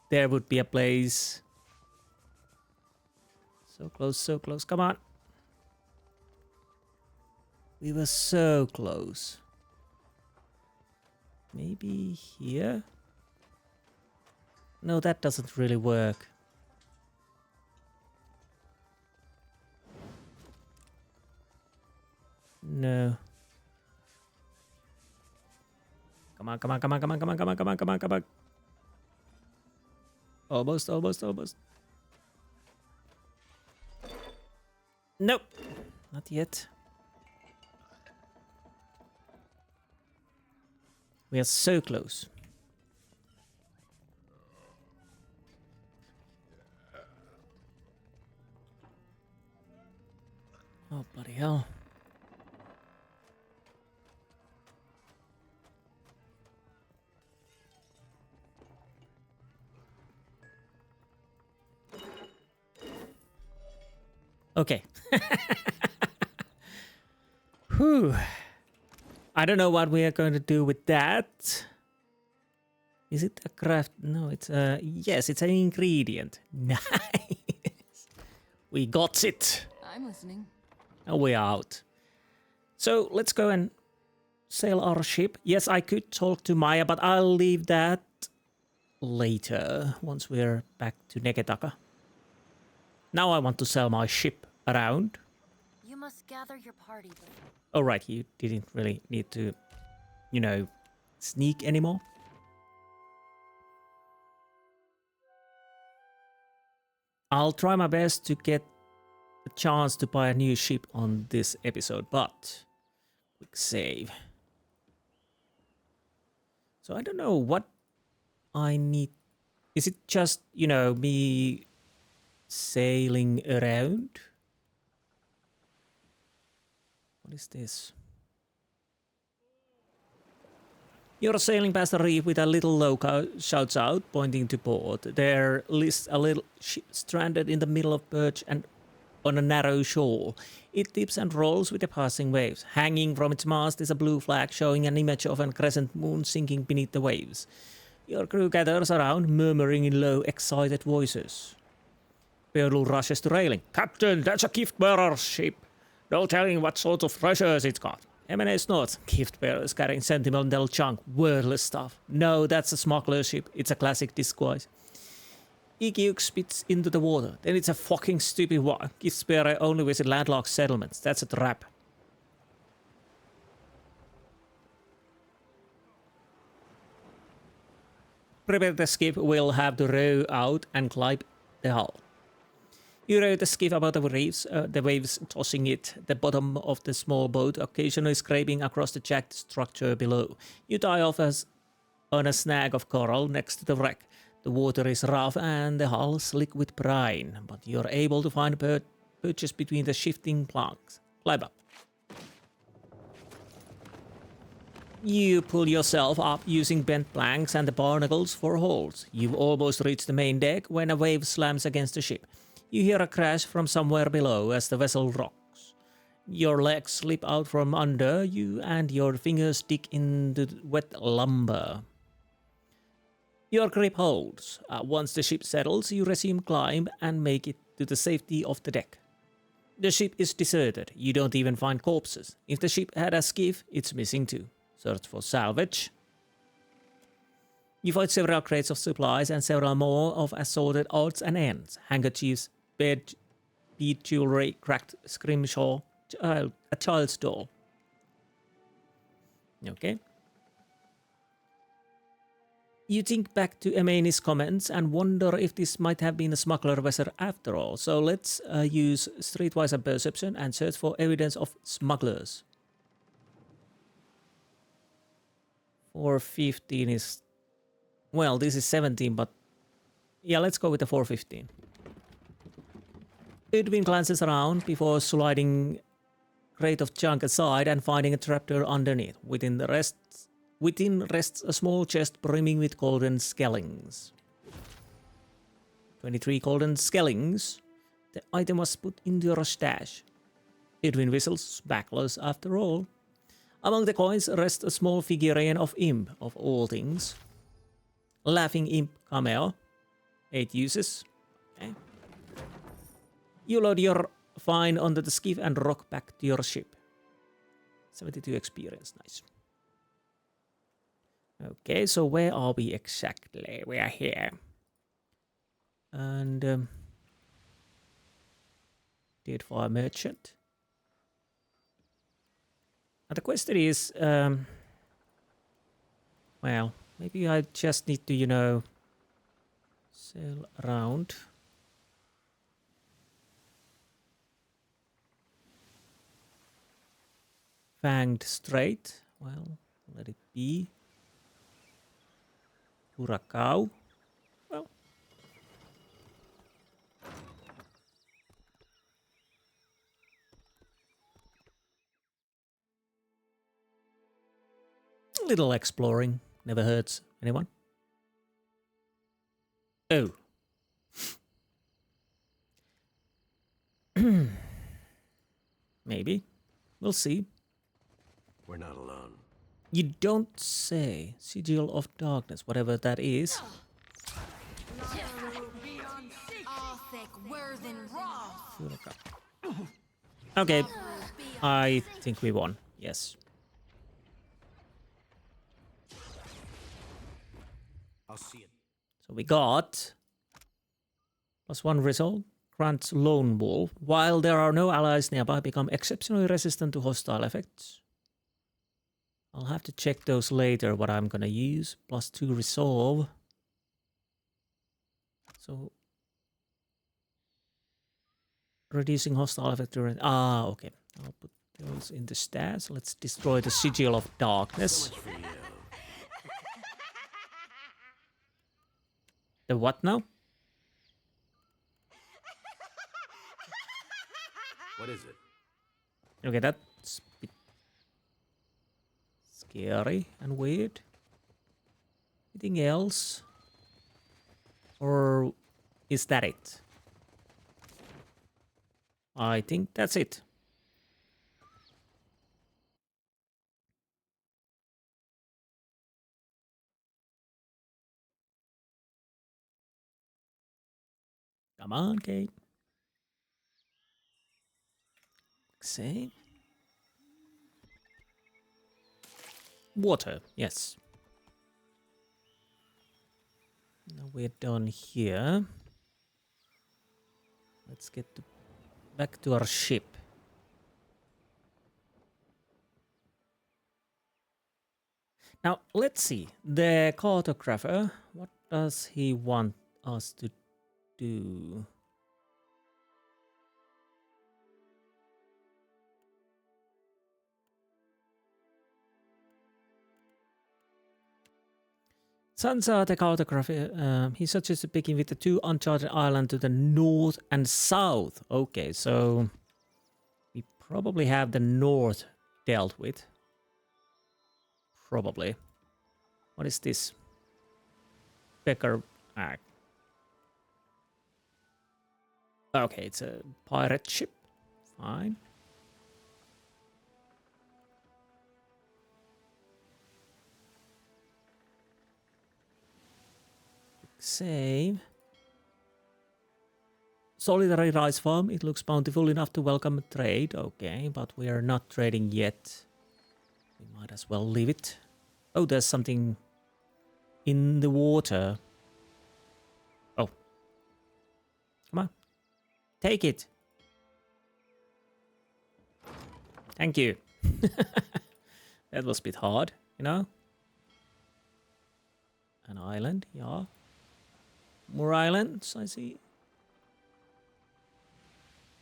Speaker 1: There would be a place. So close, come on. We were so close. Maybe here? No, that doesn't really work. No. Come on, come on, come on, come on, come on, come on, come on, come on, come on. Almost, almost, almost. Nope. Not yet. We are so close. Oh, bloody hell. Okay. Whew. I don't know what we are going to do with that. Is it a craft? No, it's a... Yes, it's an ingredient. Nice. We got it.
Speaker 13: I'm listening.
Speaker 1: And we're out. So let's go and sail our ship. Yes, I could talk to Maya, but I'll leave that later, once we're back to Negetaka. Now I want to sail my ship around.
Speaker 9: You must gather your party.
Speaker 1: Oh, right, you didn't really need to, you know, sneak anymore. I'll try my best to get a chance to buy a new ship on this episode, but quick save. So I don't know what I need. Is it just, you know, me sailing around? What is this? You're sailing past a reef with a little loco shouts out, pointing to port. There lists a little ship stranded in the middle of birch and on a narrow shore. It dips and rolls with the passing waves. Hanging from its mast is a blue flag showing an image of a crescent moon sinking beneath the waves. Your crew gathers around, murmuring in low, excited voices. Baldur rushes to railing. Captain, that's a gift-bearer's ship. No telling what sort of treasures it's got. M&A snorts. Gift-bearers carrying sentimental junk, worthless stuff. No, that's a smuggler's ship. It's a classic disguise. Igiuk spits into the water. Then it's a fucking stupid one. Gift-bearer only visit landlocked settlements. That's a trap. Prepare the skiff will have to row out and climb the hull. You row the skiff about the reefs, the waves tossing it, the bottom of the small boat occasionally scraping across the jagged structure below. You tie off on a snag of coral next to the wreck. The water is rough and the hull slick with brine, but you're able to find perches between the shifting planks. Climb up. You pull yourself up using bent planks and the barnacles for holds. You've almost reached the main deck when a wave slams against the ship. You hear a crash from somewhere below as the vessel rocks. Your legs slip out from under you and your fingers dig into wet lumber. Your grip holds. Once the ship settles, you resume climb and make it to the safety of the deck. The ship is deserted. You don't even find corpses. If the ship had a skiff, it's missing too. Search for salvage. You find several crates of supplies and several more of assorted odds and ends. Handkerchiefs, bead jewelry, cracked scrimshaw, a child's doll. Okay. You think back to Emani's comments and wonder if this might have been a smuggler vessel after all. So let's use Streetwise and Perception and search for evidence of smugglers. 415 is... Well, this is 17, but... Yeah, let's go with the 415. Edwin glances around before sliding crate of junk aside and finding a trapdoor underneath. Within rests a small chest brimming with golden skellings. 23 golden skellings. The item was put into your stash. Edwin whistles, backless after all. Among the coins rests a small figurine of Imp, of all things. Laughing Imp cameo. 8 uses. Okay. You load your find onto the skiff and rock back to your ship. 72 experience, nice. Okay, so where are we exactly? We are here. And... Deadfire Merchant. Now the question is... well, maybe I just need to, you know... sail around. Fanged Strait. Well, let it be. Curacao. Well. A little exploring. Never hurts anyone. Oh. Maybe. We'll see.
Speaker 18: We're not alone.
Speaker 1: You don't say. Sigil of Darkness, whatever that is. Okay. I think we won. Yes.
Speaker 18: I'll see it.
Speaker 1: So we got +1 result. Grants Lone Wolf. While there are no allies nearby, become exceptionally resistant to hostile effects. I'll have to check those later, what I'm gonna use. +2 resolve. So reducing hostile effect during... okay. I'll put those in the stats. Let's destroy the Sigil of Darkness. The what now?
Speaker 18: What is it?
Speaker 1: Okay, that's a bit scary and weird. Anything else? Or is that it? I think that's it. Come on, Kate. Save. Water, yes. Now we're done here. Let's get back to our ship. Now, let's see. The cartographer, what does he want us to do? Sansa, the cartographer, he suggests begin with the 2 uncharted islands to the north and south. Okay, so we probably have the north dealt with. Probably. What is this? Becker Act. Okay, it's a pirate ship. Fine. Save. Solitary rice farm. It looks bountiful enough to welcome trade. Okay, but we are not trading yet. We might as well leave it. Oh, there's something in the water. Oh. Come on. Take it. Thank you. That was a bit hard, you know? An island, yeah. More islands, I see.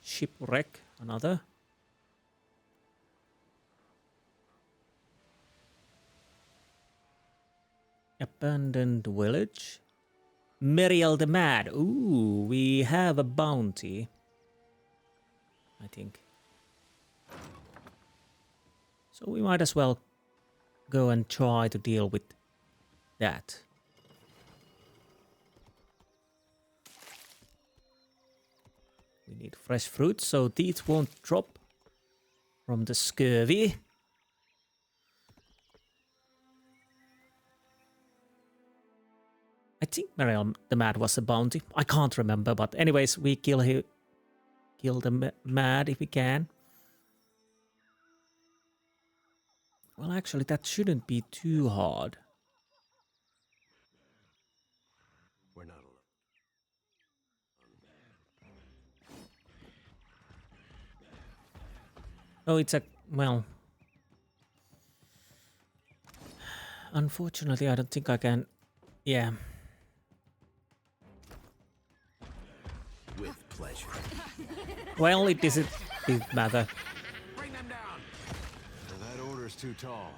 Speaker 1: Shipwreck, another. Abandoned village. Meryel the Mad. Ooh, we have a bounty. I think. So we might as well go and try to deal with that. We need fresh fruit, so teeth won't drop from the scurvy. I think Meryel the Mad was a bounty. I can't remember, but anyways, we kill the Mad if we can. Well, actually, that shouldn't be too hard.
Speaker 18: We're not alone.
Speaker 1: Oh, it's a... well... Unfortunately, I don't think I can... yeah.
Speaker 18: With pleasure.
Speaker 1: Well, it didn't matter.
Speaker 17: Bring them down. That order's too tall.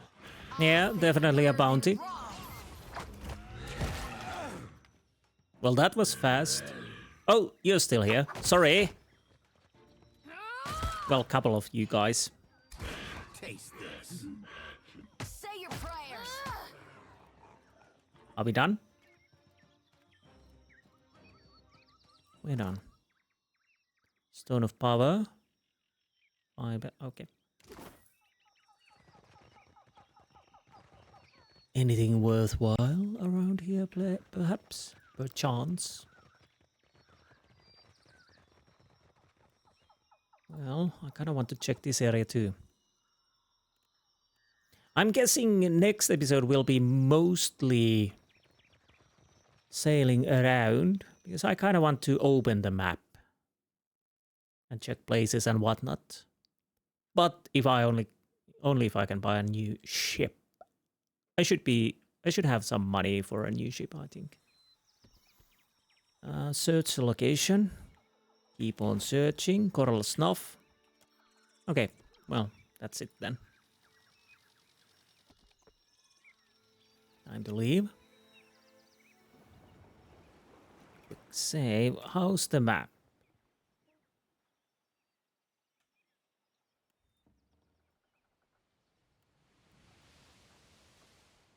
Speaker 1: Yeah, definitely a bounty. Well, that was fast. Oh, you're still here. Sorry. Well, a couple of you guys.
Speaker 18: Taste this.
Speaker 8: Say your prayers.
Speaker 1: Are we done? We're done. Stone of Power. Fiber, okay. Anything worthwhile around here, perhaps? Perchance? Well, I kind of want to check this area too. I'm guessing next episode will be mostly sailing around, because I kind of want to open the map and check places and whatnot. But if I only if I can buy a new ship, I should have some money for a new ship, I think. Search the location. Keep on searching. Coral snuff. Okay, well, that's it then. Time to leave. Quick save. How's the map?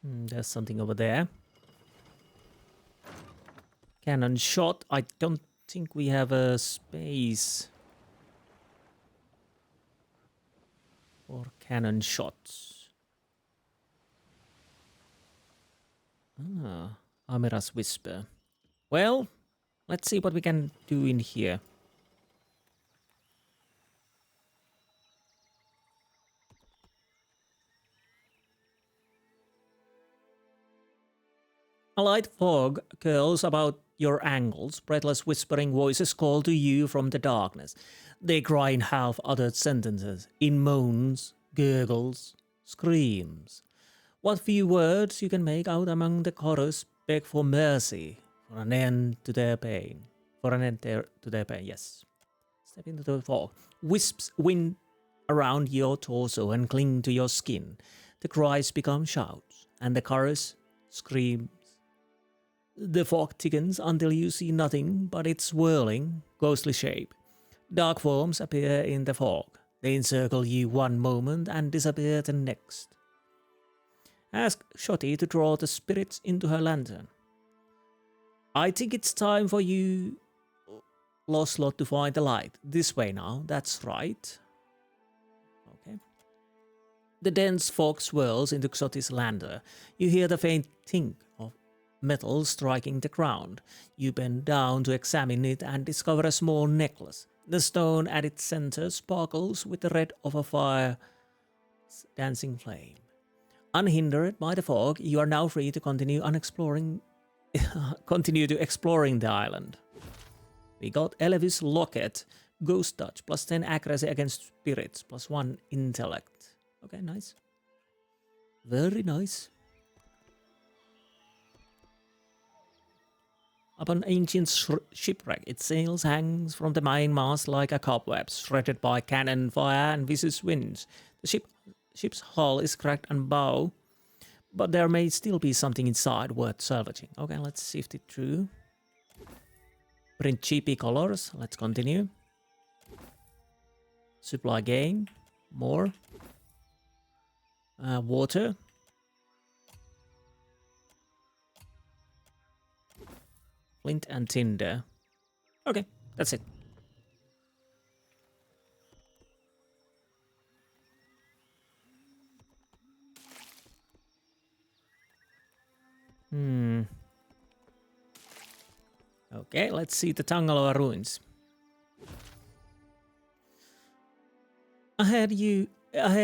Speaker 1: There's something over there. Cannon shot. I don't think we have a space for cannon shots. Amira's Whisper. Well, let's see what we can do in here. A light fog curls about your ankles. Breathless whispering voices call to you from the darkness. They cry in half-uttered sentences, in moans, gurgles, screams. What few words you can make out among the chorus beg for mercy, for an end to their pain. For an end to their pain, yes. Step into the fog. Wisps wind around your torso and cling to your skin. The cries become shouts, and the chorus screams. The fog thickens until you see nothing but its swirling, ghostly shape. Dark forms appear in the fog. They encircle you one moment and disappear the next. Ask Shotty to draw the spirits into her lantern. I think it's time for you, Loslot, to find the light. This way now, that's right. Okay. The dense fog swirls into Xotti's lantern. You hear the faint tink of metal striking the ground. You bend down to examine it and discover a small necklace. The stone at its center sparkles with the red of a fire's dancing flame. Unhindered by the fog, you are now free to continue exploring the island. We got Elevis Locket, Ghost Touch, plus 10 accuracy against spirits, plus 1 intellect. Okay, nice. Very nice. Upon ancient shipwreck, its sails hangs from the mainmast like a cobweb, shredded by cannon fire and vicious winds. The ship's hull is cracked and bow, but there may still be something inside worth salvaging. Okay, let's sift it through. Print cheapy colors. Let's continue. Supply gain. More. Water. Flint and tinder. Okay, that's it. Okay, let's see the Tangaloa ruins. Ahead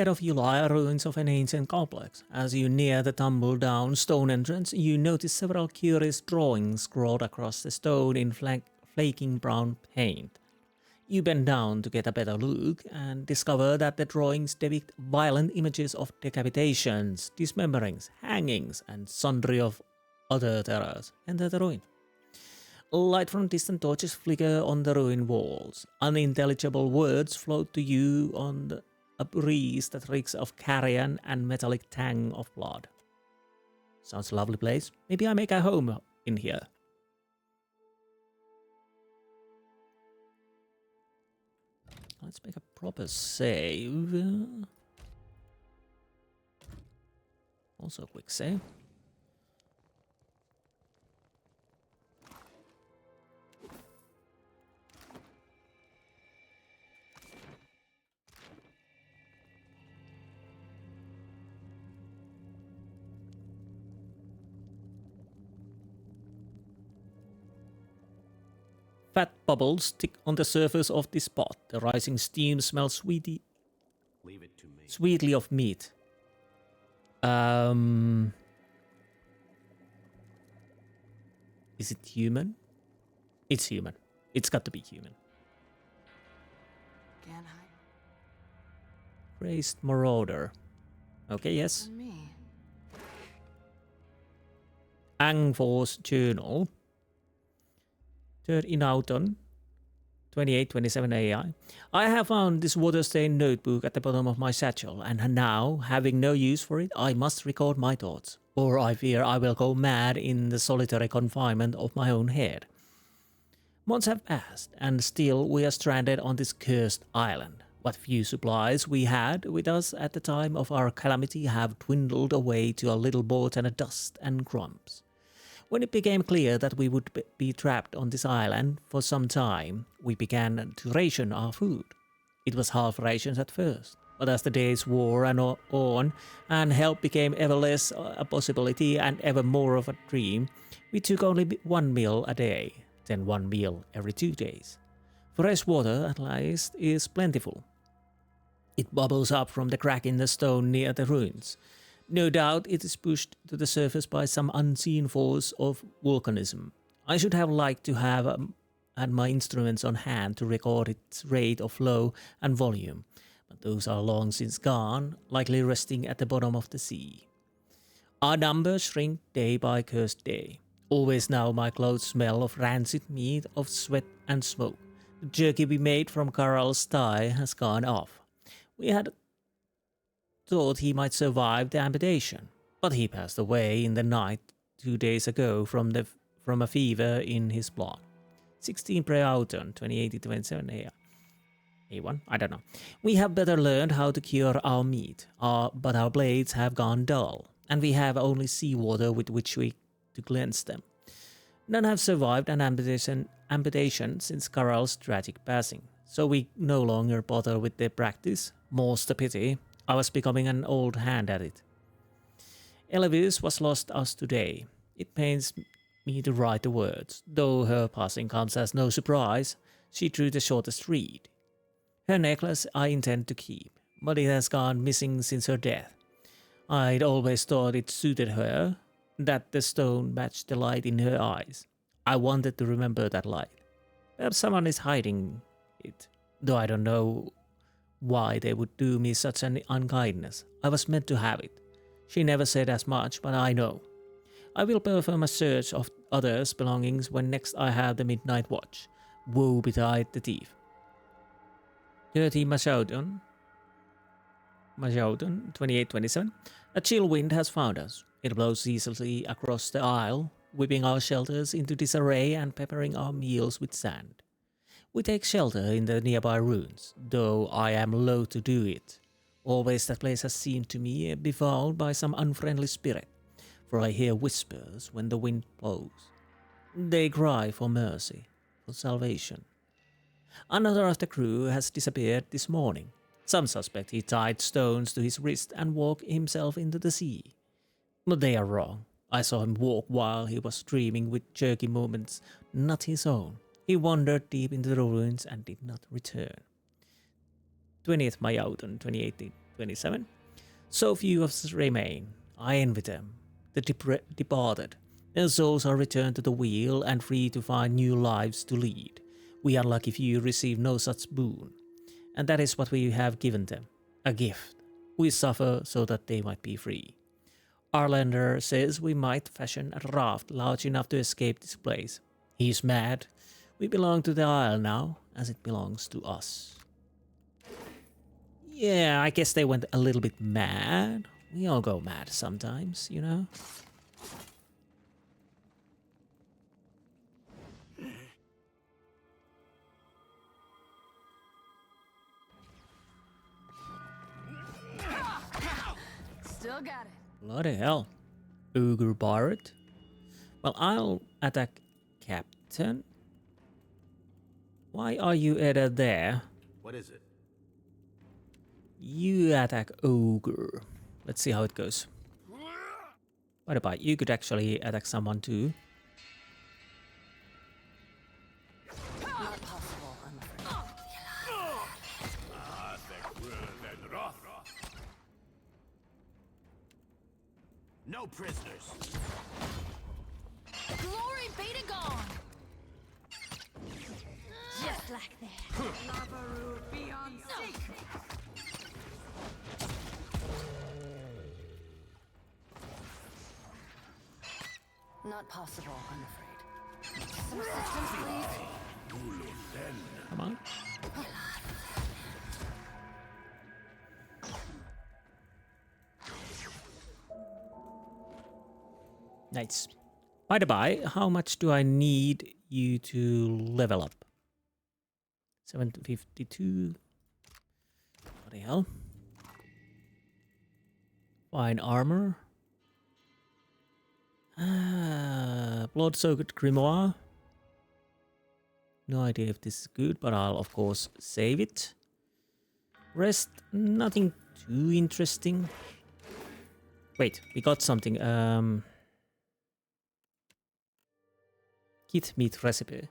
Speaker 1: of you lie ruins of an ancient complex. As you near the tumble-down stone entrance, you notice several curious drawings scrawled across the stone in flaking brown paint. You bend down to get a better look and discover that the drawings depict violent images of decapitations, dismemberings, hangings, and sundry of other terrors. Enter the ruin. Light from distant torches flicker on the ruin walls. Unintelligible words float to you on a breeze that reeks of carrion and metallic tang of blood. Sounds a lovely place. Maybe I make a home in here. Let's make a proper save. Also a quick save. Fat bubbles stick on the surface of this pot. The rising steam smells sweetly of meat. Is it human? It's human. It's got to be human. Raised Marauder. Okay, yes. Angfor's Journal. 3rd in autumn. 2827 AI. I have found this water-stained notebook at the bottom of my satchel, and now, having no use for it, I must record my thoughts, or I fear I will go mad in the solitary confinement of my own head. Months have passed, and still we are stranded on this cursed island. What few supplies we had with us at the time of our calamity have dwindled away to a little boat and a dust and crumbs. When it became clear that we would be trapped on this island for some time, we began to ration our food. It was half rations at first, but as the days wore on and help became ever less a possibility and ever more of a dream, we took only one meal a day, then one meal every 2 days. Fresh water, at least, is plentiful. It bubbles up from the crack in the stone near the ruins. No doubt it is pushed to the surface by some unseen force of volcanism. I should have liked to have had my instruments on hand to record its rate of flow and volume, but those are long since gone, likely resting at the bottom of the sea. Our numbers shrink day by cursed day. Always now my clothes smell of rancid meat, of sweat and smoke. The jerky we made from Karal's thigh has gone off. We had thought he might survive the amputation, but he passed away in the night 2 days ago from a fever in his blood. 16 pre-autumn, 2080-27 A1, I don't know. We have better learned how to cure our meat, but our blades have gone dull, and we have only seawater with which to cleanse them. None have survived an amputation since Karal's tragic passing, so we no longer bother with their practice. More's the pity, I was becoming an old hand at it. Eothas was lost us today. It pains me to write the words, though her passing comes as no surprise. She drew the shortest reed. Her necklace I intend to keep, but it has gone missing since her death. I'd always thought it suited her, that the stone matched the light in her eyes. I wanted to remember that light. Perhaps someone is hiding it, though I don't know why they would do me such an unkindness. I was meant to have it. She never said as much, but I know. I will perform a search of others' belongings when next I have the midnight watch. Woe betide the thief. 30 Mashaudon, 2827. A chill wind has found us. It blows easily across the isle, whipping our shelters into disarray and peppering our meals with sand. We take shelter in the nearby ruins, though I am loath to do it. Always that place has seemed to me befouled by some unfriendly spirit, for I hear whispers when the wind blows. They cry for mercy, for salvation. Another of the crew has disappeared this morning. Some suspect he tied stones to his wrist and walked himself into the sea. But they are wrong. I saw him walk while he was dreaming with jerky movements not his own. He wandered deep into the ruins and did not return. 20th Mayauton, 2018-27. So few of us remain. I envy them. The departed. Their souls are returned to the wheel and free to find new lives to lead. We unlucky few receive no such boon. And that is what we have given them. A gift. We suffer so that they might be free. Arlander says we might fashion a raft large enough to escape this place. He is mad. We belong to the isle now, as it belongs to us. Yeah, I guess they went a little bit mad. We all go mad sometimes, you know?
Speaker 13: Still got it.
Speaker 1: Bloody hell. Ogre Berath. Well, I'll attack Captain. Why are you either there?
Speaker 18: What is it?
Speaker 1: You attack Ogre. Let's see how it goes. What about you? Could actually attack someone too.
Speaker 18: No prisoners.
Speaker 8: Glory be to God! Just like that.
Speaker 13: Lavaroo beyond secret.
Speaker 9: Not possible, I'm afraid. Some assistance, please.
Speaker 1: Come on. Nice. By the by, how much do I need you to level up? 752. What the hell? Fine armor. Blood-soaked grimoire. No idea if this is good, but I'll of course save it. Rest, nothing too interesting. Wait, we got something. Kith meat recipe.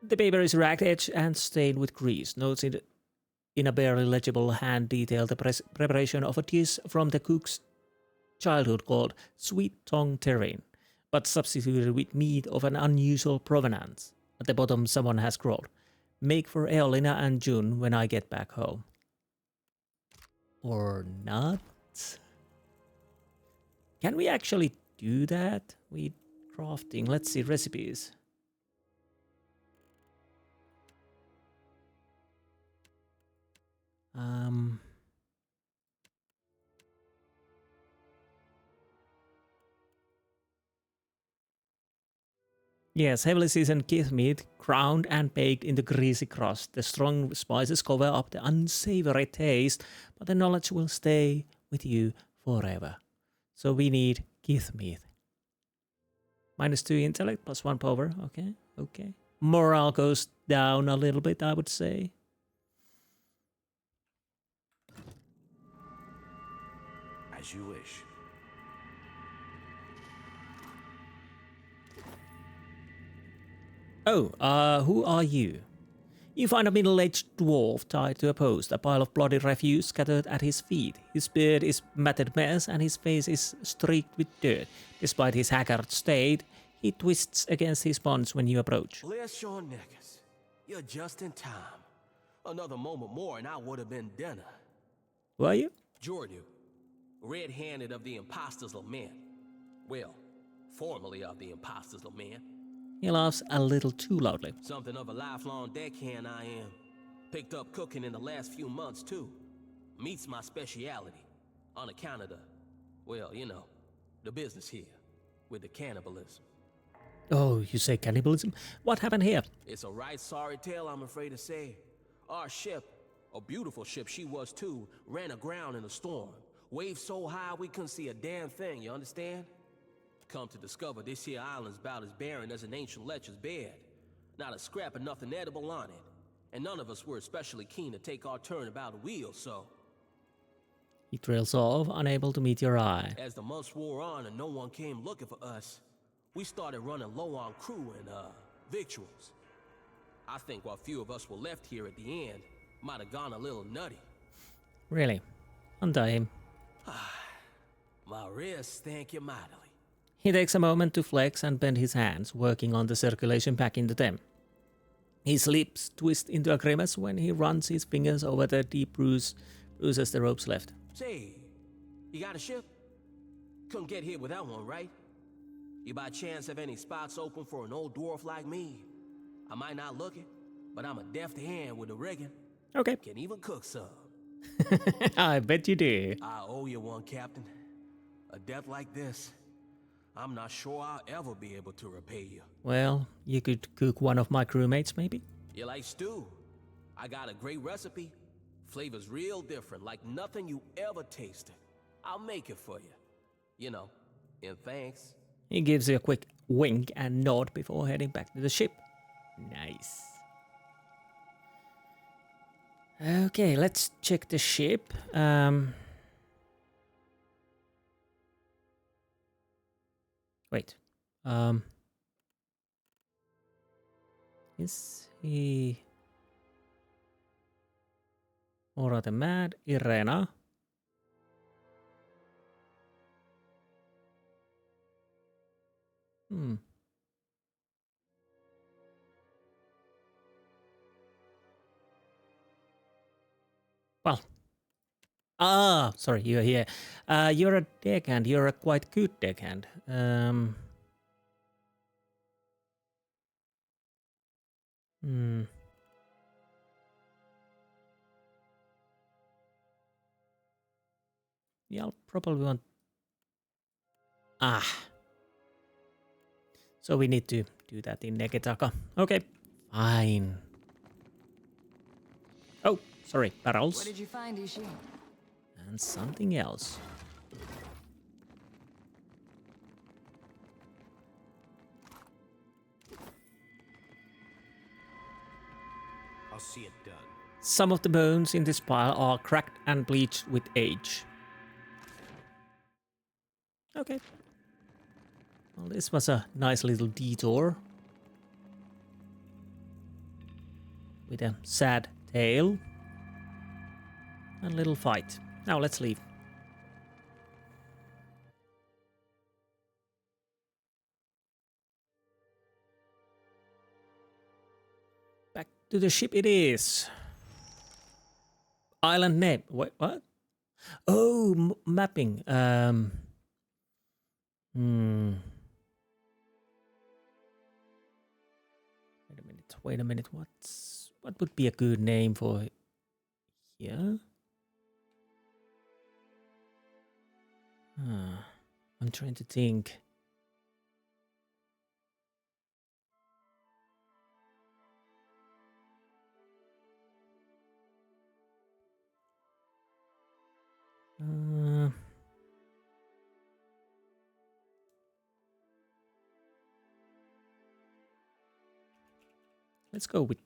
Speaker 1: The paper is ragged edge and stained with grease. Notes in a barely legible hand detail the preparation of a dish from the cook's childhood called sweet tongue terrine, but substituted with meat of an unusual provenance. At the bottom someone has scrawled, "Make for Eolina and June when I get back home." Or not? Can we actually do that? We crafting. Let's see recipes. Yes, heavily seasoned kith meat, ground and baked in the greasy crust. The strong spices cover up the unsavory taste, but the knowledge will stay with you forever. So we need kith meat. -2 intellect, +1 power. Okay, okay. Morale goes down a little bit, I would say.
Speaker 18: As you wish.
Speaker 1: Oh, who are you? You find a middle-aged dwarf tied to a post, a pile of bloody refuse scattered at his feet. His beard is matted mess and his face is streaked with dirt. Despite his haggard state, he twists against his bonds when you approach.
Speaker 19: Bless your niggas. You're just in time. Another moment more and I would have been dinner.
Speaker 1: Who are you?
Speaker 19: Jordu, red-handed of the Impostors Lament. Well, formerly of the Impostors Lament.
Speaker 1: He laughs a little too loudly.
Speaker 19: Something of a lifelong deckhand I am. Picked up cooking in the last few months too. Meat's my speciality. On account of the, well, you know, the business here. With the cannibalism.
Speaker 1: Oh, you say cannibalism? What happened here?
Speaker 19: It's a right sorry tale, I'm afraid to say. Our ship, a beautiful ship she was too, ran aground in a storm. Waves so high we couldn't see a damn thing, you understand? Come to discover this here island's about as barren as an ancient lecher's bed. Not a scrap of nothing edible on it. And none of us were especially keen to take our turn about the wheel, so...
Speaker 1: He trails off, unable to meet your eye.
Speaker 19: As the months wore on and no one came looking for us, we started running low on crew and, victuals. I think what few of us were left here at the end might have gone a little nutty.
Speaker 1: Really? Untie him.
Speaker 19: My wrists thank you mightily.
Speaker 1: He takes a moment to flex and bend his hands, working on the circulation back into them. His lips twist into a grimace when he runs his fingers over the deep bruises the ropes left.
Speaker 19: Say, you got a ship? Couldn't get here without one, right? You by chance have any spots open for an old dwarf like me? I might not look it, but I'm a deft hand with the rigging.
Speaker 1: Okay.
Speaker 19: Can even cook some.
Speaker 1: I bet you do.
Speaker 19: I owe you one, Captain. A death like this, I'm not sure I'll ever be able to repay you.
Speaker 1: Well, you could cook one of my crewmates, maybe?
Speaker 19: You like stew? I got a great recipe. Flavor's real different, like nothing you ever tasted. I'll make it for you. You know, and thanks.
Speaker 1: He gives you a quick wink and nod before heading back to the ship. Nice. Okay, let's check the ship. Wait. Is he... Meryel the Mad, Irena. Well. Sorry, you're here. You're a deckhand. You're a quite good deckhand. Yeah, I'll probably want... So we need to do that in Neketaka. Okay, fine. Oh, sorry, barrels.
Speaker 13: What did you find, Ishi?
Speaker 1: And something else.
Speaker 18: I'll see it done.
Speaker 1: Some of the bones in this pile are cracked and bleached with age. Okay. Well, this was a nice little detour. With a sad tale. And a little fight. Now let's leave. Back to the ship it is. Island name. Wait, what? Oh, mapping. Wait a minute. What would be a good name for here? I'm trying to think. Let's go with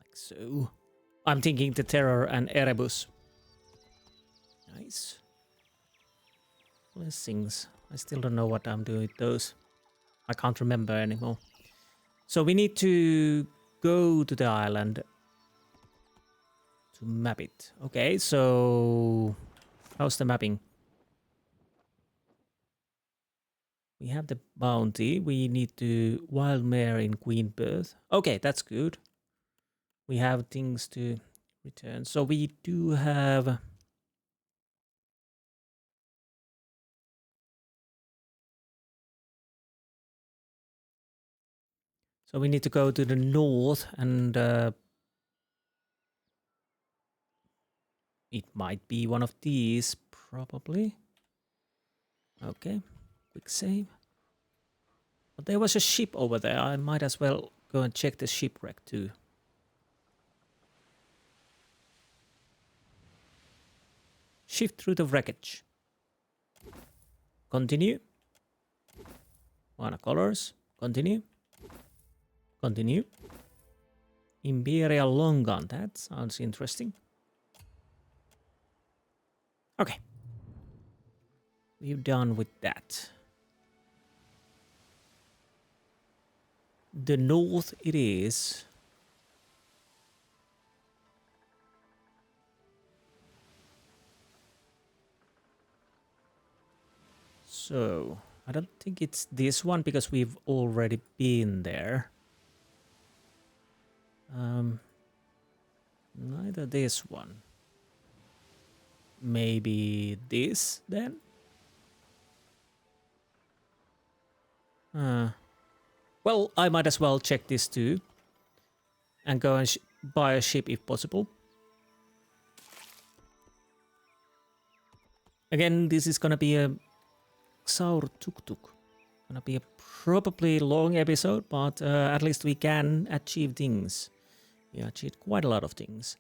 Speaker 1: like so. I'm thinking the Terror and Erebus. Nice. Blessings. I still don't know what I'm doing with those. I can't remember anymore. So we need to go to the island to map it. Okay, so how's the mapping? We have the bounty. We need to wild mare in Queen Birth. Okay, that's good. We have things to return. So we do have... So we need to go to the north and it might be one of these, probably. Okay, quick save. But there was a ship over there. I might as well go and check the shipwreck too. Shift through the wreckage. Continue. Mana colors. Continue. Continue. Imperial long gun. That sounds interesting. Okay. We're done with that. The north it is. So, I don't think it's this one because we've already been there. Neither this one. Maybe this then? Well, I might as well check this too. And go and buy a ship if possible. Again, this is gonna be a Xaur Tuk-Tuk. Gonna be a probably long episode, but at least we can achieve things. We achieved quite a lot of things.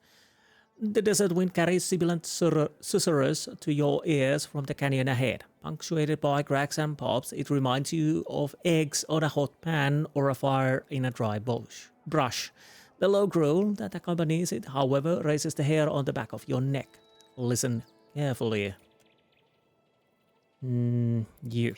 Speaker 1: The desert wind carries sibilant susurrus to your ears from the canyon ahead. Punctuated by cracks and pops, it reminds you of eggs on a hot pan or a fire in a dry brush. The low growl that accompanies it, however, raises the hair on the back of your neck. Listen carefully. You.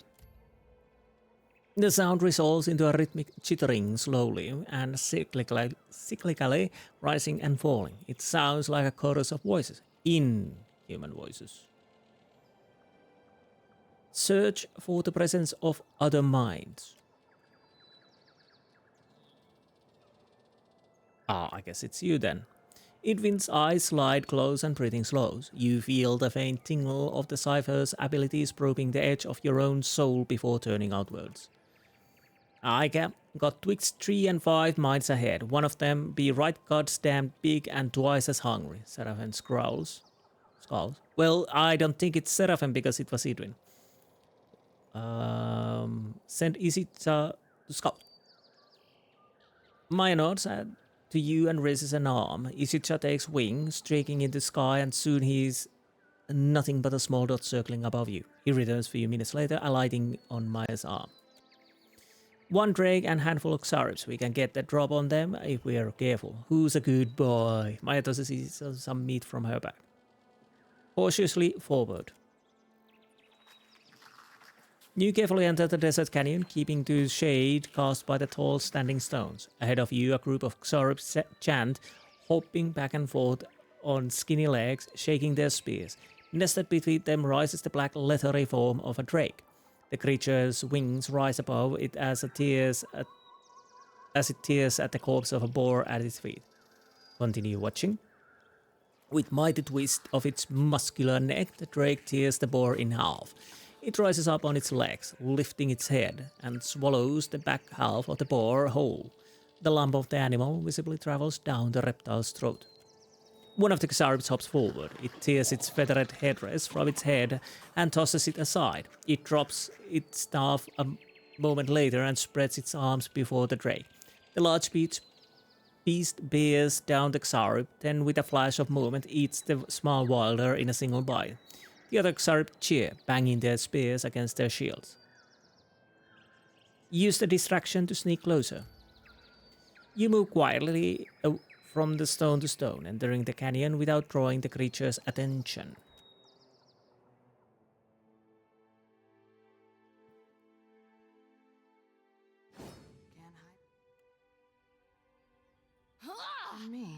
Speaker 1: The sound resolves into a rhythmic chittering slowly and cyclically rising and falling. It sounds like a chorus of voices, inhuman voices. Search for the presence of other minds. Ah, I guess it's you then. Edwin's eyes slide close and breathing slows. You feel the faint tingle of the cipher's abilities probing the edge of your own soul before turning outwards. I got twixt 3 and 5 minds ahead. One of them be right goddamn big and twice as hungry. Seraphim scowls. Well, I don't think it's Seraphim because it was Edwin. Send Isita to scout. Maya nods to you and raises an arm. Isita takes wing, streaking into the sky, and soon he's nothing but a small dot circling above you. He returns a few minutes later, alighting on Maya's arm. 1 drake and handful of Xaurips. We can get the drop on them if we are careful. Who's a good boy? Maya tosses some meat from her bag. Cautiously forward. You carefully enter the desert canyon, keeping to shade cast by the tall standing stones. Ahead of you, a group of Xaurips chant, hopping back and forth on skinny legs, shaking their spears. Nested between them rises the black leathery form of a drake. The creature's wings rise above it as it tears at the corpse of a boar at its feet. Continue watching. With mighty twist of its muscular neck, the drake tears the boar in half. It rises up on its legs, lifting its head, and swallows the back half of the boar whole. The lump of the animal visibly travels down the reptile's throat. One of the Xaurips hops forward. It tears its feathered headdress from its head and tosses it aside. It drops its staff a moment later and spreads its arms before the drake. The large beast bears down the Xaurip, then with a flash of movement eats the small wilder in a single bite. The other Xaurip cheer, banging their spears against their shields. Use the distraction to sneak closer. You move quietly from the stone to stone, entering the canyon without drawing the creature's attention.
Speaker 13: Me.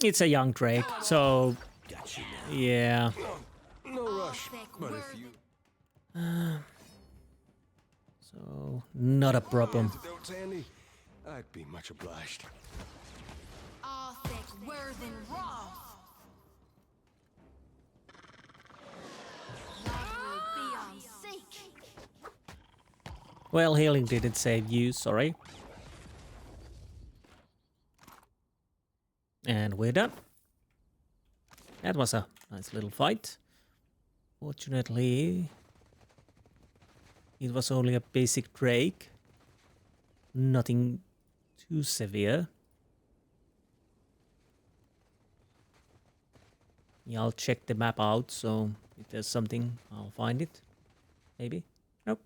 Speaker 1: It's a young drake, so yeah.
Speaker 7: No rush, but if you...
Speaker 1: So not a problem.
Speaker 7: Don't, Sandy. I'd be much obliged.
Speaker 1: Well, healing didn't save you, sorry. And we're done. That was a nice little fight. Fortunately, it was only a basic drake. Nothing too severe. Yeah, I'll check the map out, so if there's something, I'll find it. Maybe. Nope.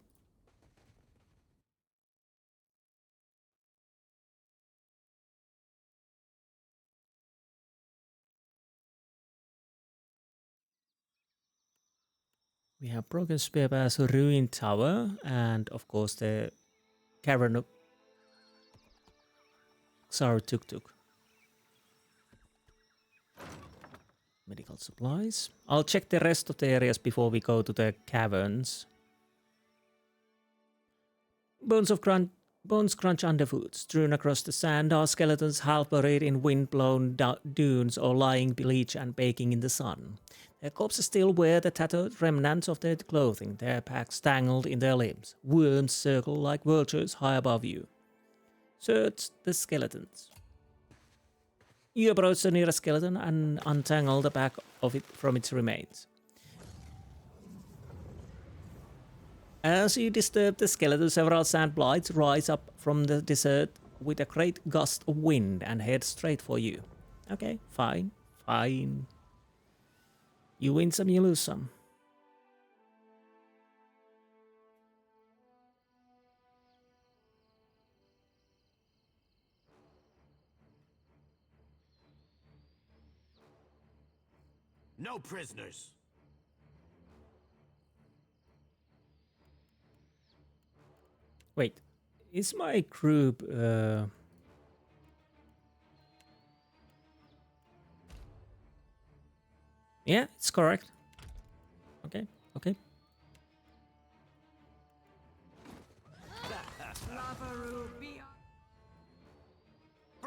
Speaker 1: We have Broken Spear Pass, Ruined Tower, and of course the Cavern of Xaur Tuk-Tuk. Medical supplies. I'll check the rest of the areas before we go to the caverns. Bones crunch underfoot. Strewn across the sand are skeletons half buried in wind-blown dunes or lying bleached and baking in the sun. Their corpses still wear the tattered remnants of their clothing, their packs tangled in their limbs. Worms circle like vultures high above you. Search the skeletons. You approach the nearest skeleton and untangle the back of it from its remains. As you disturb the skeleton, several sand blights rise up from the desert with a great gust of wind and head straight for you. Okay, fine, fine. You win some, you lose some.
Speaker 18: No prisoners.
Speaker 1: Wait, is my group yeah, it's correct. Okay, okay.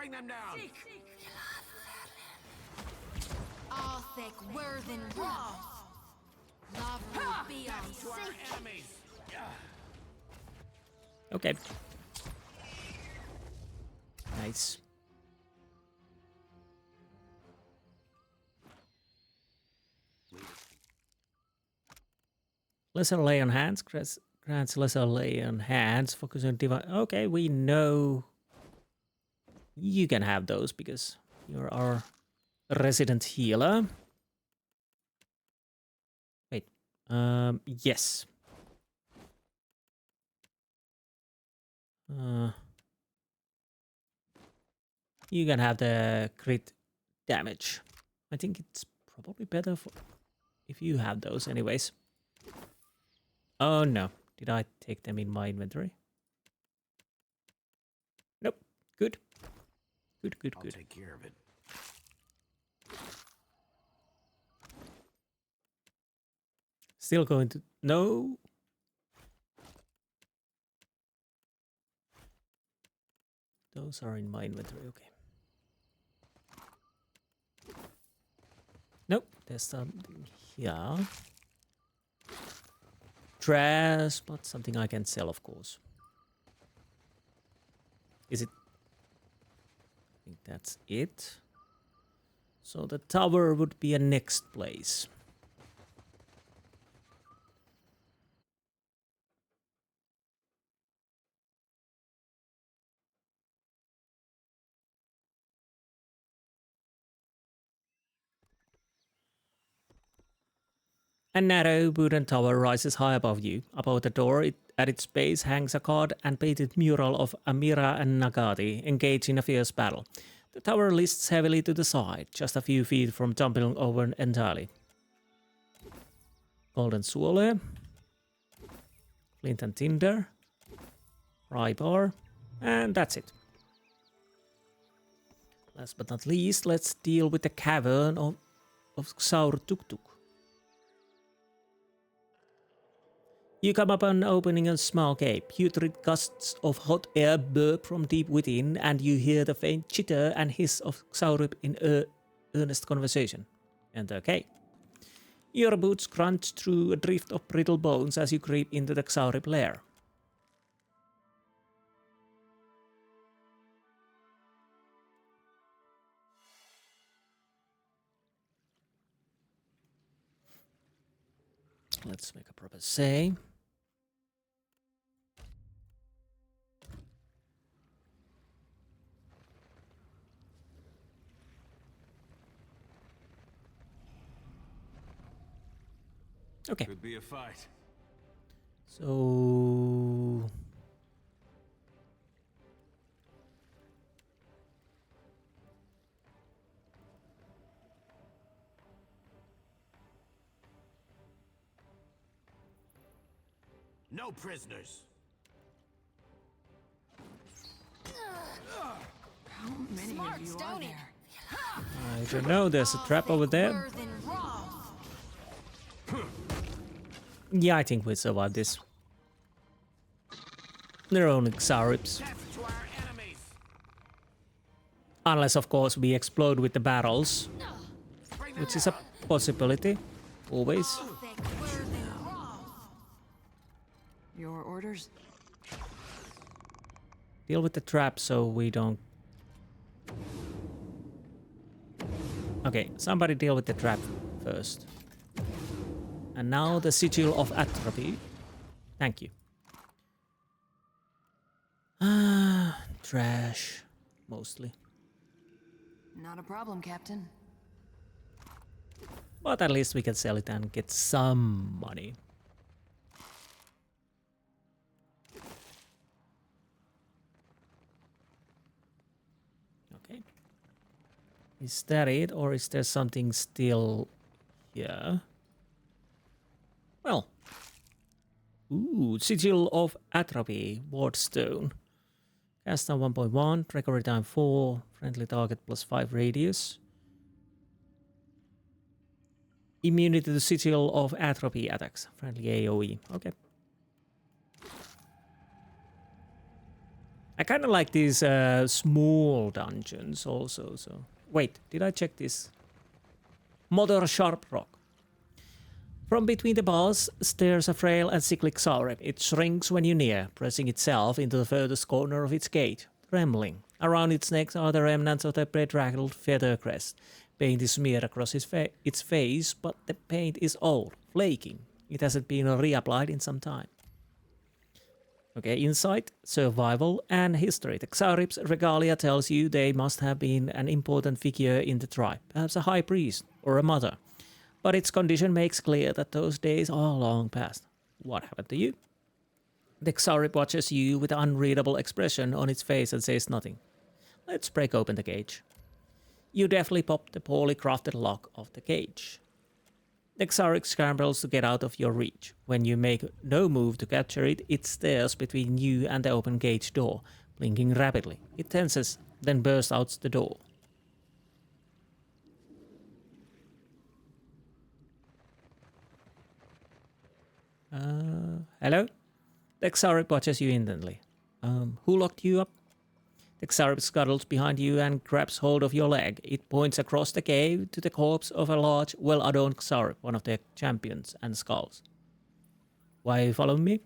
Speaker 18: Bring them down!
Speaker 3: Arthek Worthen Roth. Love will be on
Speaker 18: To our enemies!
Speaker 1: Okay. Nice. Lesser lay on hands grants lesser lay on hands. Focus on divine. Okay, we know you can have those because you're our resident healer. Wait. Yes. You can have the crit damage. I think it's probably better for if you have those anyways. Oh no, did I take them in my inventory? Nope. Good. Good.
Speaker 18: I'll take care of it.
Speaker 1: Still going to... No. Those are in my inventory, okay. Nope, there's something here. Trash, but something I can sell, of course. Is it? I think that's it. So the tower would be a next place. A narrow wooden tower rises high above you. Above the door, at its base hangs a carved and painted mural of Amira and Nagati engaged in a fierce battle. The tower lists heavily to the side, just a few feet from tumbling over entirely. Golden swallow, flint and tinder, rye bar, and that's it. Last but not least, let's deal with the cavern of Xaur Tuk-Tuk. You come upon opening a small cave. Putrid gusts of hot air burp from deep within, and you hear the faint chitter and hiss of Xaur in earnest conversation. Enter cave. Your boots crunch through a drift of brittle bones as you creep into the Xaur lair. Let's make a proper save. Okay.
Speaker 7: Could be a fight.
Speaker 1: So
Speaker 18: No prisoners.
Speaker 13: How many of you are there?
Speaker 1: I don't know, there's a trap over there. Yeah, I think we survived this. They're only Xaurips. Unless, of course, we explode with the barrels. Which is a possibility. Always.
Speaker 13: Your orders?
Speaker 1: Deal with the trap so we don't... Okay, somebody deal with the trap first. And now the Sigil of Atrophy. Thank you. Trash. Mostly.
Speaker 13: Not a problem, Captain.
Speaker 1: But at least we can sell it and get some money. Okay. Is that it, or is there something still here? Well. Ooh, Sigil of Atrophy, Wardstone. Cast on 1.1, recovery time 4, friendly target plus 5 radius. Immunity to Sigil of Atrophy attacks, friendly AoE. Okay. I kind of like these small dungeons also. So wait, did I check this? Mother Sharp Rock. From between the bars stares a frail and cyclic Xaur. It shrinks when you near, pressing itself into the furthest corner of its cage, trembling. Around its neck are the remnants of the bedraggled feather crest. Paint is smeared across its face, but the paint is old, flaking. It hasn't been reapplied in some time. Okay, insight, survival, and history. The Xaurip's regalia tells you they must have been an important figure in the tribe, perhaps a high priest or a mother. But its condition makes clear that those days are long past. What happened to you? The Xaurip watches you with an unreadable expression on its face and says nothing. Let's break open the cage. You deftly pop the poorly crafted lock of the cage. The Xaurip scrambles to get out of your reach. When you make no move to capture it, it stares between you and the open cage door, blinking rapidly. It tenses, then bursts out the door. Hello? The Xaurip watches you intently. Who locked you up? The Xaurip scuttles behind you and grabs hold of your leg. It points across the cave to the corpse of a large, well-adorned Xaurip, one of their champions and skulls. Why are you following me?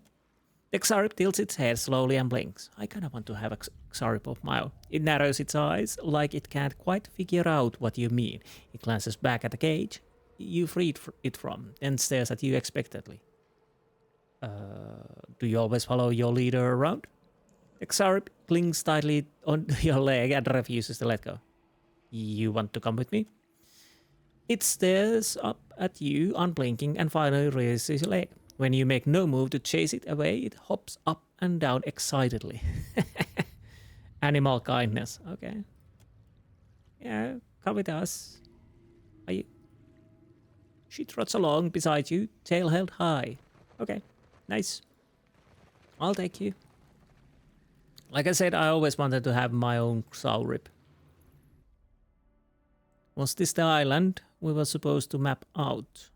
Speaker 1: The Xaurip tilts its head slowly and blinks. I kinda want to have a Xaurip of my own. It narrows its eyes like it can't quite figure out what you mean. It glances back at the cage you freed it from, then stares at you expectantly. Do you always follow your leader around? The Xaurip clings tightly onto your leg and refuses to let go. You want to come with me? It stares up at you, unblinking, and finally raises its leg. When you make no move to chase it away, it hops up and down excitedly. Animal kindness. Okay. Yeah, come with us. Are you? She trots along beside you, tail held high. Okay, nice. I'll take you. Like I said, I always wanted to have my own Xaurip. Was this the island we were supposed to map out?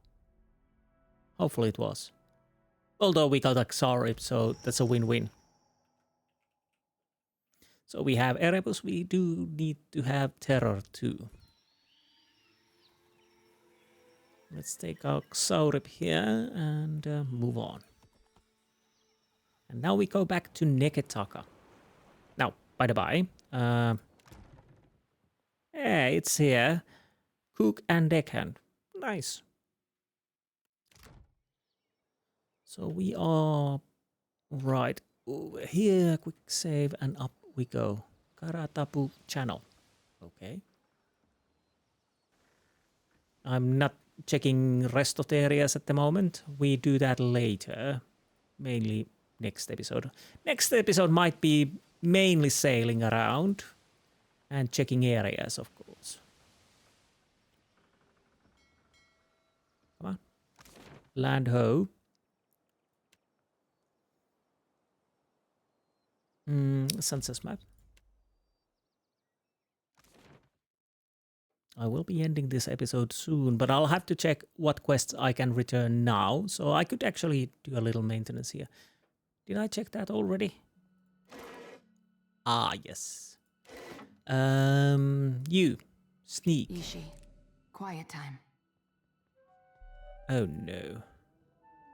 Speaker 1: Hopefully it was. Although we got a Xaurip, so that's a win-win. So we have Erebus, we do need to have Terror too. Let's take our Xaurip here and move on. And now we go back to Neketaka. Now, by the by, yeah, it's here. Cook and deckhand. Nice. So we are right over here. Quick save and up we go. Karatapu channel. Okay. I'm not checking rest of the areas at the moment. We do that later. Mainly next episode. Next episode might be mainly sailing around and checking areas, of course. Come on. Land ho. Census map. I will be ending this episode soon, but I'll have to check what quests I can return now. So I could actually do a little maintenance here. Did I check that already? Ah, yes. You. Sneak.
Speaker 13: Ishi. Quiet time.
Speaker 1: Oh no.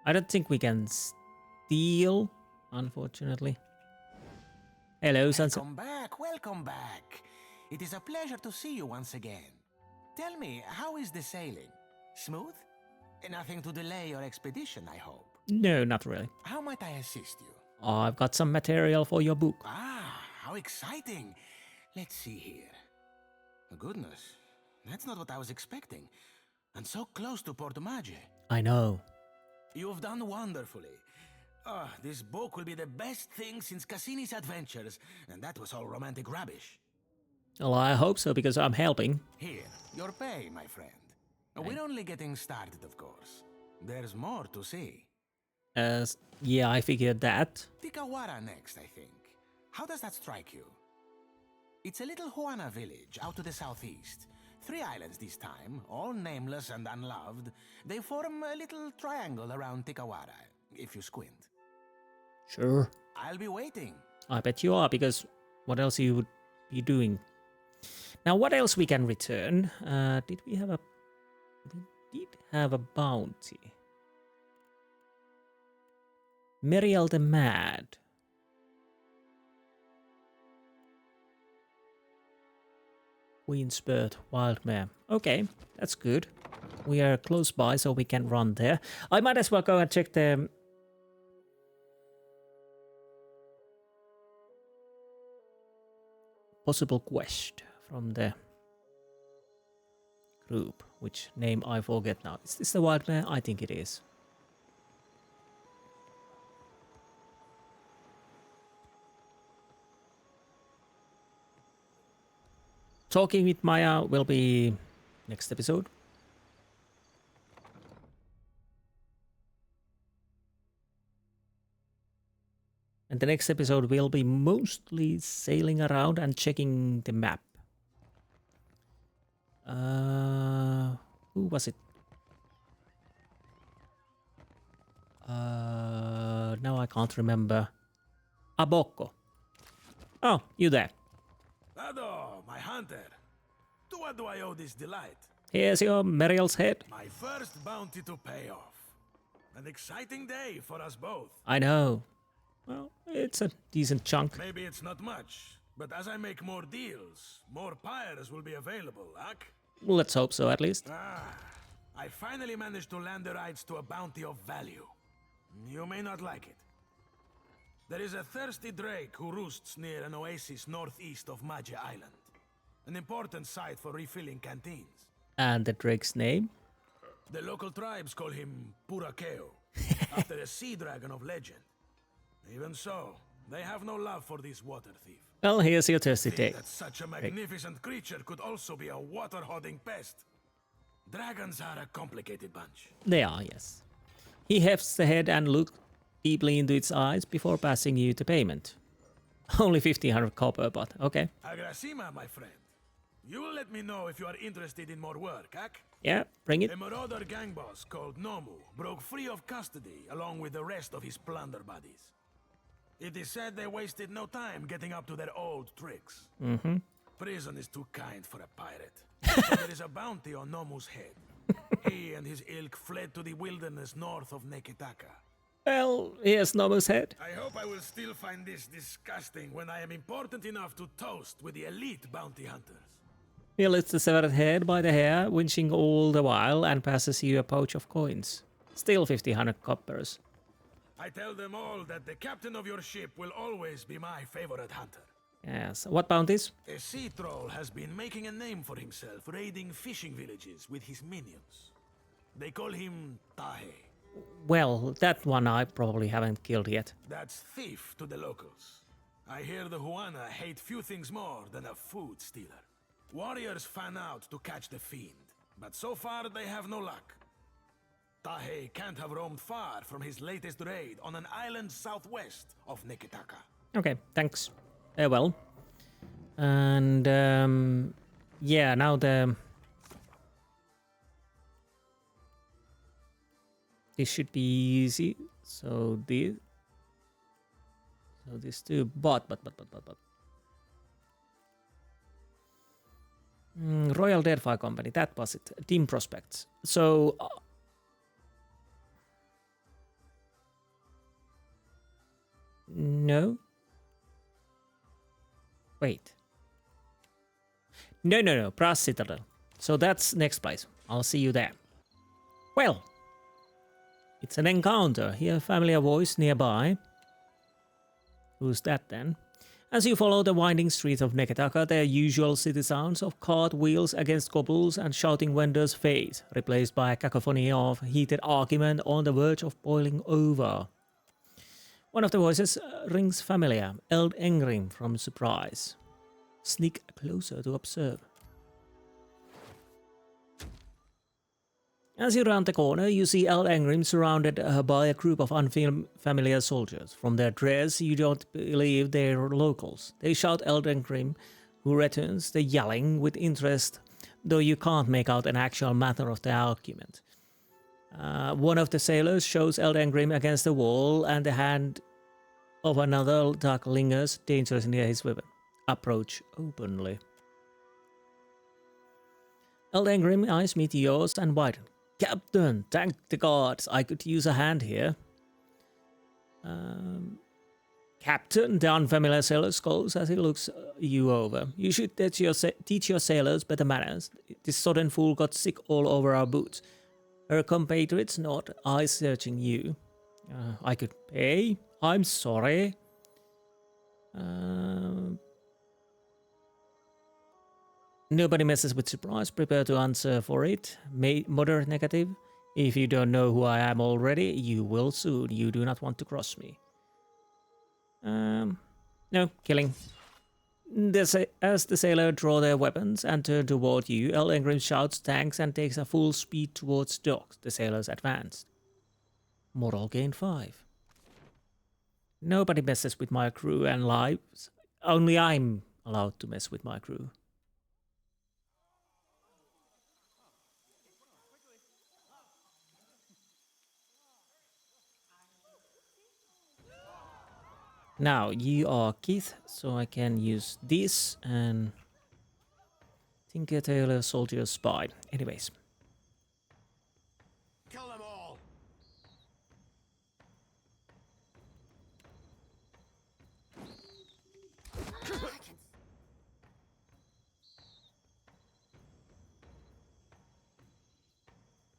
Speaker 1: I don't think we can steal, unfortunately. Hello, Sunset.
Speaker 20: Welcome back. It is a pleasure to see you once again. Tell me, how is the sailing? Smooth? Nothing to delay your expedition, I hope.
Speaker 1: No, not really.
Speaker 20: How might I assist you?
Speaker 1: I've got some material for your book.
Speaker 20: Ah, how exciting. Let's see here. Goodness, that's not what I was expecting. And so close to Port Mage.
Speaker 1: I know.
Speaker 20: You've done wonderfully. This book will be the best thing since Cassini's adventures, and that was all romantic rubbish.
Speaker 1: Well, I hope so, because I'm helping.
Speaker 20: Here, your pay, my friend. We're only getting started, of course. There's more to see.
Speaker 1: Yeah, I figured that.
Speaker 20: Tikawara next, I think. How does that strike you? It's a little Huana village out to the southeast. 3 islands this time, all nameless and unloved. They form a little triangle around Tikawara, if you squint.
Speaker 1: Sure.
Speaker 20: I'll be waiting.
Speaker 1: I bet you are, because what else you would be doing. Now, what else we can return? Did we have a... We did have a bounty. Meryel the Mad. Queen's Birth, Wild Mare. Okay, that's good. We are close by, so we can run there. I might as well go and check the... possible quest from the group, which name I forget now. Is this the Wild Mare? I think it is. Talking with Maya will be next episode. And the next episode will be mostly sailing around and checking the map. Who was it? Now I can't remember. Abocco. Oh, you there.
Speaker 12: Ado, my hunter. To what do I owe this delight?
Speaker 1: Here's your Meryel's head.
Speaker 12: My first bounty to pay off. An exciting day for us both.
Speaker 1: I know. Well, it's a decent chunk.
Speaker 12: Maybe it's not much, but as I make more deals, more pyres will be available, Ak?
Speaker 1: Well, let's hope so, at least.
Speaker 12: I finally managed to land the rights to a bounty of value. You may not like it. There is a thirsty drake who roosts near an oasis northeast of Magia Island. An important site for refilling canteens.
Speaker 1: And the drake's name?
Speaker 12: The local tribes call him Purakeo, after a sea dragon of legend. Even so, they have no love for this water thief.
Speaker 1: Well, here's your thirsty
Speaker 12: Think
Speaker 1: take.
Speaker 12: that such a magnificent creature could also be a water-hoarding pest. Dragons are a complicated bunch.
Speaker 1: They are, yes. He hefts the head and looks deeply into its eyes before passing you the payment. Only 1,500 copper, but okay.
Speaker 12: Agrasima, my friend. You will let me know if you are interested in more work, Ak?
Speaker 1: Yeah, bring it.
Speaker 12: A marauder gang boss called Nomu broke free of custody along with the rest of his plunder buddies. It is said they wasted no time getting up to their old tricks.
Speaker 1: Mm-hmm.
Speaker 12: Prison is too kind for a pirate. So there is a bounty on Nomu's head. He and his ilk fled to the wilderness north of Neketaka.
Speaker 1: Well, here's Nomu's head.
Speaker 12: I hope I will still find this disgusting when I am important enough to toast with the elite bounty hunters.
Speaker 1: He lifts the severed head by the hair, winching all the while, and passes you a pouch of coins. Still 1,500 coppers.
Speaker 12: I tell them all that the captain of your ship will always be my favorite hunter.
Speaker 1: Yes. What bounties?
Speaker 12: A sea troll has been making a name for himself raiding fishing villages with his minions. They call him Tahe.
Speaker 1: Well, that one I probably haven't killed yet.
Speaker 12: That's thief to the locals. I hear the Huana hate few things more than a food stealer. Warriors fan out to catch the fiend, but so far they have no luck. Tahe can't have roamed far from his latest raid on an island southwest of Neketaka.
Speaker 1: Okay, thanks. Well. And, yeah, now this should be easy. So this too, but. Royal Deadfire Company, that was it. Dim Prospects. So... no. Wait. No. Brass Citadel. So that's next place. I'll see you there. Well. It's an encounter. Hear a familiar voice nearby. Who's that then? As you follow the winding streets of Neketaka, their usual city sounds of cart wheels against cobbles and shouting vendors fade, replaced by a cacophony of heated argument on the verge of boiling over. One of the voices rings familiar, Eld Engrim from Surprise. Sneak closer to observe. As you round the corner, you see Eld Engrim surrounded by a group of unfamiliar soldiers. From their dress, you don't believe they're locals. They shout Eld Engrim, who returns the yelling with interest, though you can't make out an actual matter of the argument. One of the sailors shows Eld Engrim against the wall, and the hand of another duck lingers dangerously near his weapon. approach openly. Eldengrim eyes meet yours and widen. Captain, thank the gods, I could use a hand here. Captain, the unfamiliar sailor scolds as he looks you over. You should teach your sailors better manners. This sodden fool got sick all over our boots. Her compatriots nod, eyes searching you. I could pay. I'm sorry. Nobody messes with surprise. Prepare to answer for it. Moderate negative. If you don't know who I am already, you will soon. You do not want to cross me. No, killing. As the sailor draw their weapons and turn toward you, Eldengrim shouts thanks and takes a full speed towards docks. The sailors advance. Moral gain 5. Nobody messes with my crew and lives. Only I'm allowed to mess with my crew. Now, you are Keith, so I can use this and Tinker, Tailor, Soldier, Spy. Anyways.
Speaker 15: Kill them all!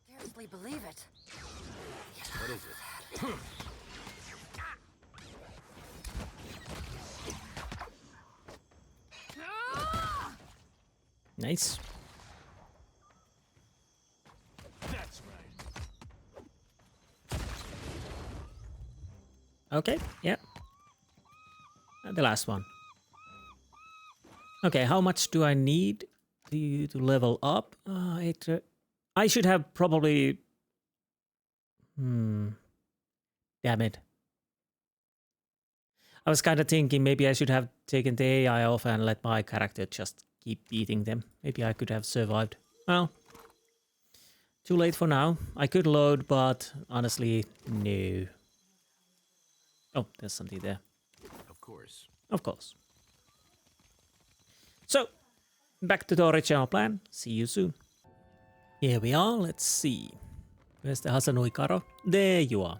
Speaker 9: Scarcely believe it.
Speaker 7: What is it?
Speaker 1: Nice.
Speaker 12: That's right.
Speaker 1: Okay, yeah. And the last one. Okay, how much do I need to level up? I should have probably... Damn it. I was kind of thinking maybe I should have taken the AI off and let my character just keep beating them. Maybe I could have survived. Well, too late for now. I could load, but honestly, no. Oh, there's something there.
Speaker 18: Of course.
Speaker 1: Of course. So, back to the original plan. See you soon. Here we are. Let's see. Where's the Hasanui Karo? There you are.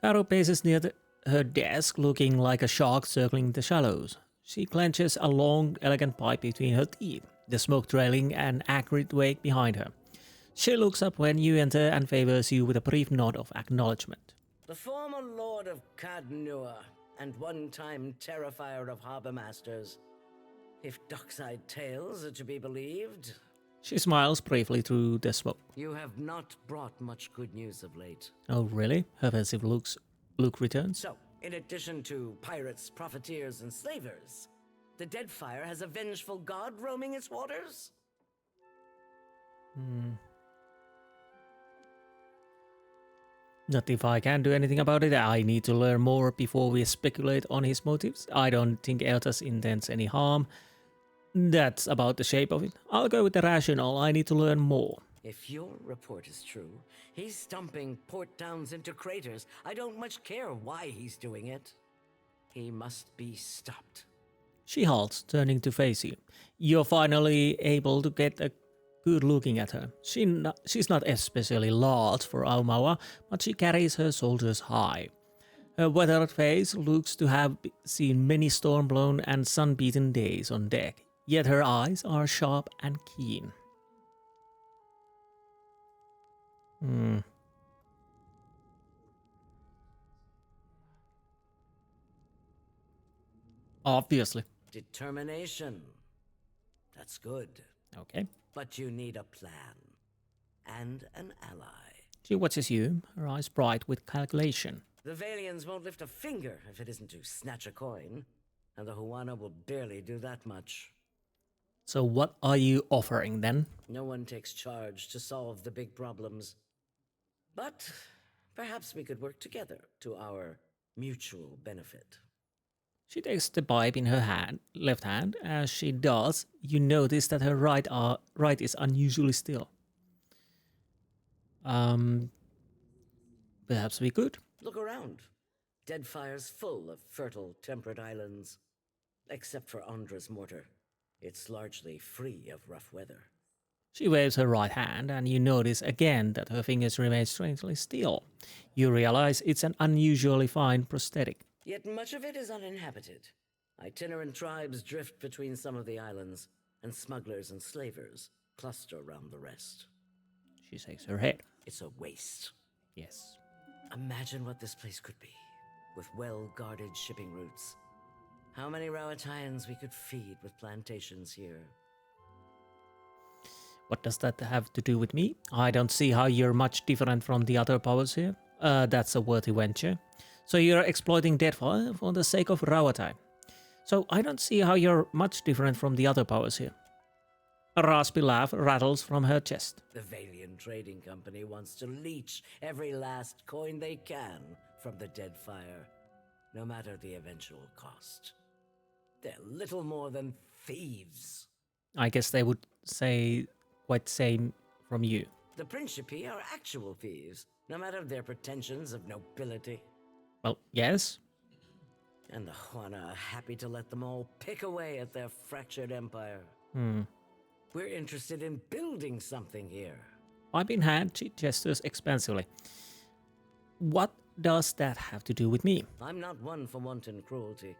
Speaker 1: Karo paces near her desk, looking like a shark circling the shallows. She clenches a long, elegant pipe between her teeth, the smoke trailing an acrid wake behind her. She looks up when you enter and favors you with a brief nod of acknowledgement.
Speaker 6: The former lord of Caed Nua, and one-time terrifier of harbor masters. If dockside tales are to be believed...
Speaker 1: She smiles briefly through the smoke.
Speaker 6: You have not brought much good news of late.
Speaker 1: Oh, really? Her pensive look returns.
Speaker 6: So, in addition to pirates, profiteers, and slavers, the Deadfire has a vengeful god roaming its waters?
Speaker 1: Not if I can do anything about it. I need to learn more before we speculate on his motives. I don't think Eothas intends any harm. That's about the shape of it. I'll go with the rationale. I need to learn more.
Speaker 6: If your report is true, he's stumping port towns into craters. I don't much care why he's doing it. He must be stopped.
Speaker 1: She halts, turning to face you. You're finally able to get a good looking at her. She's not especially large for Aumaua, but she carries her shoulders high. Her weathered face looks to have seen many storm-blown and sun-beaten days on deck, yet her eyes are sharp and keen. Obviously.
Speaker 6: Determination. That's good.
Speaker 1: Okay.
Speaker 6: But you need a plan. And an ally.
Speaker 1: She watches you, her eyes bright with calculation.
Speaker 6: The Valians won't lift a finger if it isn't to snatch a coin. And the Huana will barely do that much.
Speaker 1: So what are you offering then?
Speaker 6: No one takes charge to solve the big problems. But perhaps we could work together to our mutual benefit.
Speaker 1: She takes the pipe in her left hand. As she does, you notice that her right is unusually still. Perhaps we could.
Speaker 6: Look around.
Speaker 21: Deadfire's full of fertile, temperate islands. Except for Andra's mortar. It's largely free of rough weather.
Speaker 1: She waves her right hand, and you notice again that her fingers remain strangely still. You realize it's an unusually fine prosthetic.
Speaker 21: Yet much of it is uninhabited. Itinerant tribes drift between some of the islands, and smugglers and slavers cluster around the rest.
Speaker 1: She shakes her head.
Speaker 21: It's a waste.
Speaker 1: Yes.
Speaker 21: Imagine what this place could be, with well-guarded shipping routes. How many Rowataians we could feed with plantations here.
Speaker 1: What does that have to do with me? I don't see how you're much different from the other powers here. That's a worthy venture. So you're exploiting Deadfire for the sake of Rauatai. So I don't see how you're much different from the other powers here. A raspy laugh rattles from her chest.
Speaker 21: The Valiant Trading Company wants to leech every last coin they can from the Deadfire, no matter the eventual cost. They're little more than thieves.
Speaker 1: I guess they would say quite the same from you.
Speaker 21: The Principi are actual thieves, no matter their pretensions of nobility.
Speaker 1: Well, yes.
Speaker 21: And the Juana are happy to let them all pick away at their fractured empire. We're interested in building something here.
Speaker 1: Pipe in hand, she gestures expansively. What does that have to do with me?
Speaker 21: I'm not one for wanton cruelty.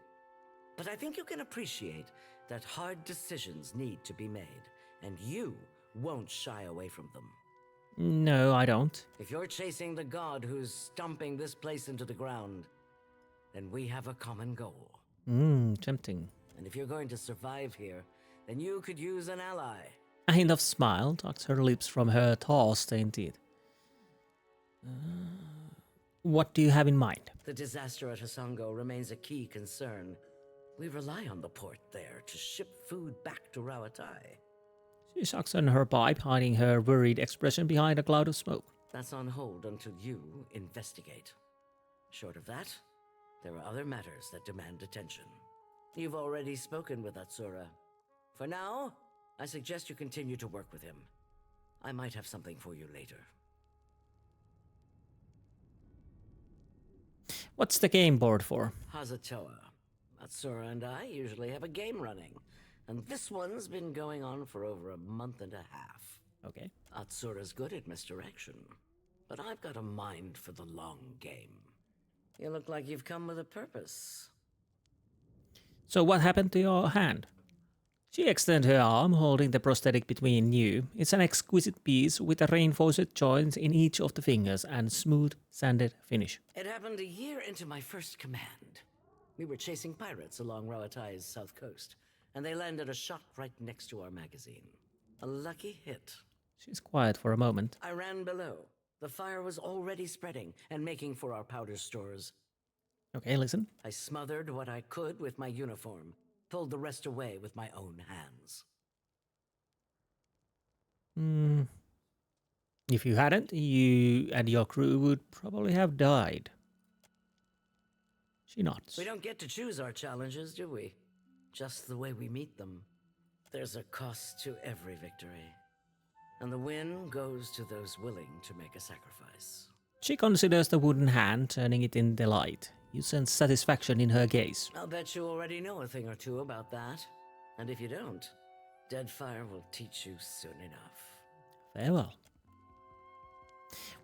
Speaker 21: But I think you can appreciate that hard decisions need to be made, and you won't shy away from them.
Speaker 1: No, I don't.
Speaker 21: If you're chasing the god who's stomping this place into the ground, then we have a common goal.
Speaker 1: Tempting.
Speaker 21: And if you're going to survive here, then you could use an ally.
Speaker 1: A hint of smile tucks her lips from her tar-stained teeth. What do you have in mind?
Speaker 21: The disaster at Hasongo remains a key concern. We rely on the port there to ship food back to Rauatai.
Speaker 1: She sucks on her pipe, hiding her worried expression behind a cloud of smoke.
Speaker 21: That's on hold until you investigate. Short of that, there are other matters that demand attention. You've already spoken with Atsura. For now, I suggest you continue to work with him. I might have something for you later.
Speaker 1: What's the game board for?
Speaker 21: Hazatoa. Atsura and I usually have a game running, and this one's been going on for over a month and a half.
Speaker 1: Okay.
Speaker 21: Atsura's good at misdirection, but I've got a mind for the long game. You look like you've come with a purpose.
Speaker 1: So what happened to your hand? She extends her arm, holding the prosthetic between you. It's an exquisite piece with a reinforced joint in each of the fingers and smooth, sanded finish.
Speaker 21: It happened a year into my first command. We were chasing pirates along Rauatai's south coast, and they landed a shot right next to our magazine. A lucky hit.
Speaker 1: She's quiet for a moment.
Speaker 21: I ran below. The fire was already spreading and making for our powder stores.
Speaker 1: Okay, listen.
Speaker 21: I smothered what I could with my uniform, pulled the rest away with my own hands.
Speaker 1: If you hadn't, you and your crew would probably have died. She nods.
Speaker 21: We don't get to choose our challenges, do we? Just the way we meet them. There's a cost to every victory. And the win goes to those willing to make a sacrifice.
Speaker 1: She considers the wooden hand, turning it in the light. You sense satisfaction in her gaze.
Speaker 21: I'll bet you already know a thing or two about that. And if you don't, Deadfire will teach you soon enough.
Speaker 1: Farewell.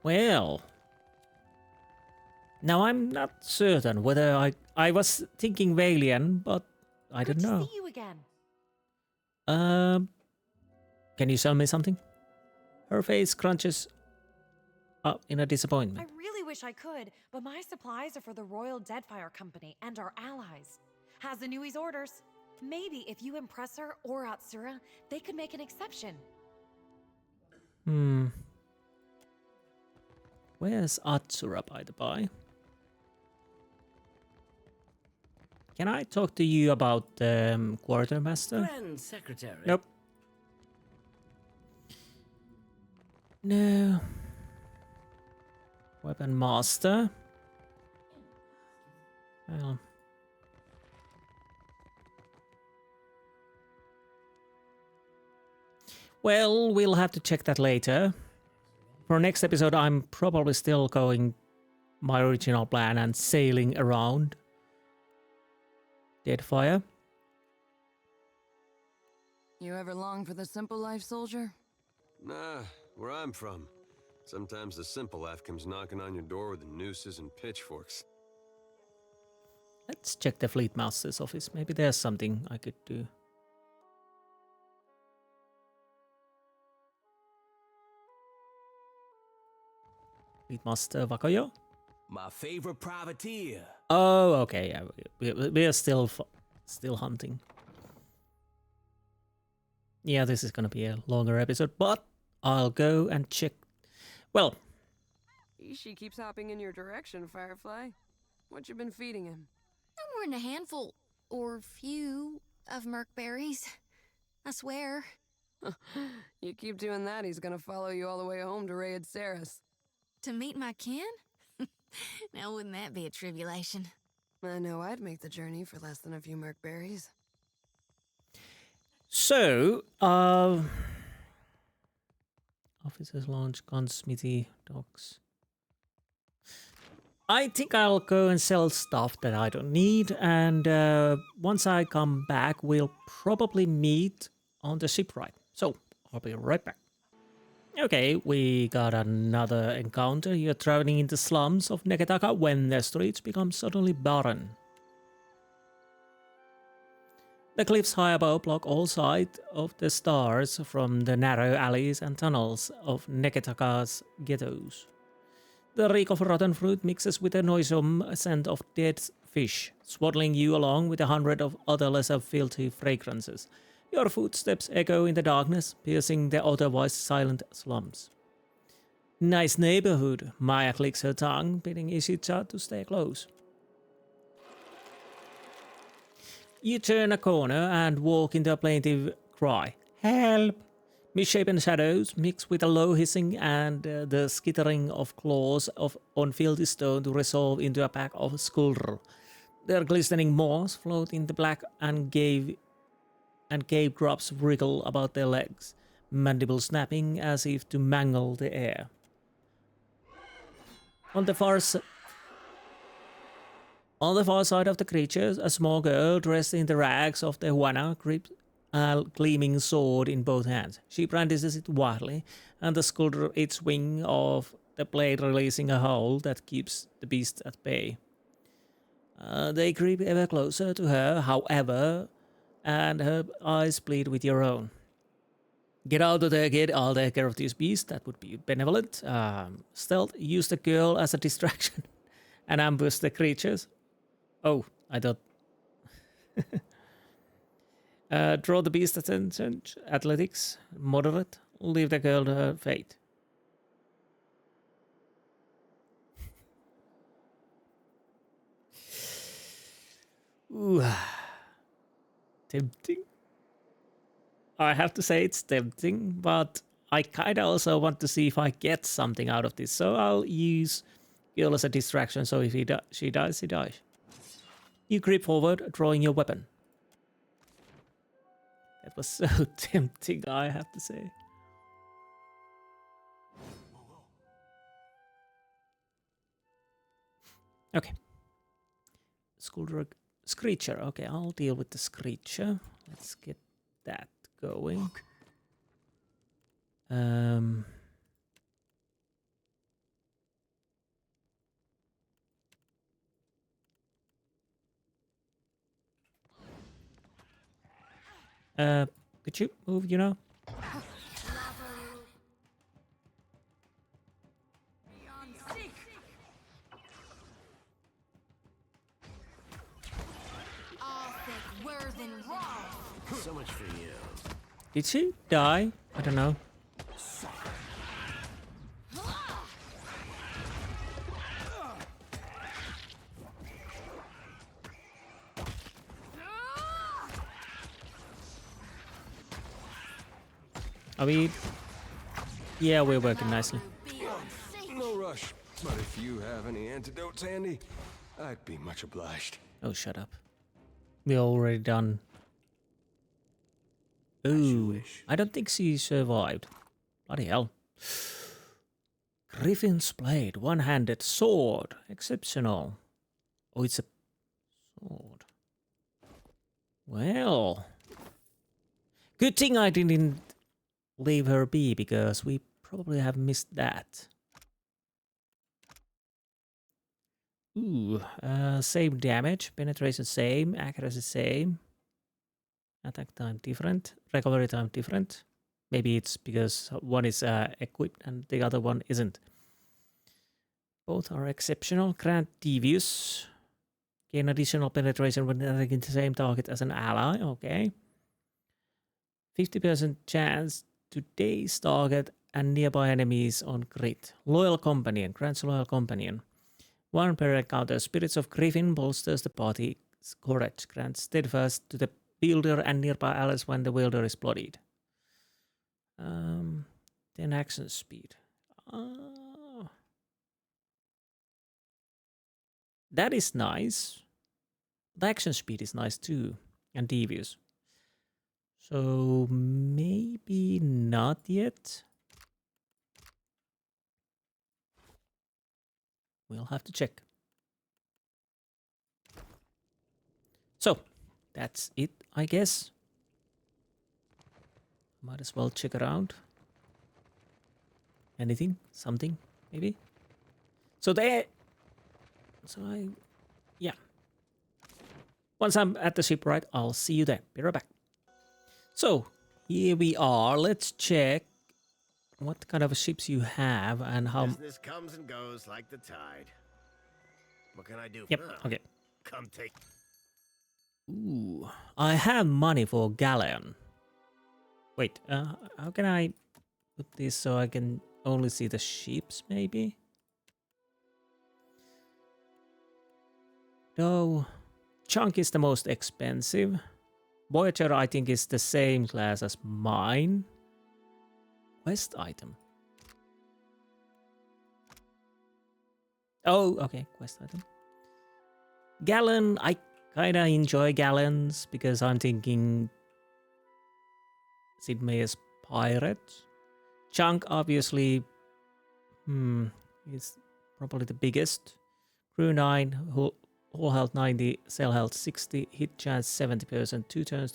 Speaker 1: Well, now I'm not certain whether I was thinking Valian, but I don't know.
Speaker 9: Good to see you again.
Speaker 1: Can you sell me something? Her face crunches up in a disappointment.
Speaker 8: I really wish I could, but my supplies are for the Royal Deadfire Company and our allies. Hazanui's orders. Maybe if you impress her or Atsura, they could make an exception.
Speaker 1: Where's Atsura, by the by? Can I talk to you about the quartermaster?
Speaker 21: Grand Secretary.
Speaker 1: Nope. No. Weapon master. Well. Well, we'll have to check that later. For next episode, I'm probably still going my original plan and sailing around Deadfire.
Speaker 13: You ever long for the simple life, soldier?
Speaker 7: Nah, where I'm from, sometimes the simple life comes knocking on your door with nooses and pitchforks.
Speaker 1: Let's check the Fleet Master's office. Maybe there's something I could do. Fleet Master Vakoyo?
Speaker 19: My favorite privateer.
Speaker 1: Oh, okay. Yeah, we are still hunting. Yeah, this is gonna be a longer episode, but I'll go and check. Well,
Speaker 13: She keeps hopping in your direction, Firefly. What you been feeding him?
Speaker 3: No more than a handful, or few, of merkberries. I swear.
Speaker 13: You keep doing that, he's gonna follow you all the way home to Raid Saris.
Speaker 3: To meet my kin? Now, wouldn't that be a tribulation?
Speaker 13: I know I'd make the journey for less than a few merkberries.
Speaker 1: so, officers launch, gunsmithy, docks. I think I'll go and sell stuff that I don't need, and once I come back, we'll probably meet on the shipwright. So, I'll be right back. Okay, we got another encounter. You're traveling in the slums of Neketaka when the streets become suddenly barren. The cliffs high above block all sight of the stars from the narrow alleys and tunnels of Neketaka's ghettos. The reek of rotten fruit mixes with the noisome scent of dead fish, swaddling you along with 100 of other lesser filthy fragrances. Your footsteps echo in the darkness, piercing the otherwise silent slums. Nice neighborhood, Maya clicks her tongue, bidding Ishita to stay close. You turn a corner and walk into a plaintive cry. Help! Misshapen shadows mix with a low hissing and the skittering of claws on filthy stone to resolve into a pack of skulldr. Their glistening maws float in the black and cave grubs wriggle about their legs, mandibles snapping as if to mangle the air. On the far side of the creatures, a small girl dressed in the rags of the Huana grips a gleaming sword in both hands. She brandishes it wildly, and the skulldr its wing of the blade releasing a howl that keeps the beast at bay. They creep ever closer to her, however, and her eyes plead with your own. Get out of there, kid. I'll take care of this beast. That would be benevolent. Stealth, use the girl as a distraction and ambush the creatures. Oh, I thought... draw the beast's attention. Athletics, moderate. Leave the girl to her fate. Ooh. Tempting. I have to say it's tempting, but I kind of also want to see if I get something out of this. So I'll use girl as a distraction, so if she dies, she dies. You creep forward, drawing your weapon. That was so tempting, I have to say. Okay. Screecher. Okay, I'll deal with the Screecher. Let's get that going. Could you move, you know?
Speaker 18: So much for you.
Speaker 1: Did she die? I don't know. Are we... Yeah, we're working nicely.
Speaker 7: No rush, but if you have any antidotes handy, I'd be much obliged.
Speaker 1: Oh, shut up. We're already done. Ooh, I don't think she survived. Bloody hell. Griffin's Blade, one-handed sword. Exceptional. Oh, it's a sword. Well. Good thing I didn't leave her be, because we probably have missed that. Ooh, same damage, penetration same, accuracy same. Attack time different, recovery time different. Maybe it's because one is equipped and the other one isn't. Both are exceptional. Grant Devious. Gain additional penetration when attacking the same target as an ally. Okay. 50% chance to daze target and nearby enemies on crit. Loyal Companion. Grants Loyal Companion. 1 per encounter. Spirits of Griffin bolsters the party's courage. Grants steadfast to the wielder and nearby allies when the wielder is bloodied. 10 action speed. That is nice. The action speed is nice too. And devious. So maybe not yet. We'll have to check. So that's it, I guess. Might as well check around. Anything? Something? Maybe? So there... yeah. Once I'm at the shipwright, I'll see you there. Be right back. So, here we are. Let's check what kind of ships you have and how...
Speaker 4: Business comes and goes like the tide. What can I do?
Speaker 1: Yep, okay.
Speaker 4: Come take...
Speaker 1: Ooh, I have money for galleon. Wait, how can I put this so I can only see the ships, maybe? No, Chunk is the most expensive. Voyager, I think, is the same class as mine. Quest item. Oh, okay, quest item. Gallon, I kinda enjoy gallons because I'm thinking Sid Meier's pirate. Chunk, obviously, is probably the biggest. Crew 9, Hull health 90, cell health 60, hit chance 70%, 2 turns,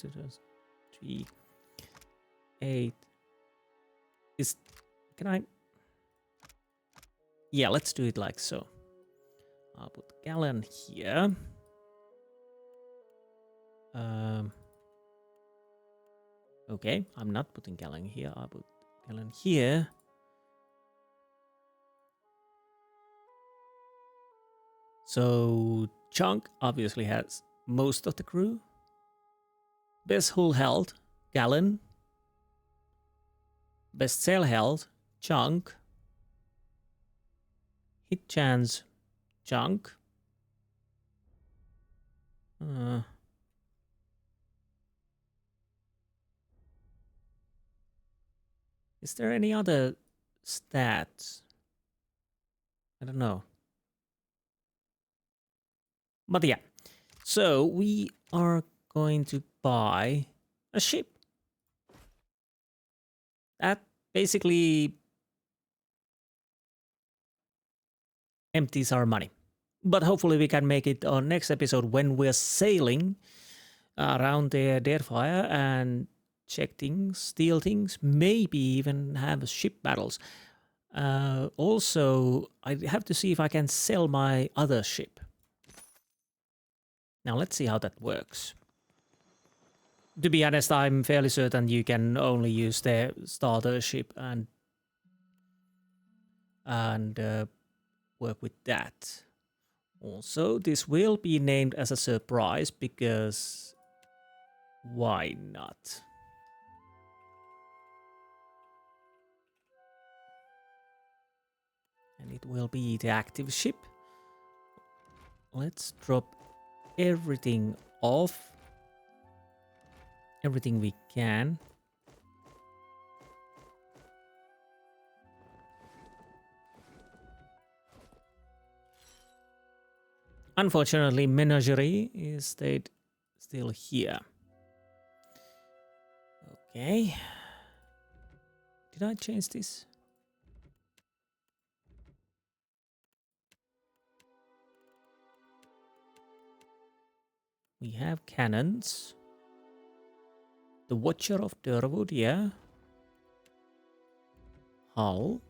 Speaker 1: 3, 8. Can I? Yeah, let's do it like so. I'll put Gallon here. Okay, I'm not putting Gallon here. I'll put Gallon here. So Chunk obviously has most of the crew. Best hull health, Gallon. Best sail health, Chunk. Hit chance, Chunk. Is there any other stats? I don't know. But yeah, so we are going to buy a ship. That basically empties our money. But hopefully we can make it on next episode when we're sailing around the Deadfire and check things, steal things, maybe even have ship battles. Also, I have to see if I can sell my other ship. Now let's see how that works. To be honest, I'm fairly certain you can only use the starter ship and work with that. Also, this will be named as a surprise because why not? And it will be the active ship. Let's drop everything off. Everything we can. Unfortunately, Menagerie is stayed still here. Okay. Did I change this? We have cannons. The Watcher of Durwood, yeah. Hull.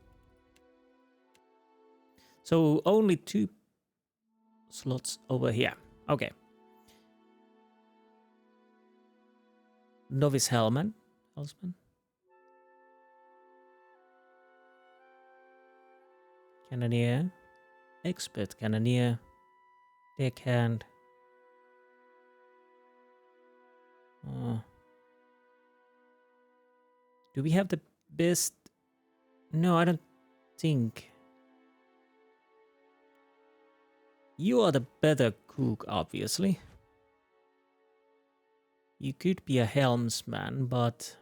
Speaker 1: So only 2 slots over here. Okay. Novice Hellsman. Cannoneer. Expert Cannoneer. Deckhand. Do we have the best? No, I don't think. You are the better cook, obviously. You could be a helmsman, but...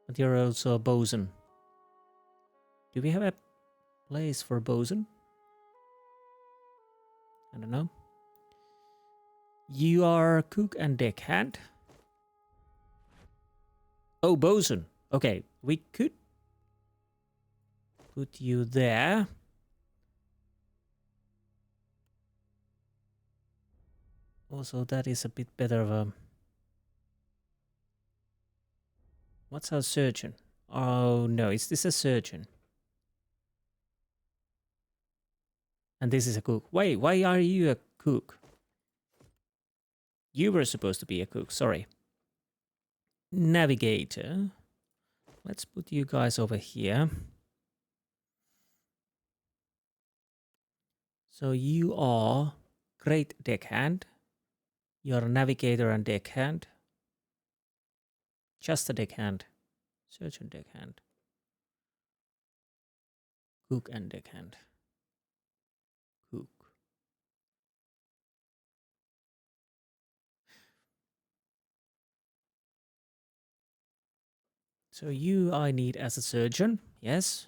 Speaker 1: But you're also a bosun. Do we have a place for bosun? I don't know. You are cook and deckhand. Oh, bosun. Okay, we could put you there. Also, that is a bit better of a... What's our surgeon? Oh, no, is this a surgeon? And this is a cook. Wait, why are you a cook? You were supposed to be a cook, sorry. Navigator. Let's put you guys over here. So you are great deckhand. You're a navigator and deckhand. Just a deckhand. Surgeon deckhand. Cook and deckhand. Cook. So you I need as a surgeon, yes.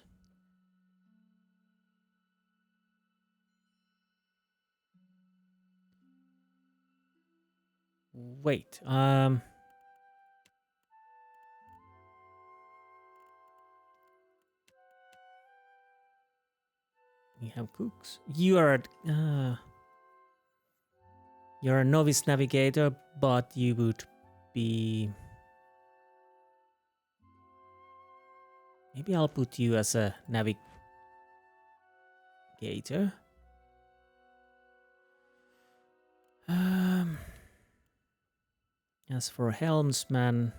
Speaker 1: Wait, we have cooks. You're a novice navigator, but you would be... Maybe I'll put you as a navigator. As for helmsman,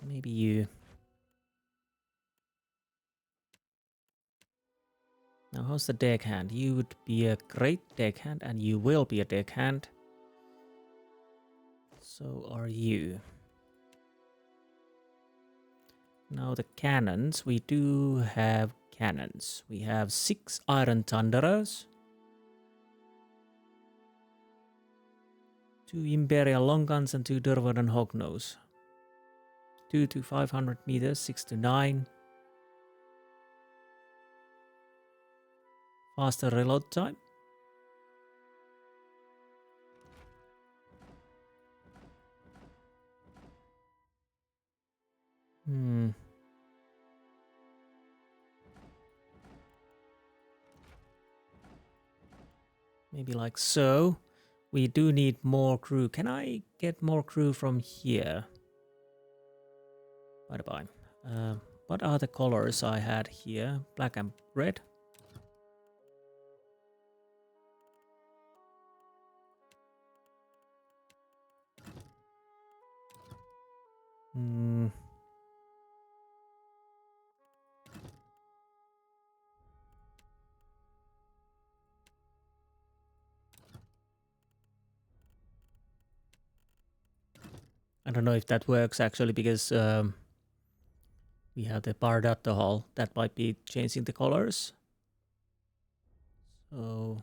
Speaker 1: maybe you. Now, how's the deckhand? You would be a great deckhand, and you will be a deckhand. So are you. Now the cannons, we do have cannons. We have 6 Iron Thunderers. 2 Imperial Long Guns and 2 Durwoden Hognose. 2 to 500 meters, 6 to 9. Faster reload time. Maybe like so. We do need more crew. Can I get more crew from here? By the by. What are the colors I had here? Black and red. I don't know if that works actually, because we have the Bardatta Hall. That might be changing the colors. So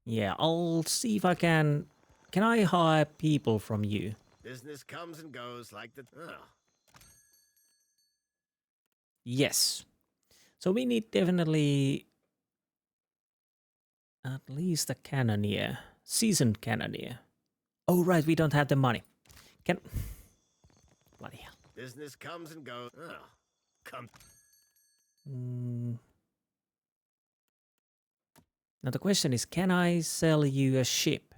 Speaker 1: yeah, I'll see if I can. Can I hire people from you?
Speaker 4: Business comes and goes like the...
Speaker 1: Yes. So we need definitely at least a cannoneer. Seasoned cannoneer. Oh, right, we don't have the money. Bloody hell.
Speaker 4: Business comes and goes. Oh, come.
Speaker 1: Now the question is, can I sell you a ship?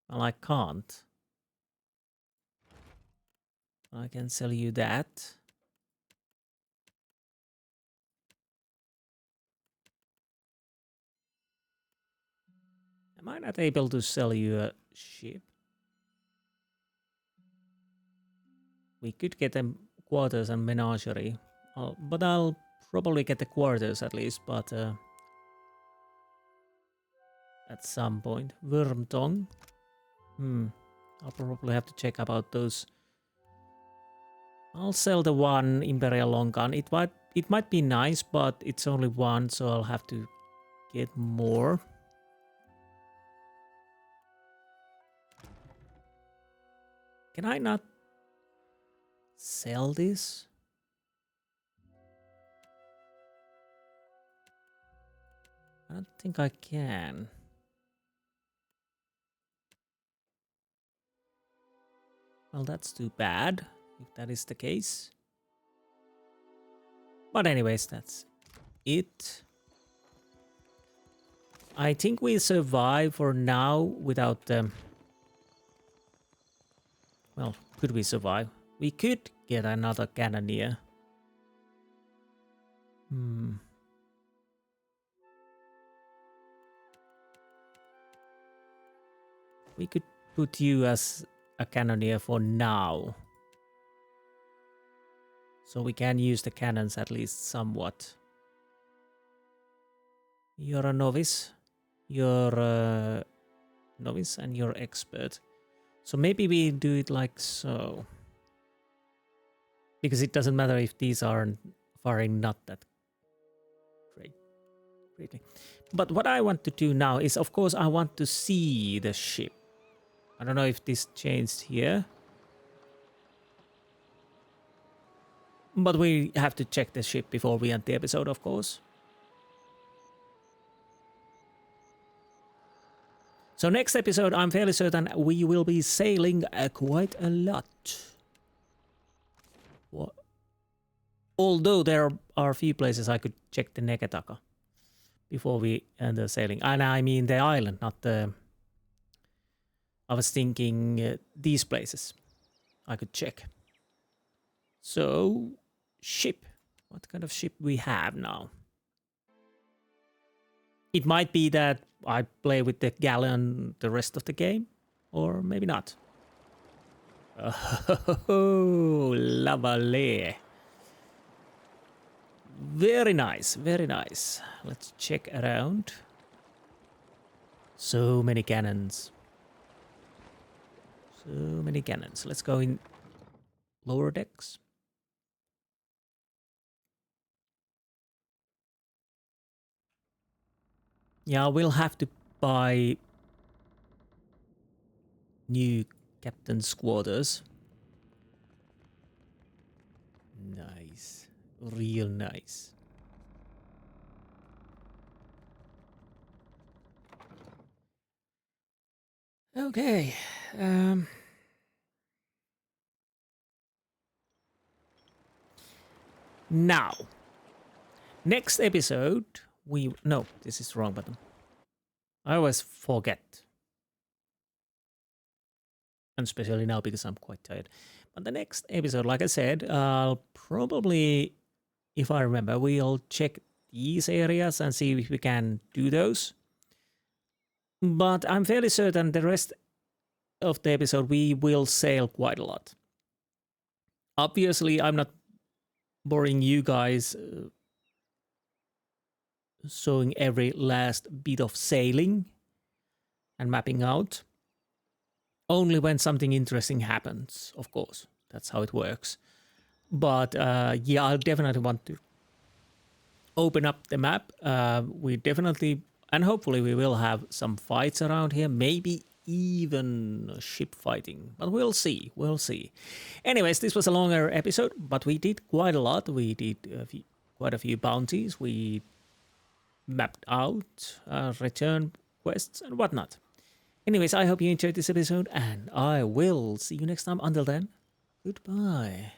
Speaker 1: Well, I can't. I can sell you that. Am I not able to sell you a ship? We could get them quarters and menagerie. But I'll probably get the quarters at least, but at some point. Wormtongue. I'll probably have to check about those. I'll sell the one Imperial long gun. It might be nice, but it's only one, so I'll have to get more. Can I not sell this? I don't think I can. Well, that's too bad, if that is the case. But anyways, that's it. I think we survive for now without them. Well, could we survive? We could get another cannoneer. We could put you as a cannoneer for now. So we can use the cannons at least somewhat. You're a novice. You're a novice and you're expert. So maybe we do it like so. Because it doesn't matter if these are firing not that greatly. But what I want to do now is, of course, I want to see the ship. I don't know if this changed here. But we have to check the ship before we end the episode, of course. So next episode, I'm fairly certain we will be sailing quite a lot. What? Although there are a few places I could check the Neketaka before we end the sailing. And I mean the island, not the... I was thinking these places I could check. So, ship. What kind of ship we have now? It might be that I play with the galleon the rest of the game, or maybe not. Oh, lovely. Very nice, very nice. Let's check around. So many cannons. So many cannons. Let's go in lower decks. Yeah, we'll have to buy new captain's quarters. Nice. Real nice. Okay. Now, next episode, no, this is the wrong button. I always forget. And especially now because I'm quite tired. But the next episode, like I said, I'll probably, if I remember, we'll check these areas and see if we can do those. But I'm fairly certain the rest of the episode we will sail quite a lot. Obviously, I'm not boring you guys showing every last bit of sailing and mapping out. Only when something interesting happens, of course. That's how it works. But yeah, I'll definitely want to open up the map. We definitely, and hopefully we will have some fights around here. Maybe even ship fighting. But we'll see. We'll see. Anyways, this was a longer episode, but we did quite a lot. We did quite a few bounties. We mapped out return quests and whatnot. Anyways, I hope you enjoyed this episode, and I will see you next time. Until then, goodbye. Goodbye.